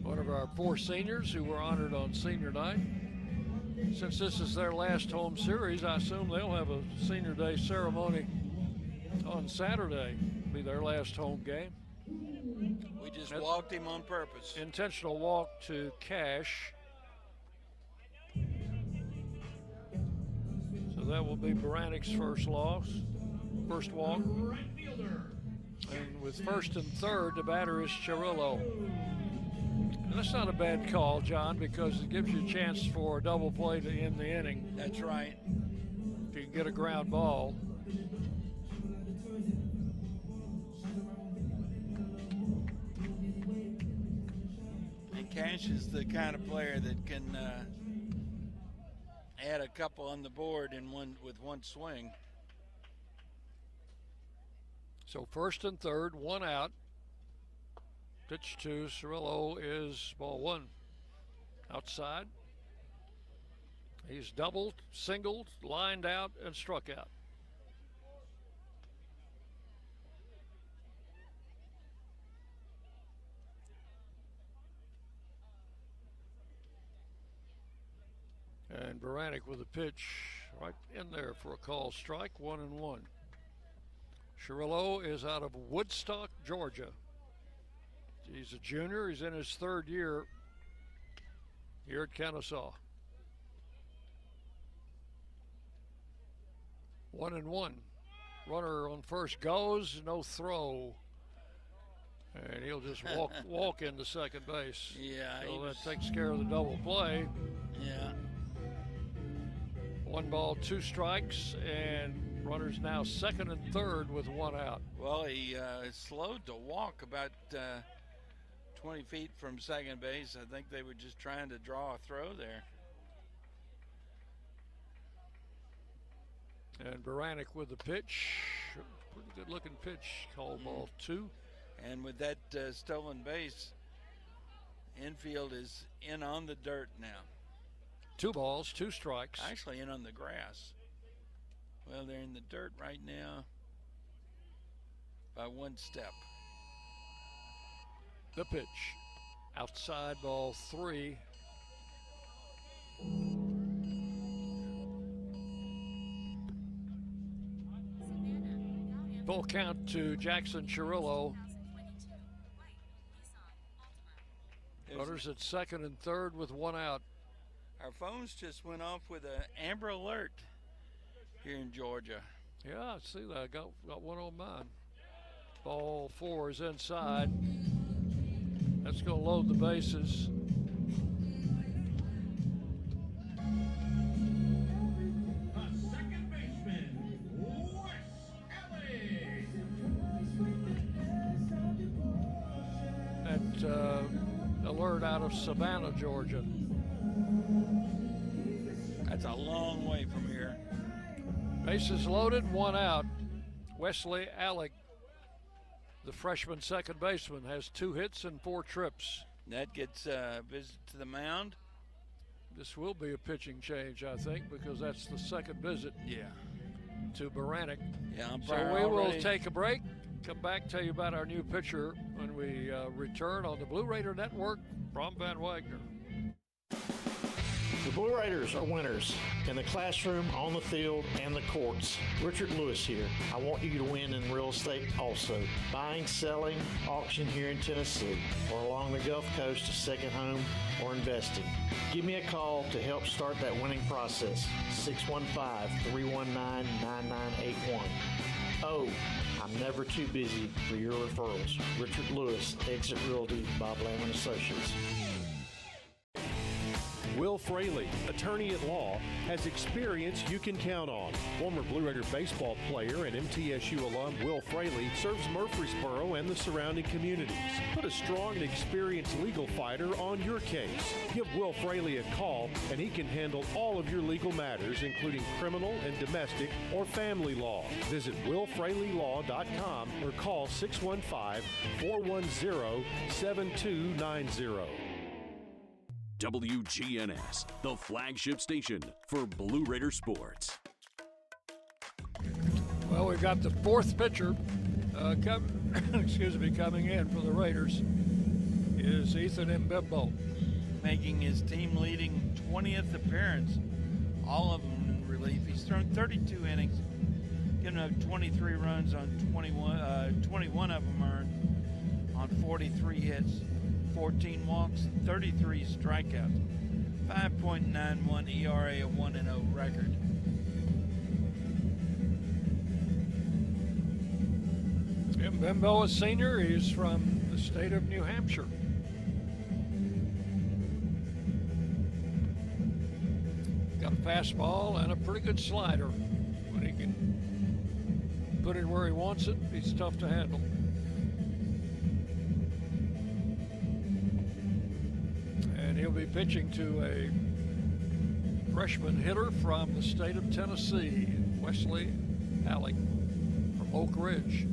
A: One of our 4 seniors who were honored on senior night. Since this is their last home series, I assume they'll have a senior day ceremony on Saturday. It'll be their last home game.
B: We just walked him on purpose.
A: Intentional walk to Cash. So that will be Baranek's first walk. And with first and third, the batter is Chirillo. And that's not a bad call, John, because it gives you a chance for a double play to end the inning.
B: That's right.
A: If you can get a ground ball.
B: And Cash is the kind of player that can add a couple on the board with one swing.
A: So first and third, 1 out. Pitch to Cirillo is ball 1. Outside. He's doubled, singled, lined out, and struck out. And Baranek with a pitch right in there for a call strike, 1-1. Cirillo is out of Woodstock, Georgia. He's a junior. He's in his 3rd year here at Kennesaw. 1-1. Runner on first goes, no throw. And he'll just walk into second base.
B: Yeah.
A: So that takes care of the double play.
B: Yeah.
A: 1 ball, 2 strikes, and runners now second and third with 1 out.
B: Well, he slowed to walk about 20 feet from second base. I think they were just trying to draw a throw there.
A: And Baranek with the pitch. Pretty good looking pitch. Called ball 2.
B: And with that stolen base, infield is in on the dirt now.
A: 2 balls, 2 strikes.
B: Actually in on the grass. Well, they're in the dirt right now by 1 step.
A: The pitch. Outside ball 3. Full count to Jackson Chirillo. Runners at second and third with 1 out.
B: Our phones just went off with an Amber Alert here in Georgia.
A: Yeah, I see that. I got one on mine. Ball 4 is inside. That's going to load the bases.
N: Second baseman, Wes Ellis.
A: That alert out of Savannah, Georgia.
B: That's a long way from here.
A: Bases loaded, 1 out. Wesley Alec, the freshman second baseman, has 2 hits and 4 trips.
B: That gets a visit to the mound.
A: This will be a pitching change, I think, because that's the second visit.
B: Yeah.
A: To Baranek.
B: Yeah,
A: so we will take a break, come back, tell you about our new pitcher when we return on the Blue Raider Network from Van Wagner.
K: The Blue Raiders are winners in the classroom, on the field, and the courts. Richard Lewis here. I want you to win in real estate also. Buying, selling, auction here in Tennessee, or along the Gulf Coast, a second home, or investing. Give me a call to help start that winning process. 615-319-9981. Oh, I'm never too busy for your referrals. Richard Lewis, Exit Realty, Bob Lamb & Associates.
D: Will Fraley, attorney at law, has experience you can count on. Former Blue Raider baseball player and MTSU alum Will Fraley serves Murfreesboro and the surrounding communities. Put a strong and experienced legal fighter on your case. Give Will Fraley a call and he can handle all of your legal matters, including criminal and domestic or family law. Visit willfraleylaw.com or call 615-410-7290.
Q: WGNS, the flagship station for Blue Raider sports.
A: Well, we've got the 4th pitcher coming in for the Raiders is Ethan Mbembo.
B: Making his team leading 20th appearance, all of them in relief. He's thrown 32 innings, giving up 23 runs on 21 of them earned on 43 hits. 14 walks, 33 strikeouts, 5.91 ERA, a 1-0 record.
A: Mbembo is senior. He's from the state of New Hampshire. Got a fastball and a pretty good slider. When he can put it where he wants it, he's tough to handle. And he'll be pitching to a freshman hitter from the state of Tennessee, Wesley Alec from Oak Ridge.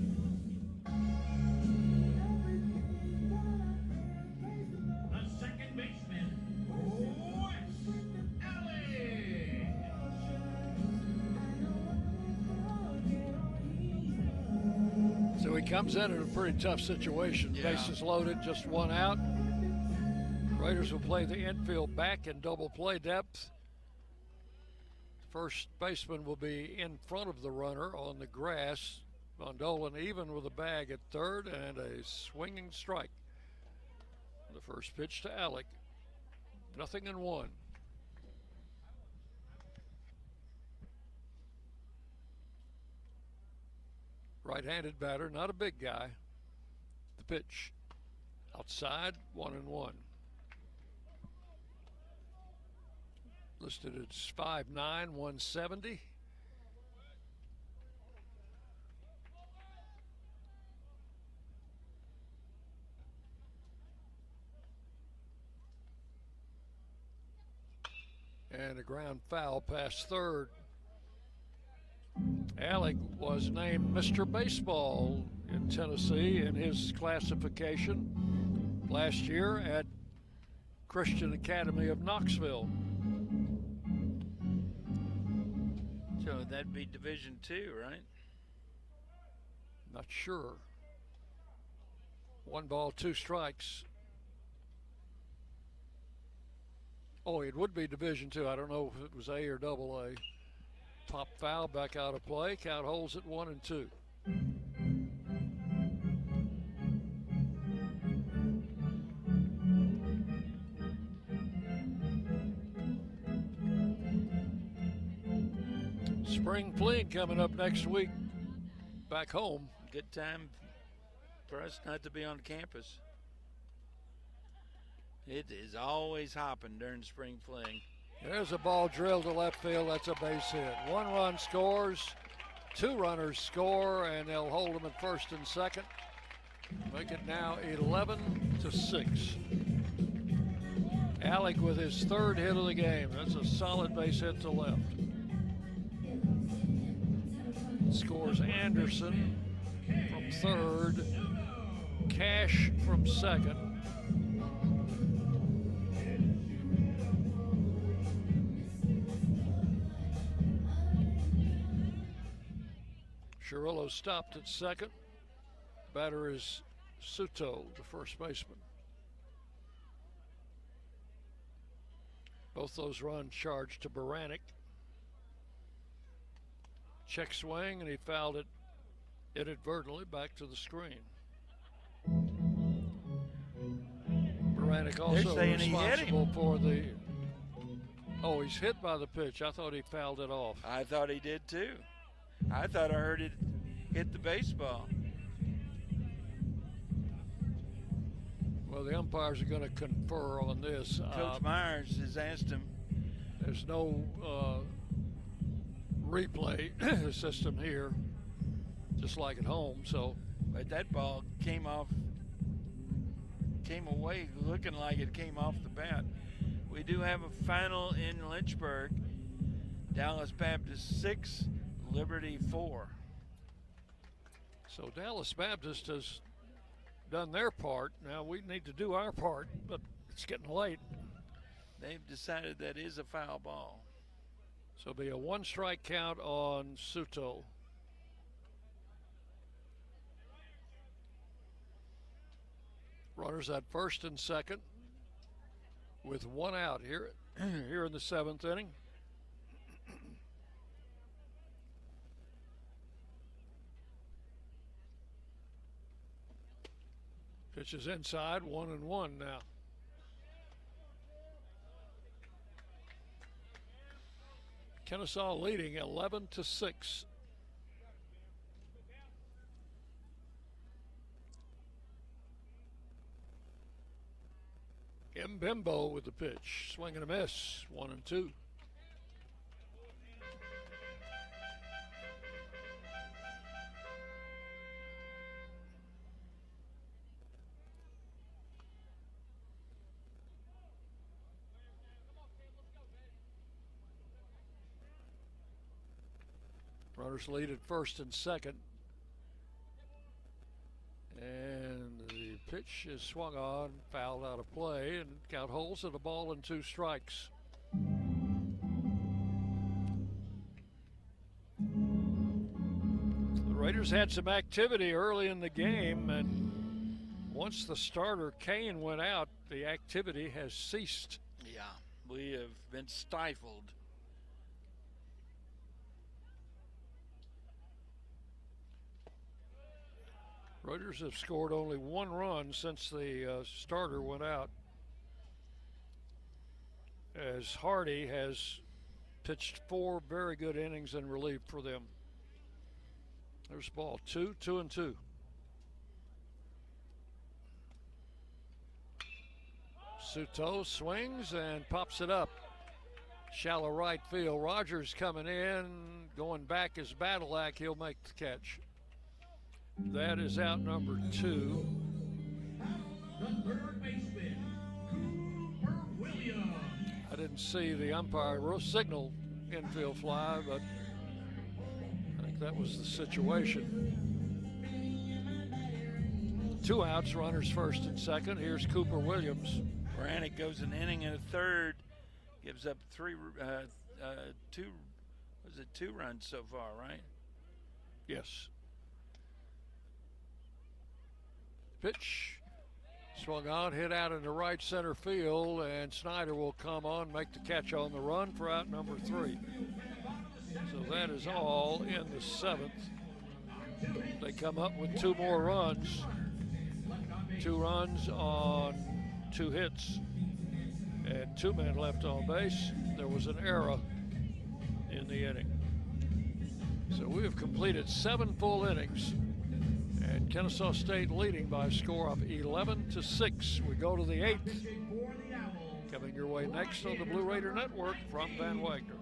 N: The second baseman, Wes Ellis.
A: So he comes in a pretty tough situation.
B: Yeah.
A: Bases loaded, just 1 out. Raiders will play the infield back in double play depth. First baseman will be in front of the runner on the grass. Von Dolan even with a bag at third and a swinging strike. The first pitch to Alec. 0-1. Right-handed batter, not a big guy. The pitch outside, 1-1. Listed as 5'9", 170. And a ground foul past third. Alec was named Mr. Baseball in Tennessee in his classification last year at Christian Academy of Knoxville.
B: So that'd be Division II, right?
A: Not sure. 1 ball, 2 strikes. Oh, it would be Division II. I don't know if it was A or double A. Pop foul back out of play. Count holds at 1-2. Spring fling coming up next week back home.
B: Good time for us not to be on campus. It is always hopping during spring fling.
A: There's a ball drilled to left field. That's a base hit. 1 run scores, 2 runners score, and they'll hold them at first and second. Make it now 11-6. Alec with his 3rd hit of the game. That's a solid base hit to left. Scores Anderson from 3rd, Cash from 2nd. Cirillo stopped at 2nd. Batter is Suto, the first baseman. Both those runs charged to Baranek. Check swing, and he fouled it inadvertently back to the screen. Baranek also responsible for the... Oh, he's hit by the pitch. I thought he fouled it off.
B: I thought he did too. I thought I heard it hit the baseball.
A: Well, the umpires are going to confer on this.
B: Coach Myers has asked him.
A: There's no replay system here, just like at home. So,
B: but that ball came away looking like it came off the bat. We do have a final in Lynchburg. Dallas Baptist 6, Liberty 4.
A: So Dallas Baptist has done their part. Now we need to do our part, but it's getting late.
B: They've decided that is a foul ball.
A: So it'll be a 1-strike count on Suto. Runners at first and second with 1 out here in the 7th inning. Pitch is inside, 1-1 now. Kennesaw leading 11-6. Mbembo with the pitch, swing and a miss, 1-2. Runners lead at first and second. And the pitch is swung on, fouled out of play, and count holds at a ball and 2 strikes. The Raiders had some activity early in the game, and once the starter Kane went out, the activity has ceased.
B: Yeah, we have been stifled.
A: Raiders have scored only 1 run since the starter went out, as Hardy has pitched 4 very good innings in relief for them. There's ball 2, 2-2. Suto swings and pops it up. Shallow right field. Rogers coming in, going back is Badalak. He'll make the catch. That is out number 2.
N: The third baseman, Cooper Williams.
A: I didn't see the umpire signal infield fly, but I think that was the situation. 2 outs, runners first and second. Here's Cooper Williams.
B: Brannick goes an inning and a third, gives up 2 runs so far, right?
A: Yes. Pitch swung on, hit out into right center field, and Snyder will come on, make the catch on the run for out number 3. So that is all in the 7th. They come up with 2 more runs. 2 runs on 2 hits and 2 men left on base. There was an error in the inning. So we have completed 7 full innings, and Kennesaw State leading by a score of 11-6. We go to the 8th. Coming your way next on the Blue Raider Network from Van Wagner.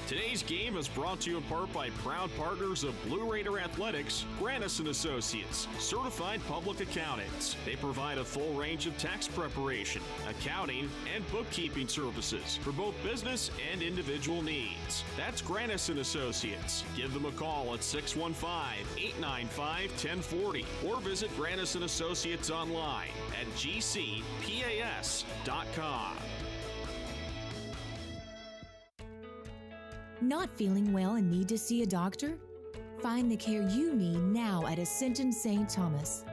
G: Today's game is brought to you in part by proud partners of Blue Raider Athletics, Grannis & Associates, certified public accountants. They provide a full range of tax preparation, accounting, and bookkeeping services for both business and individual needs. That's Grannis & Associates. Give them a call at 615-895-1040 or visit Grannis & Associates online at gcpas.com.
L: Not feeling well and need to see a doctor? Find the care you need now at Ascension St. Thomas.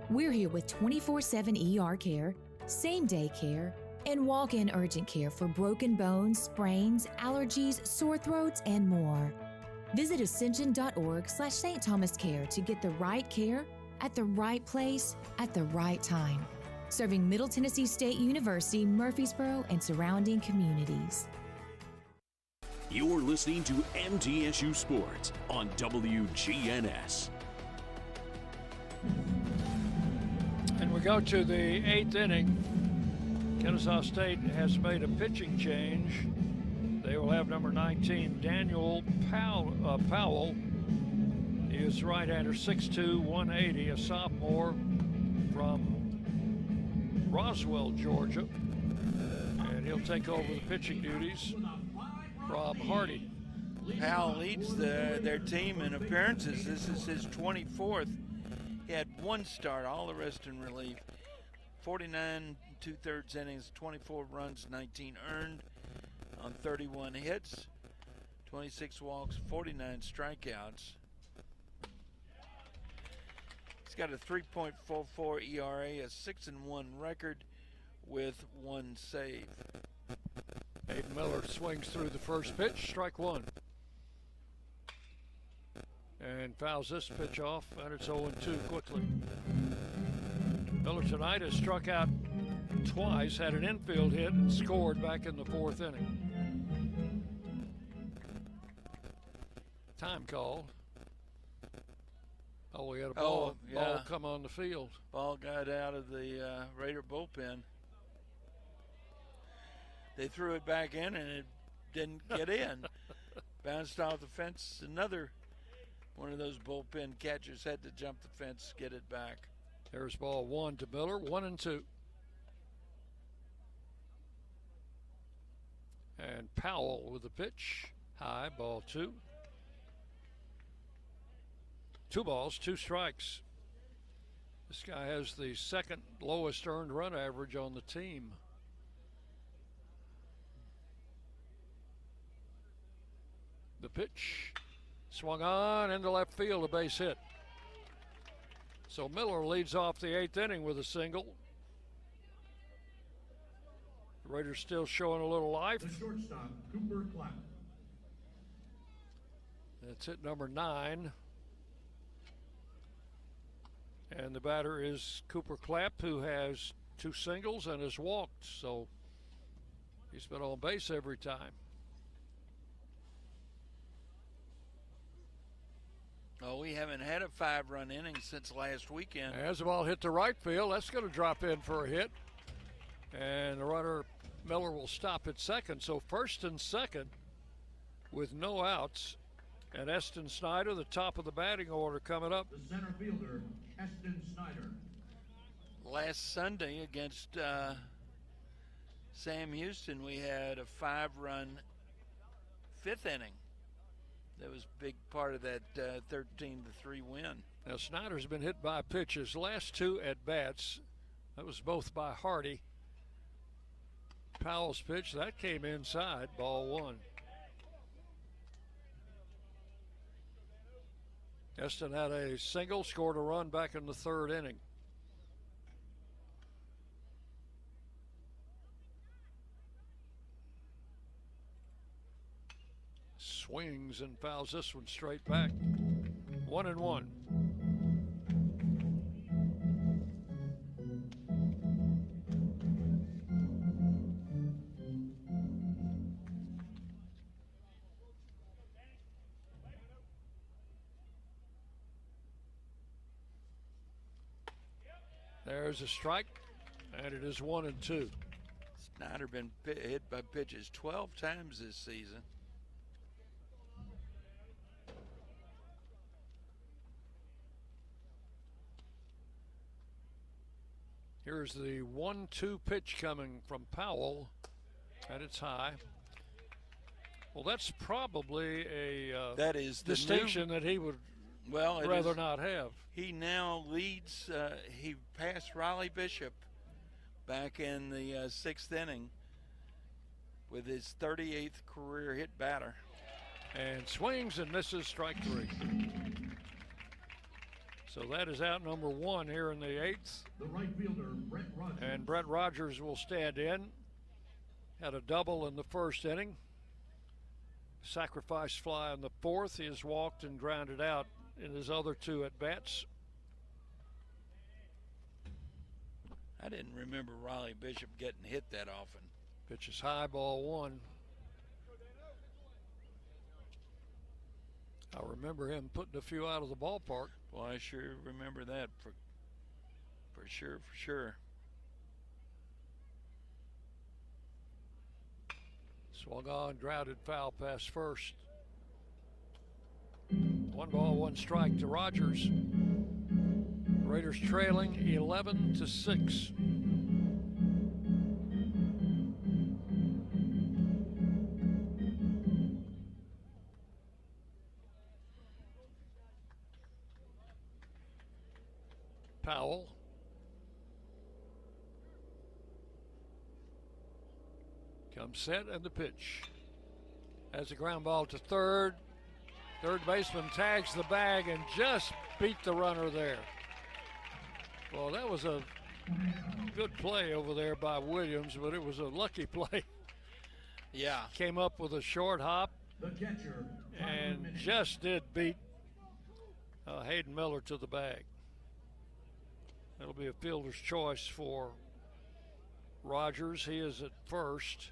L: We're here with 24/7 ER care, same-day care, and walk-in urgent care for broken bones, sprains, allergies, sore throats, and more. Visit ascension.org/St. Thomas Care to get the right care at the right place at the right time. Serving Middle Tennessee State University, Murfreesboro, and surrounding communities.
Q: You're listening to MTSU Sports on WGNS.
A: And we go to the 8th inning. Kennesaw State has made a pitching change. They will have number 19, Daniel Powell. He is right-hander, 6'2", 180, a sophomore from Roswell, Georgia. And he'll take over the pitching duties from Hardy.
B: Powell leads their team in appearances. This is his 24th. He had 1 start, all the rest in relief. 49 2/3 innings, 24 runs, 19 earned on 31 hits, 26 walks, 49 strikeouts. He's got a 3.44 ERA, a 6-1 record with 1 save.
A: Aiden Miller swings through the first pitch, strike 1. And fouls this pitch off, and it's 0-2 quickly. Miller tonight has struck out twice, had an infield hit, and scored back in the 4th inning. Time call. Oh, we had a ball come on the field.
B: Ball got out of the Raider bullpen. They threw it back in, and it didn't get in. Bounced off the fence. Another one of those bullpen catchers had to jump the fence, get it back.
A: There's ball 1 to Miller, 1-2. And Powell with the pitch. High, ball 2. 2 balls, 2 strikes. This guy has the 2nd lowest earned run average on the team. The pitch swung on into left field, a base hit. So Miller leads off the 8th inning with a single. The Raiders still showing a little life.
N: The shortstop, Cooper Clapp.
A: That's hit number 9. And the batter is Cooper Clapp, who has 2 singles and has walked. So he's been on base every time.
B: Oh, we haven't had a 5-run inning since last weekend.
A: As the ball hit the right field, that's going to drop in for a hit. And the runner, Miller, will stop at second. So first and second with no outs. And Eston Snyder, the top of the batting order, coming up.
N: The center fielder, Eston Snyder.
B: Last Sunday against Sam Houston, we had a 5-run 5th inning. That was a big part of that 13-3 win.
A: Now, Snyder's been hit by pitches. Last 2 at-bats, that was both by Hardy. Powell's pitch, that came inside, ball 1. Eston had a single, scored a run back in the 3rd inning. Swings and fouls this one straight back. 1-1. There's a strike, and it is 1-2.
B: Snyder been hit by pitches 12 times this season.
A: Here's the 1-2 pitch coming from Powell, and it's high. Well, that's probably a
B: that is the
A: distinction that he would rather not have.
B: He now leads. He passed Riley Bishop back in the 6th inning with his 38th career hit batter.
A: And swings and misses, strike 3. So that is out number 1 here in the 8th.
N: The right fielder, Brett Rogers.
A: And Brett Rogers will stand in. Had a double in the 1st inning. Sacrifice fly in the 4th. He has walked and grounded out in his other 2 at-bats.
B: I didn't remember Riley Bishop getting hit that often.
A: Pitch is high, ball 1. I remember him putting a few out of the ballpark.
B: Well, I sure remember that for sure.
A: Swung on, grounded foul past first. 1 ball, 1 strike to Rogers. Raiders trailing 11-6. Powell. Comes set and the pitch. Has a ground ball to third. Third baseman tags the bag and just beat the runner there. Well, that was a good play over there by Williams, but it was a lucky play.
B: Yeah.
A: Came up with a short hop
N: The catcher,
A: and just did beat Hayden Miller to the bag. That'll be a fielder's choice for Rogers. He is at first.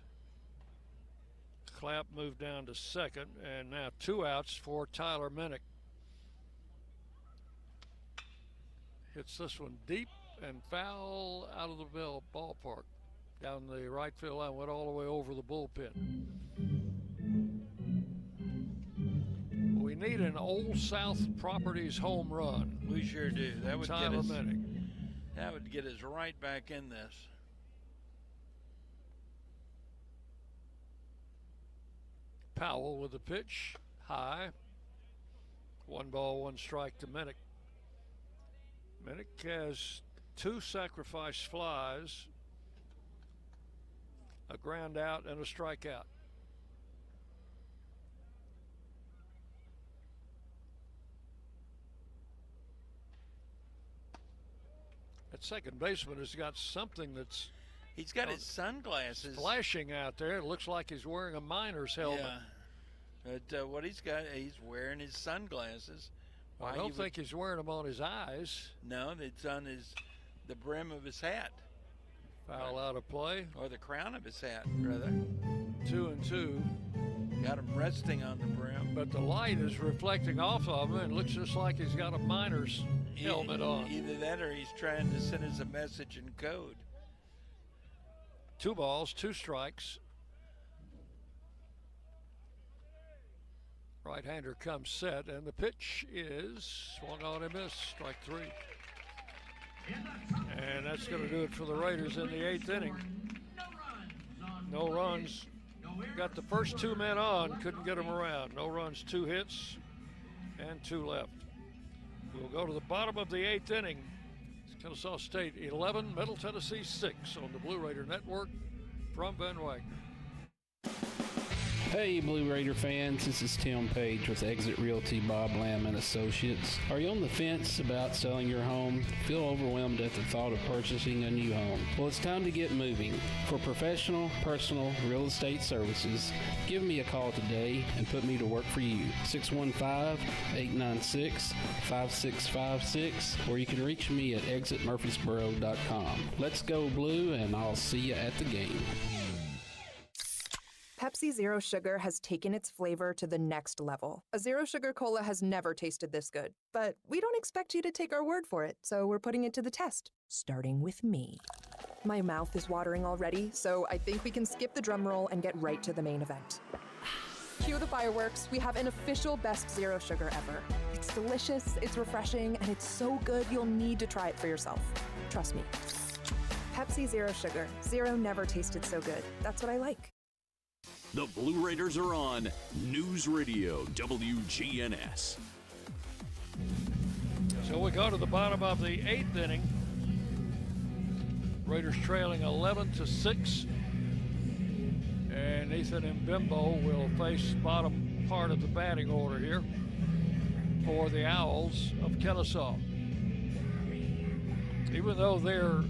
A: Clapp moved down to second, and now 2 outs for Tyler Minnick. Hits this one deep and foul out of the ballpark. Down the right field line, went all the way over the bullpen. We need an Old South Properties home run.
B: We sure do. That would
A: Tyler Minnick.
B: That would get us right back in this.
A: Powell with the pitch, high. 1 ball, 1 strike to Minnick. Minnick has 2 sacrifice flies, a ground out, and a strikeout. That second baseman has got something that's...
B: He's got his sunglasses.
A: Flashing out there. It looks like he's wearing a miner's helmet.
B: Yeah. But what he's got, he's wearing his sunglasses.
A: I don't think he's wearing them on his eyes.
B: No, it's on the brim of his hat.
A: Foul out of play.
B: Or the crown of his hat, rather.
A: 2-2.
B: Got him resting on the brim.
A: But the light is reflecting off of him, and it looks just like he's got a miner's helmet on.
B: Either that or he's trying to send us a message in code.
A: 2 balls, 2 strikes. Right-hander comes set, and the pitch is swung on and missed, strike 3. And that's going to do it for the Raiders in the 8th inning. No runs. Got the first 2 men on, couldn't get them around. No runs, 2 hits, and 2 left. We'll go to the bottom of the 8th inning. It's Kennesaw State 11, Middle Tennessee 6 on the Blue Raider Network from Van Wagner.
M: Hey, Blue Raider fans, this is Tim Page with Exit Realty Bob Lamb and Associates. Are you on the fence about selling your home? Feel overwhelmed at the thought of purchasing a new home? Well, it's time to get moving. For professional, personal real estate services, give me a call today and put me to work for you. 615-896-5656, or you can reach me at exitmurfreesboro.com. Let's go Blue, and I'll see you at the game.
C: Pepsi Zero Sugar has taken its flavor to the next level. A Zero Sugar Cola has never tasted this good. But we don't expect you to take our word for it, so we're putting it to the test, starting with me. My mouth is watering already, so I think we can skip the drum roll and get right to the main event. Cue the fireworks. We have an official best Zero Sugar ever. It's delicious, it's refreshing, and it's so good you'll need to try it for yourself. Trust me. Pepsi Zero Sugar. Zero never tasted so good. That's what I like.
Q: The Blue Raiders are on News Radio WGNS.
A: So we go to the bottom of the 8th inning. Raiders trailing 11-6. And Ethan Mbembo will face bottom part of the batting order here for the Owls of Kennesaw. Even though they're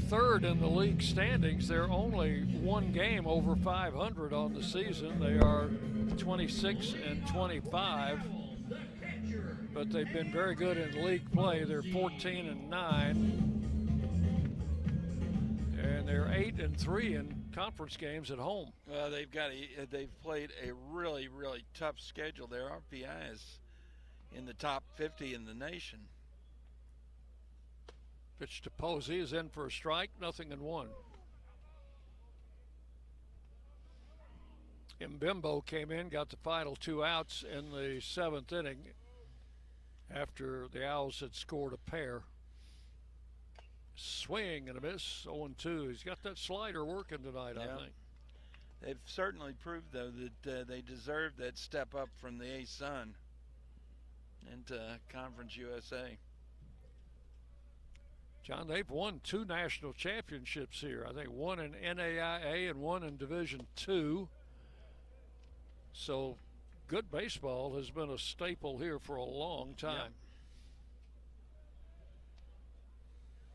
A: 3rd in the league standings, they're only 1 game over 500 on the season. They are 26-25, but they've been very good in league play. They're 14-9, and they're 8-3 in conference games at home.
B: Well, they've played a really, really tough schedule. Their RPI is in the top 50 in the nation.
A: Pitch to Posey is in for a strike, 0-1. Mbembo came in, got the final 2 outs in the 7th inning after the Owls had scored a pair. Swing and a miss, 0-2. He's got that slider working tonight, I think.
B: They've certainly proved, though, that they deserve that step up from the A-Sun into Conference USA.
A: John, they've won 2 national championships here. I think 1 in NAIA and 1 in Division II. So good baseball has been a staple here for a long time.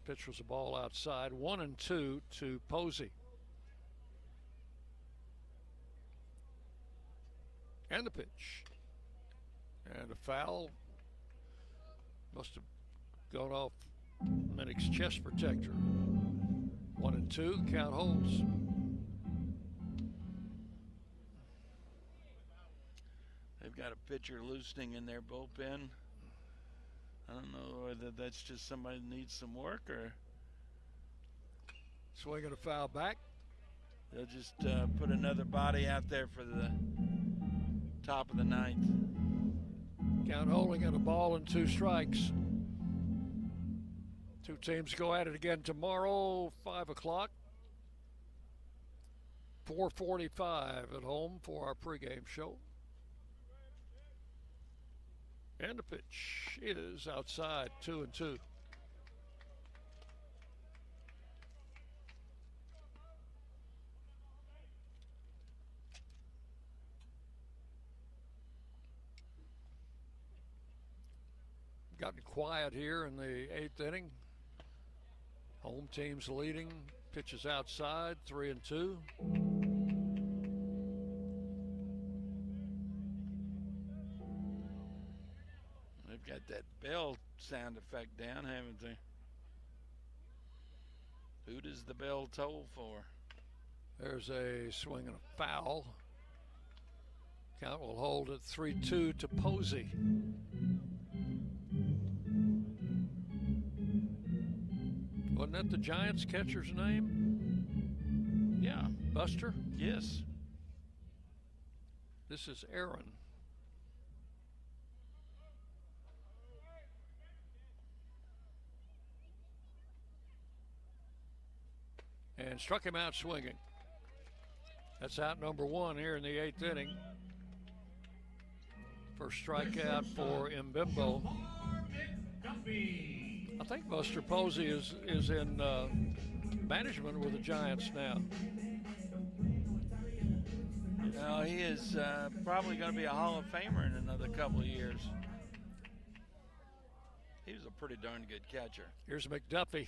A: Yeah. Pitch was a ball outside, 1-2 to Posey. And the pitch. And a foul. Must have gone off Minnick's chest protector. 1-2, count holds.
B: They've got a pitcher loosening in their bullpen. I don't know whether that's just somebody that needs some work or.
A: Swinging a foul back.
B: They'll just put another body out there for the top of the 9th.
A: Count holding at a ball and 2 strikes. 2 teams go at it again tomorrow, 5 o'clock. 4:45 at home for our pregame show. And the pitch is outside, 2-2. Gotten quiet here in the 8th inning. Home team's leading. Pitches outside, 3-2.
B: They've got that bell sound effect down, haven't they? Who does the bell toll for?
A: There's a swing and a foul. Count will hold at 3-2 to Posey. Wasn't that the Giants catcher's name?
B: Yeah.
A: Buster?
B: Yes.
A: This is Aaron. And struck him out swinging. That's out number one here in the 8th inning. First strikeout for Mbimbo. I think Buster Posey is in management with the Giants now.
B: No, he is probably going to be a Hall of Famer in another couple of years. He was a pretty darn good catcher.
A: Here's McDuffie.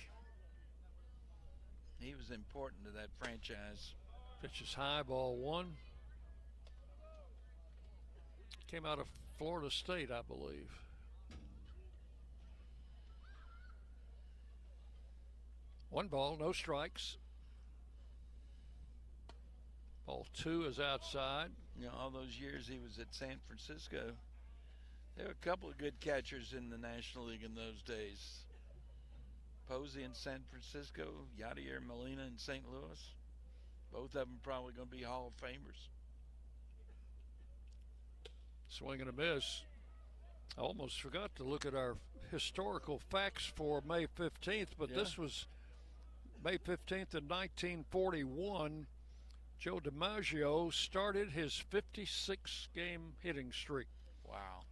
B: He was important to that franchise.
A: Pitches high, ball one. Came out of Florida State, I believe. One ball, no strikes. Ball two is outside.
B: You know, all those years he was at San Francisco, there were a couple of good catchers in the National League in those days. Posey in San Francisco, Yadier Molina in St. Louis. Both of them probably going to be Hall of Famers.
A: Swing and a miss. I almost forgot to look at our historical facts for May 15th, but this was May 15th in 1941. Joe DiMaggio started his 56-game hitting streak.
B: Wow.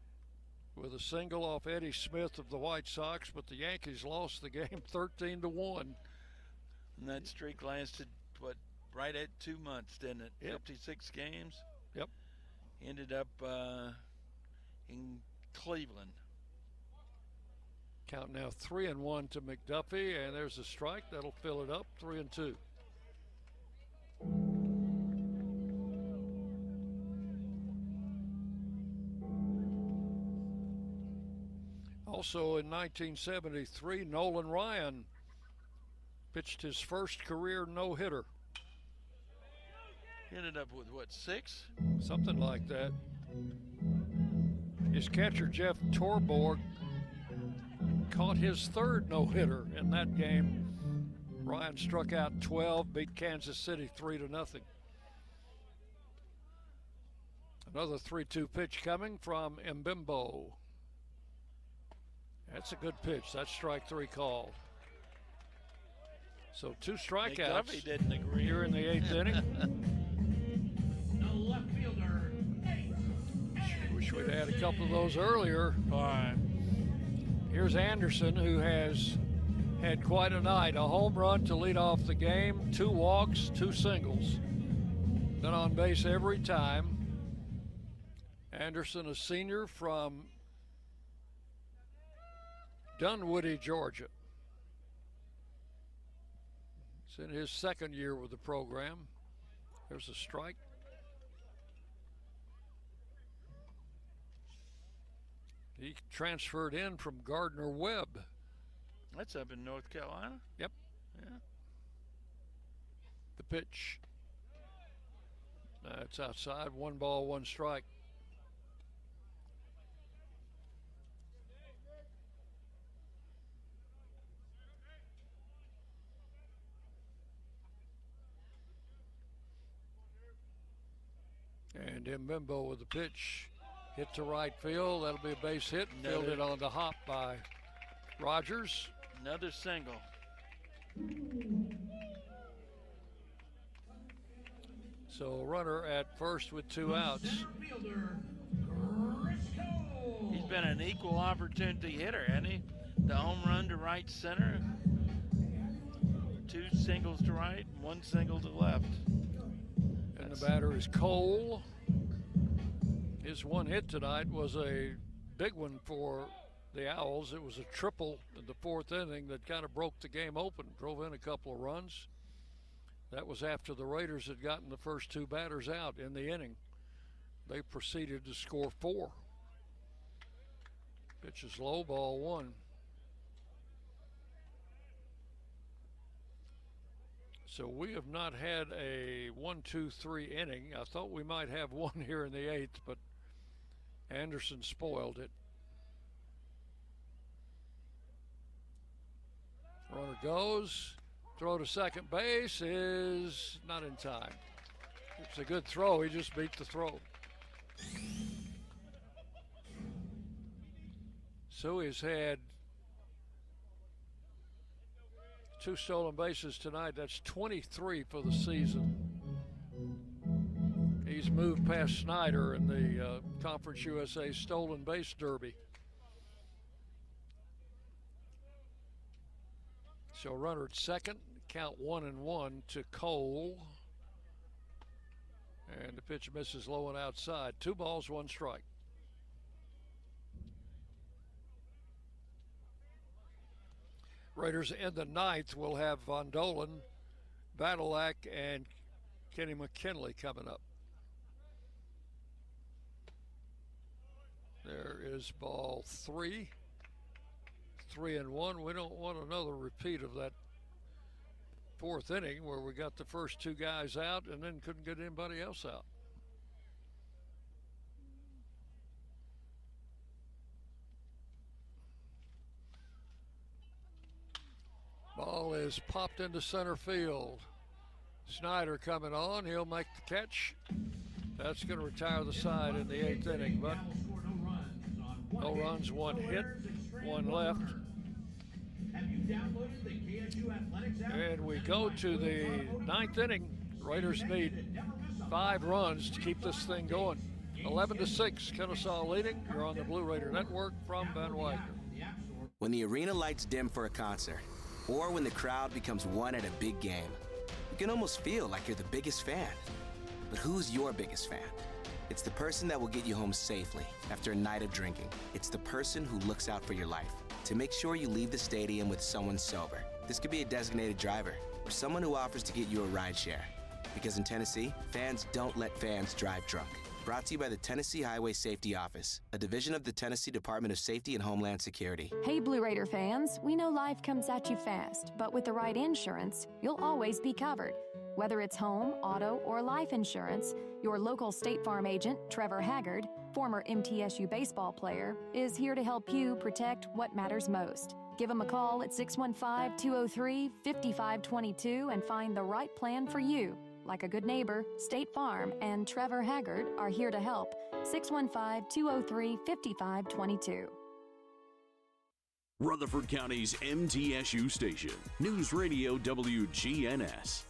A: With a single off Eddie Smith of the White Sox, but the Yankees lost the game 13-1.
B: And that streak lasted, what, right at 2 months, didn't it?
A: Yep.
B: 56 games.
A: Yep.
B: Ended up in Cleveland.
A: Count now 3-1 to McDuffie, and there's a strike that'll fill it up. 3-2. Also in 1973, Nolan Ryan pitched his first career no-hitter.
B: Ended up with, what, 6?
A: Something like that. His catcher, Jeff Torborg, caught his third no-hitter in that game. Ryan struck out 12, beat Kansas City 3-0. Another 3-2 pitch coming from Mbimbo. That's a good pitch. That's strike three called. So 2 strikeouts.
B: McDuffie didn't agree.
A: Here in the 8th inning. Wish we'd had a couple of those earlier.
B: All right.
A: Here's Anderson, who has had quite a night. A home run to lead off the game, 2 walks, 2 singles. Been on base every time. Anderson, a senior from Dunwoody, Georgia. It's in his second year with the program. There's a strike. He transferred in from Gardner Webb.
B: That's up in North Carolina?
A: Yep.
B: Yeah.
A: The pitch. It's outside. 1 ball, 1 strike. And Mbimbo with the pitch. Hit to right field. That'll be a base hit. Fielded on the hop by Rogers.
B: Another single.
A: So runner at first with 2 outs.
B: He's been an equal opportunity hitter, hasn't he? The home run to right center. 2 singles to right, 1 single to left.
A: And the batter is Cole. His 1 hit tonight was a big one for the Owls. It was a triple in the 4th inning that kind of broke the game open, drove in a couple of runs. That was after the Raiders had gotten the first 2 batters out in the inning. They proceeded to score 4. Pitch is low, ball 1. So we have not had a 1-2-3 inning. I thought we might have one here in the 8th, but Anderson spoiled it. Runner goes. Throw to second base is not in time. It's a good throw. He just beat the throw. So he's had 2 stolen bases tonight. That's 23 for the season. He's moved past Snyder in the Conference USA Stolen Base Derby. So runner at second, count 1-1 to Cole. And the pitch misses low and outside. 2 balls, 1 strike. Raiders in the 9th will have Von Dolan, Badalak, and Kenny McKinley coming up. There is ball 3. 3-1. We don't want another repeat of that 4th inning where we got the first 2 guys out and then couldn't get anybody else out. Ball is popped into center field. Snyder coming on. He'll make the catch. That's going to retire the side in the 8th inning, but no runs, 1 hit, 1 left. And we go to the 9th inning. Raiders need 5 runs to keep this thing going. 11-6, Kennesaw leading. You're on the Blue Raider Network from Van Wagner.
O: When the arena lights dim for a concert, or when the crowd becomes one at a big game, you can almost feel like you're the biggest fan. But who's your biggest fan? It's the person that will get you home safely after a night of drinking. It's the person who looks out for your life to make sure you leave the stadium with someone sober. This could be a designated driver or someone who offers to get you a ride share. Because in Tennessee, fans don't let fans drive drunk. Brought to you by the Tennessee Highway Safety Office, a division of the Tennessee Department of Safety and Homeland Security.
P: Hey, Blue Raider fans, we know life comes at you fast, but with the right insurance, you'll always be covered. Whether it's home, auto, or life insurance, your local State Farm agent, Trevor Haggard, former MTSU baseball player, is here to help you protect what matters most. Give him a call at 615-203-5522 and find the right plan for you. Like a good neighbor, State Farm and Trevor Haggard are here to help. 615-203-5522.
Q: Rutherford County's MTSU station, News Radio WGNS.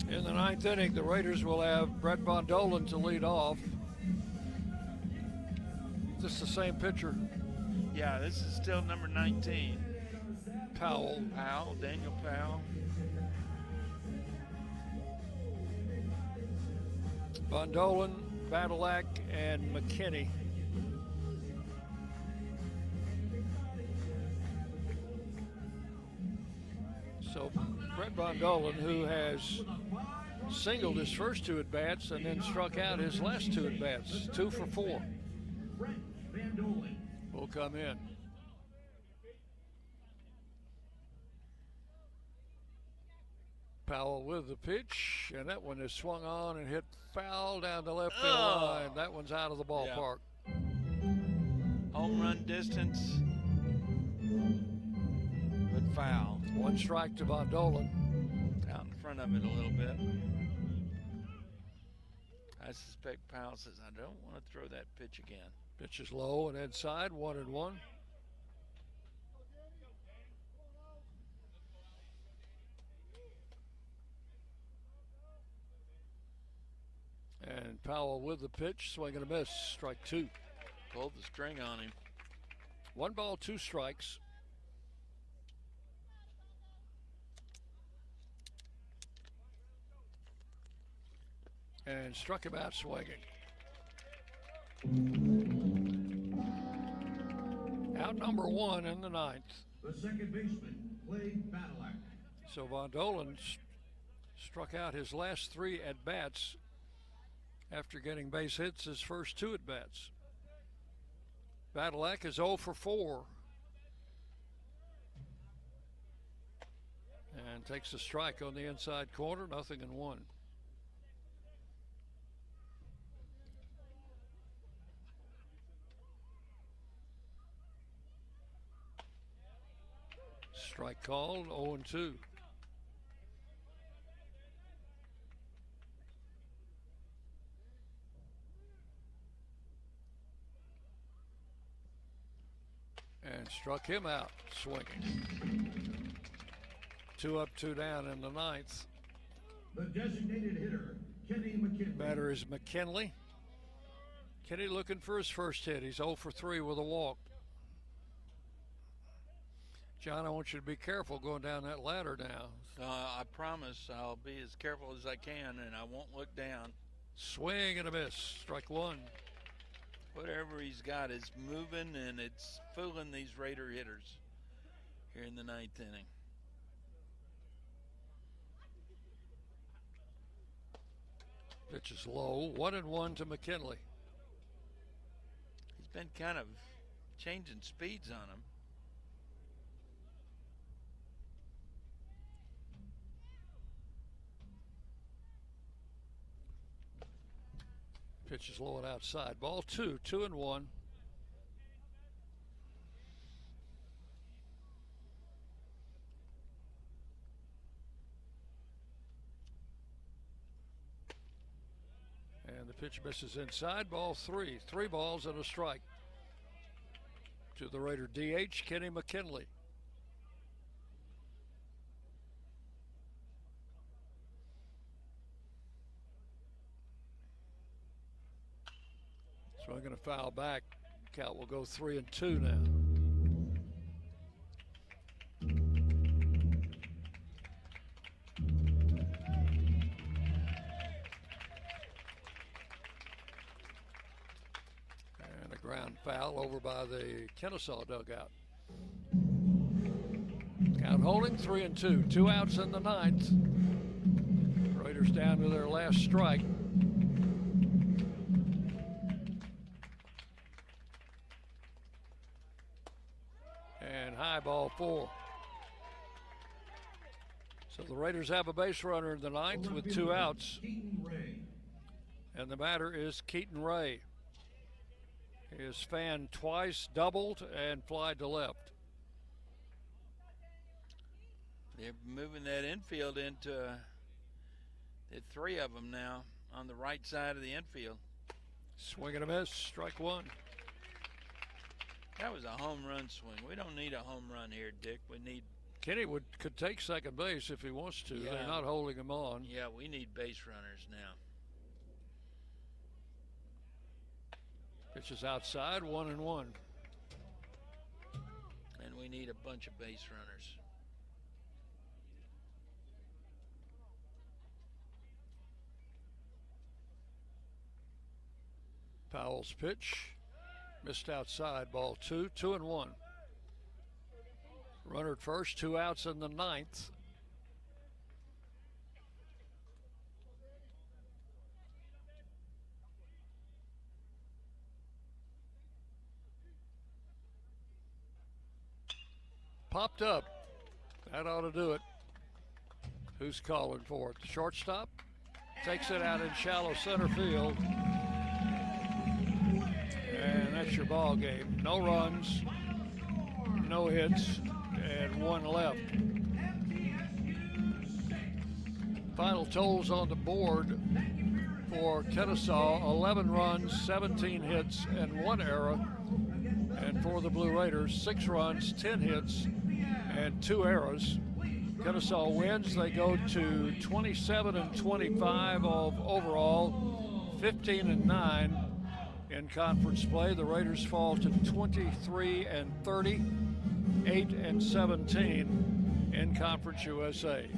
A: In the 9th inning, the Raiders will have Brett Von Dolan to lead off. Is this the same pitcher?
B: Yeah, this is still number 19.
A: Powell,
B: Daniel Powell.
A: Von Dolan, Badalak, and McKinney. So Brett Von Dolan, who has singled his first 2 at-bats and then struck out his last 2 at-bats, 2 for 4, will come in. Powell with the pitch, and that one is swung on and hit foul down the left field line. That one's out of the ballpark.
B: Yeah. Home run distance, but foul.
A: 1 strike to Von Dolan.
B: Out in front of it a little bit. I suspect Powell says, I don't want to throw that pitch again.
A: Pitch is low and inside, 1-1. And Powell with the pitch, swing and a miss, strike 2.
B: Pulled the string on him.
A: 1 ball, 2 strikes. And struck him out swinging. Out number 1 in the 9th.
N: The second baseman, Clay Badalak.
A: So Von Dolan struck out his last 3 at-bats after getting base hits his first 2 at-bats. Badalak is 0 for 4. and takes a strike on the inside corner, 0-1. Strike called, 0-2. And struck him out, swinging. 2 up, 2 down in the ninth.
N: The designated hitter, Kenny McKinley.
A: Batter is McKinley. Kenny looking for his first hit. He's 0 for 3 with a walk. John, I want you to be careful going down that ladder now.
B: I promise I'll be as careful as I can, and I won't look down.
A: Swing and a miss. Strike 1.
B: Whatever he's got is moving, and it's fooling these Raider hitters here in the ninth inning.
A: Pitch is low. 1-1 to McKinley.
B: He's been kind of changing speeds on him.
A: Pitch is low and outside. Ball 2, 2-1. And the pitch misses inside. Ball 3. 3 balls and a strike. To the Raider DH, Kenny McKinley. So I'm going to foul back. Count will go 3-2 now. And a ground foul over by the Kennesaw dugout. Count holding 3-2. 2 outs in the ninth. Raiders down to their last strike. High, ball 4. So the Raiders have a base runner in the ninth with 2 outs. And the batter is Keaton Ray. His fan twice doubled and flied to left.
B: They're moving that infield into the 3 of them now on the right side of the infield.
A: Swing and a miss, strike 1.
B: That was a home run swing. We don't need a home run here, Dick. We need...
A: Kenny could take second base if he wants to.
B: Yeah.
A: They're not holding him on.
B: Yeah, we need base runners now.
A: Pitch is outside, 1-1.
B: And we need a bunch of base runners.
A: Powell's pitch. Missed outside, ball 2, 2-1. Runner at first, 2 outs in the ninth. Popped up. That ought to do it. Who's calling for it? The shortstop takes it out in shallow center field. And that's your ball game. No runs, no hits, and 1 left. Final totals on the board for Kennesaw: 11 runs, 17 hits, and 1 error. And for the Blue Raiders, 6 runs, 10 hits, and 2 errors. Kennesaw wins. They go to 27-25 overall, 15-9. In conference play, the Raiders fall to 23-30, 8-17 in Conference USA.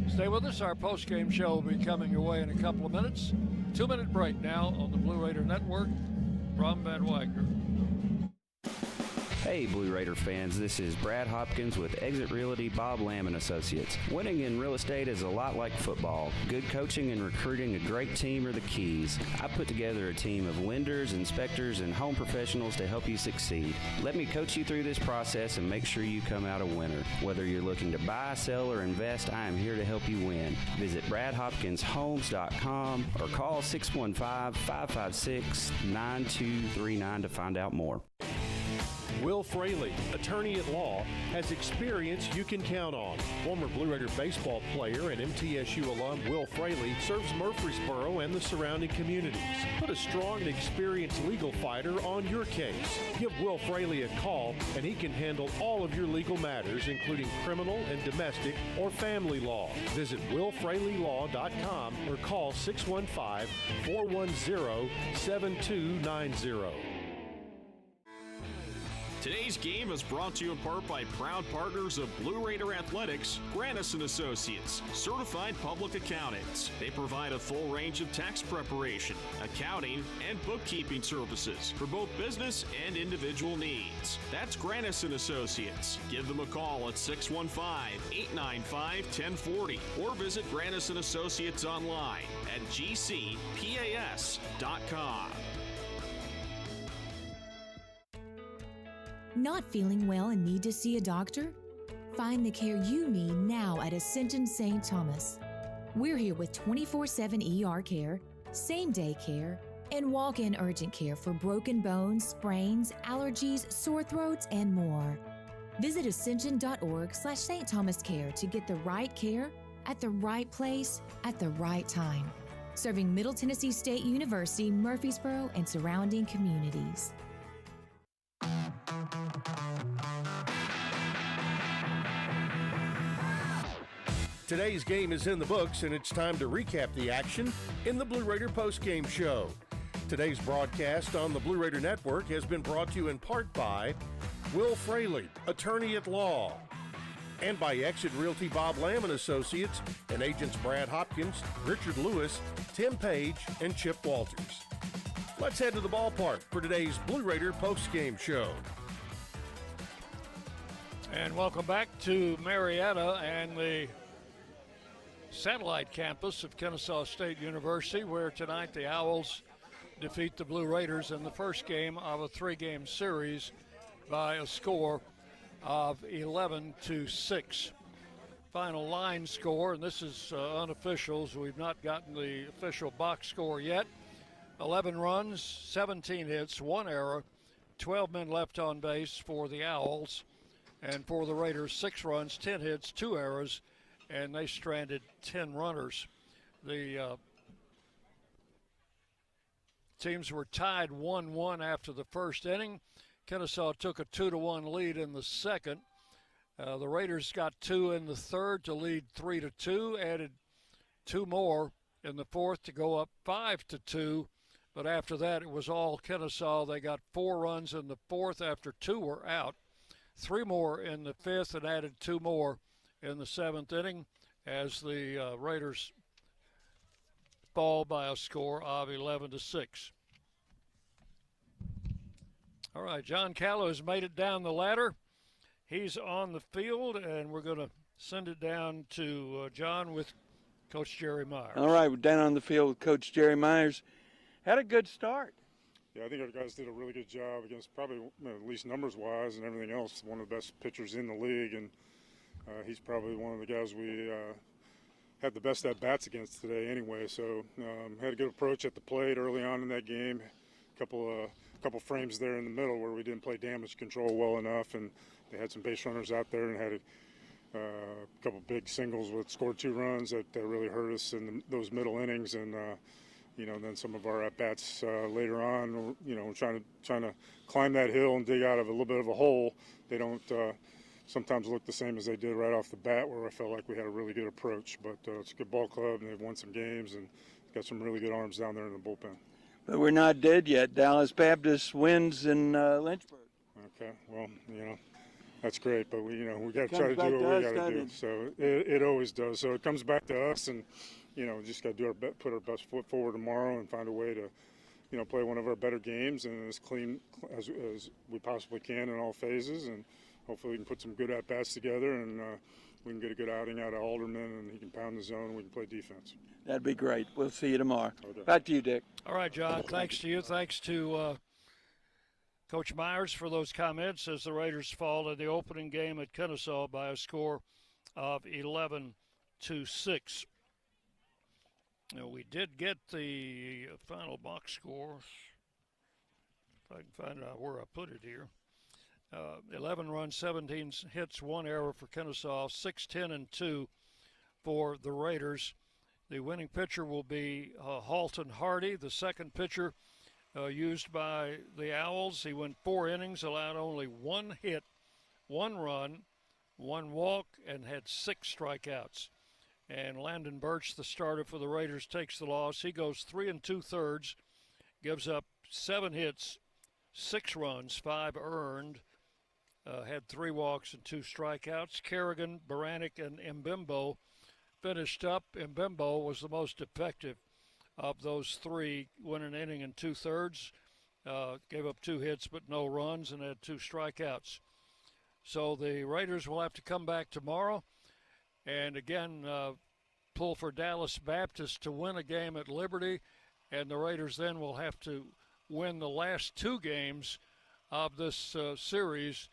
A: Stay with us. Our post-game show will be coming your way in a couple of minutes. 2-minute break now on the Blue Raider Network from Van Wagner.
R: Hey, Hey, Blue Raider fans, this is Brad Hopkins with Exit Realty Bob Lamb & Associates. Winning in real estate is a lot like football. Good coaching and recruiting a great team are the keys. I put together a team of lenders, inspectors, and home professionals to help you succeed. Let me coach you through this process and make sure you come out a winner. Whether you're looking to buy, sell, or invest, I am here to help you win. Visit BradHopkinsHomes.com or call 615-556-9239 to find out more.
D: Will Fraley, attorney at law, has experience you can count on. Former Blue Raider baseball player and MTSU alum Will Fraley serves Murfreesboro and the surrounding communities. Put a strong and experienced legal fighter on your case. Give Will Fraley a call and he can handle all of your legal matters, including criminal and domestic or family law. Visit willfraleylaw.com or call 615-410-7290.
G: Today's game is brought to you in part by proud partners of Blue Raider Athletics, Grannis & Associates, certified public accountants. They provide a full range of tax preparation, accounting, and bookkeeping services for both business and individual needs. That's Grannis & Associates. Give them a call at 615-895-1040 or visit Grannis & Associates online at gcpas.com.
L: Not feeling well and need to see a doctor? Find the care you need now at Ascension St. Thomas. We're here with 24/7 ER care, same-day care, and walk-in urgent care for broken bones, sprains, allergies, sore throats, and more. Visit ascension.org/St. Thomas Care to get the right care at the right place at the right time. Serving Middle Tennessee State University, Murfreesboro, and surrounding communities.
D: Today's game is in the books, and it's time to recap the action in the Blue Raider postgame show. Today's broadcast on the Blue Raider Network has been brought to you in part by Will Fraley, attorney at law, and by Exit Realty Bob Lamb & Associates and agents Brad Hopkins, Richard Lewis, Tim Page, and Chip Walters. Let's head to the ballpark for today's Blue Raider postgame show.
A: And welcome back to Marietta and the satellite campus of Kennesaw State University, where tonight the Owls defeat the Blue Raiders in the first game of a three-game series by a score of 11-6. Final line score, and this is unofficial, so we've not gotten the official box score yet. 11 runs, 17 hits, 1 error, 12 men left on base for the Owls. And for the Raiders, 6 runs, 10 hits, 2 errors, and they stranded 10 runners. The teams were tied 1-1 after the first inning. Kennesaw took a 2-1 lead in the second. The Raiders got 2 in the third to lead 3-2, added 2 more in the fourth to go up 5-2. But after that, it was all Kennesaw. They got 4 runs in the fourth after 2 were out, 3 more in the fifth, and added 2 more in the seventh inning as the Raiders fall by a score of 11-6. All right, John Callow has made it down the ladder. He's on the field, and we're going to send it down to John with Coach Jerry Myers.
B: All right, we're down on the field with Coach Jerry Myers. Had a good start.
H: Yeah, I think our guys did a really good job against probably, at least numbers-wise and everything else, one of the best pitchers in the league, and he's probably one of the guys we had the best at-bats against today anyway. So had a good approach at the plate early on in that game. Couple frames there in the middle where we didn't play damage control well enough, and they had some base runners out there and had a couple big singles that scored 2 runs that really hurt us in those middle innings, and then some of our at-bats later on, trying to climb that hill and dig out of a little bit of a hole. They don't sometimes look the same as they did right off the bat, where I felt like we had a really good approach. But it's a good ball club, and they've won some games and got some really good arms down there in the bullpen.
B: But we're not dead yet. Dallas Baptist wins in Lynchburg.
H: Okay, well, that's great, but we got to try to do what we got to do. So it always does. So it comes back to us, and just got to do put our best foot forward tomorrow and find a way to play one of our better games and as clean as we possibly can in all phases, and hopefully we can put some good at-bats together, and we can get a good outing out of Alderman, and he can pound the zone, and we can play defense.
B: That'd be great. We'll see you tomorrow.
H: Okay.
B: Back to you, Dick.
A: All right, John, thanks to you. Thanks to Coach Myers for those comments as the Raiders fall in the opening game at Kennesaw by a score of 11-6. Now, we did get the final box score. If I can find out where I put it here. 11 runs, 17 hits, 1 error for Kennesaw, 6-10-2 for the Raiders. The winning pitcher will be Halton Hardy, the second pitcher used by the Owls. He went 4 innings, allowed only 1 hit, 1 run, 1 walk, and had 6 strikeouts. And Landon Birch, the starter for the Raiders, takes the loss. He goes 3 2/3, gives up 7 hits, 6 runs, 5 earned, had 3 walks and 2 strikeouts. Kerrigan, Baranek, and Mbembo finished up. Mbembo was the most effective of those 3, went an inning and 2/3, gave up 2 hits but no runs and had 2 strikeouts. So the Raiders will have to come back tomorrow and again pull for Dallas Baptist to win a game at Liberty, and the Raiders then will have to win the last 2 games of this series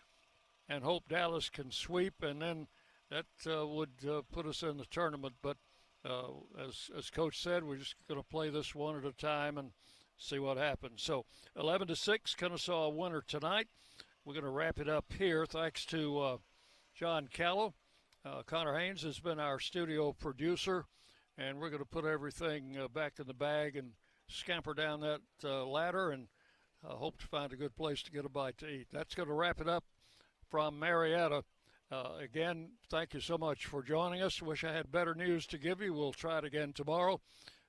A: and hope Dallas can sweep, and then that would put us in the tournament. But as Coach said, we're just going to play this one at a time and see what happens. So 11-6, Kennesaw winner tonight. We're going to wrap it up here. Thanks to John Callow. Connor Haynes has been our studio producer, and we're going to put everything back in the bag and scamper down that ladder and hope to find a good place to get a bite to eat. That's going to wrap it up from Marietta. Again, thank you so much for joining us. Wish I had better news to give you. We'll try it again tomorrow,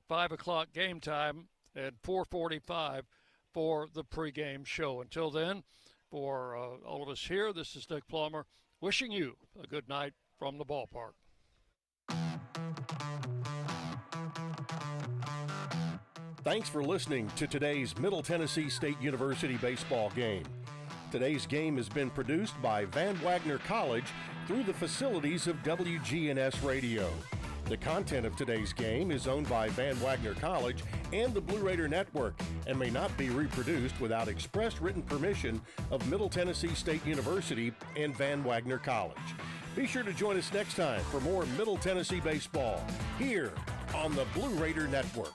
A: 5 o'clock game time and 4:45 for the pregame show. Until then, for all of us here, this is Dick Plummer wishing you a good night from the ballpark.
D: Thanks for listening to today's Middle Tennessee State University baseball game. Today's game has been produced by Van Wagner College through the facilities of WGNS Radio. The content of today's game is owned by Van Wagner College and the Blue Raider Network and may not be reproduced without express written permission of Middle Tennessee State University and Van Wagner College. Be sure to join us next time for more Middle Tennessee baseball here on the Blue Raider Network.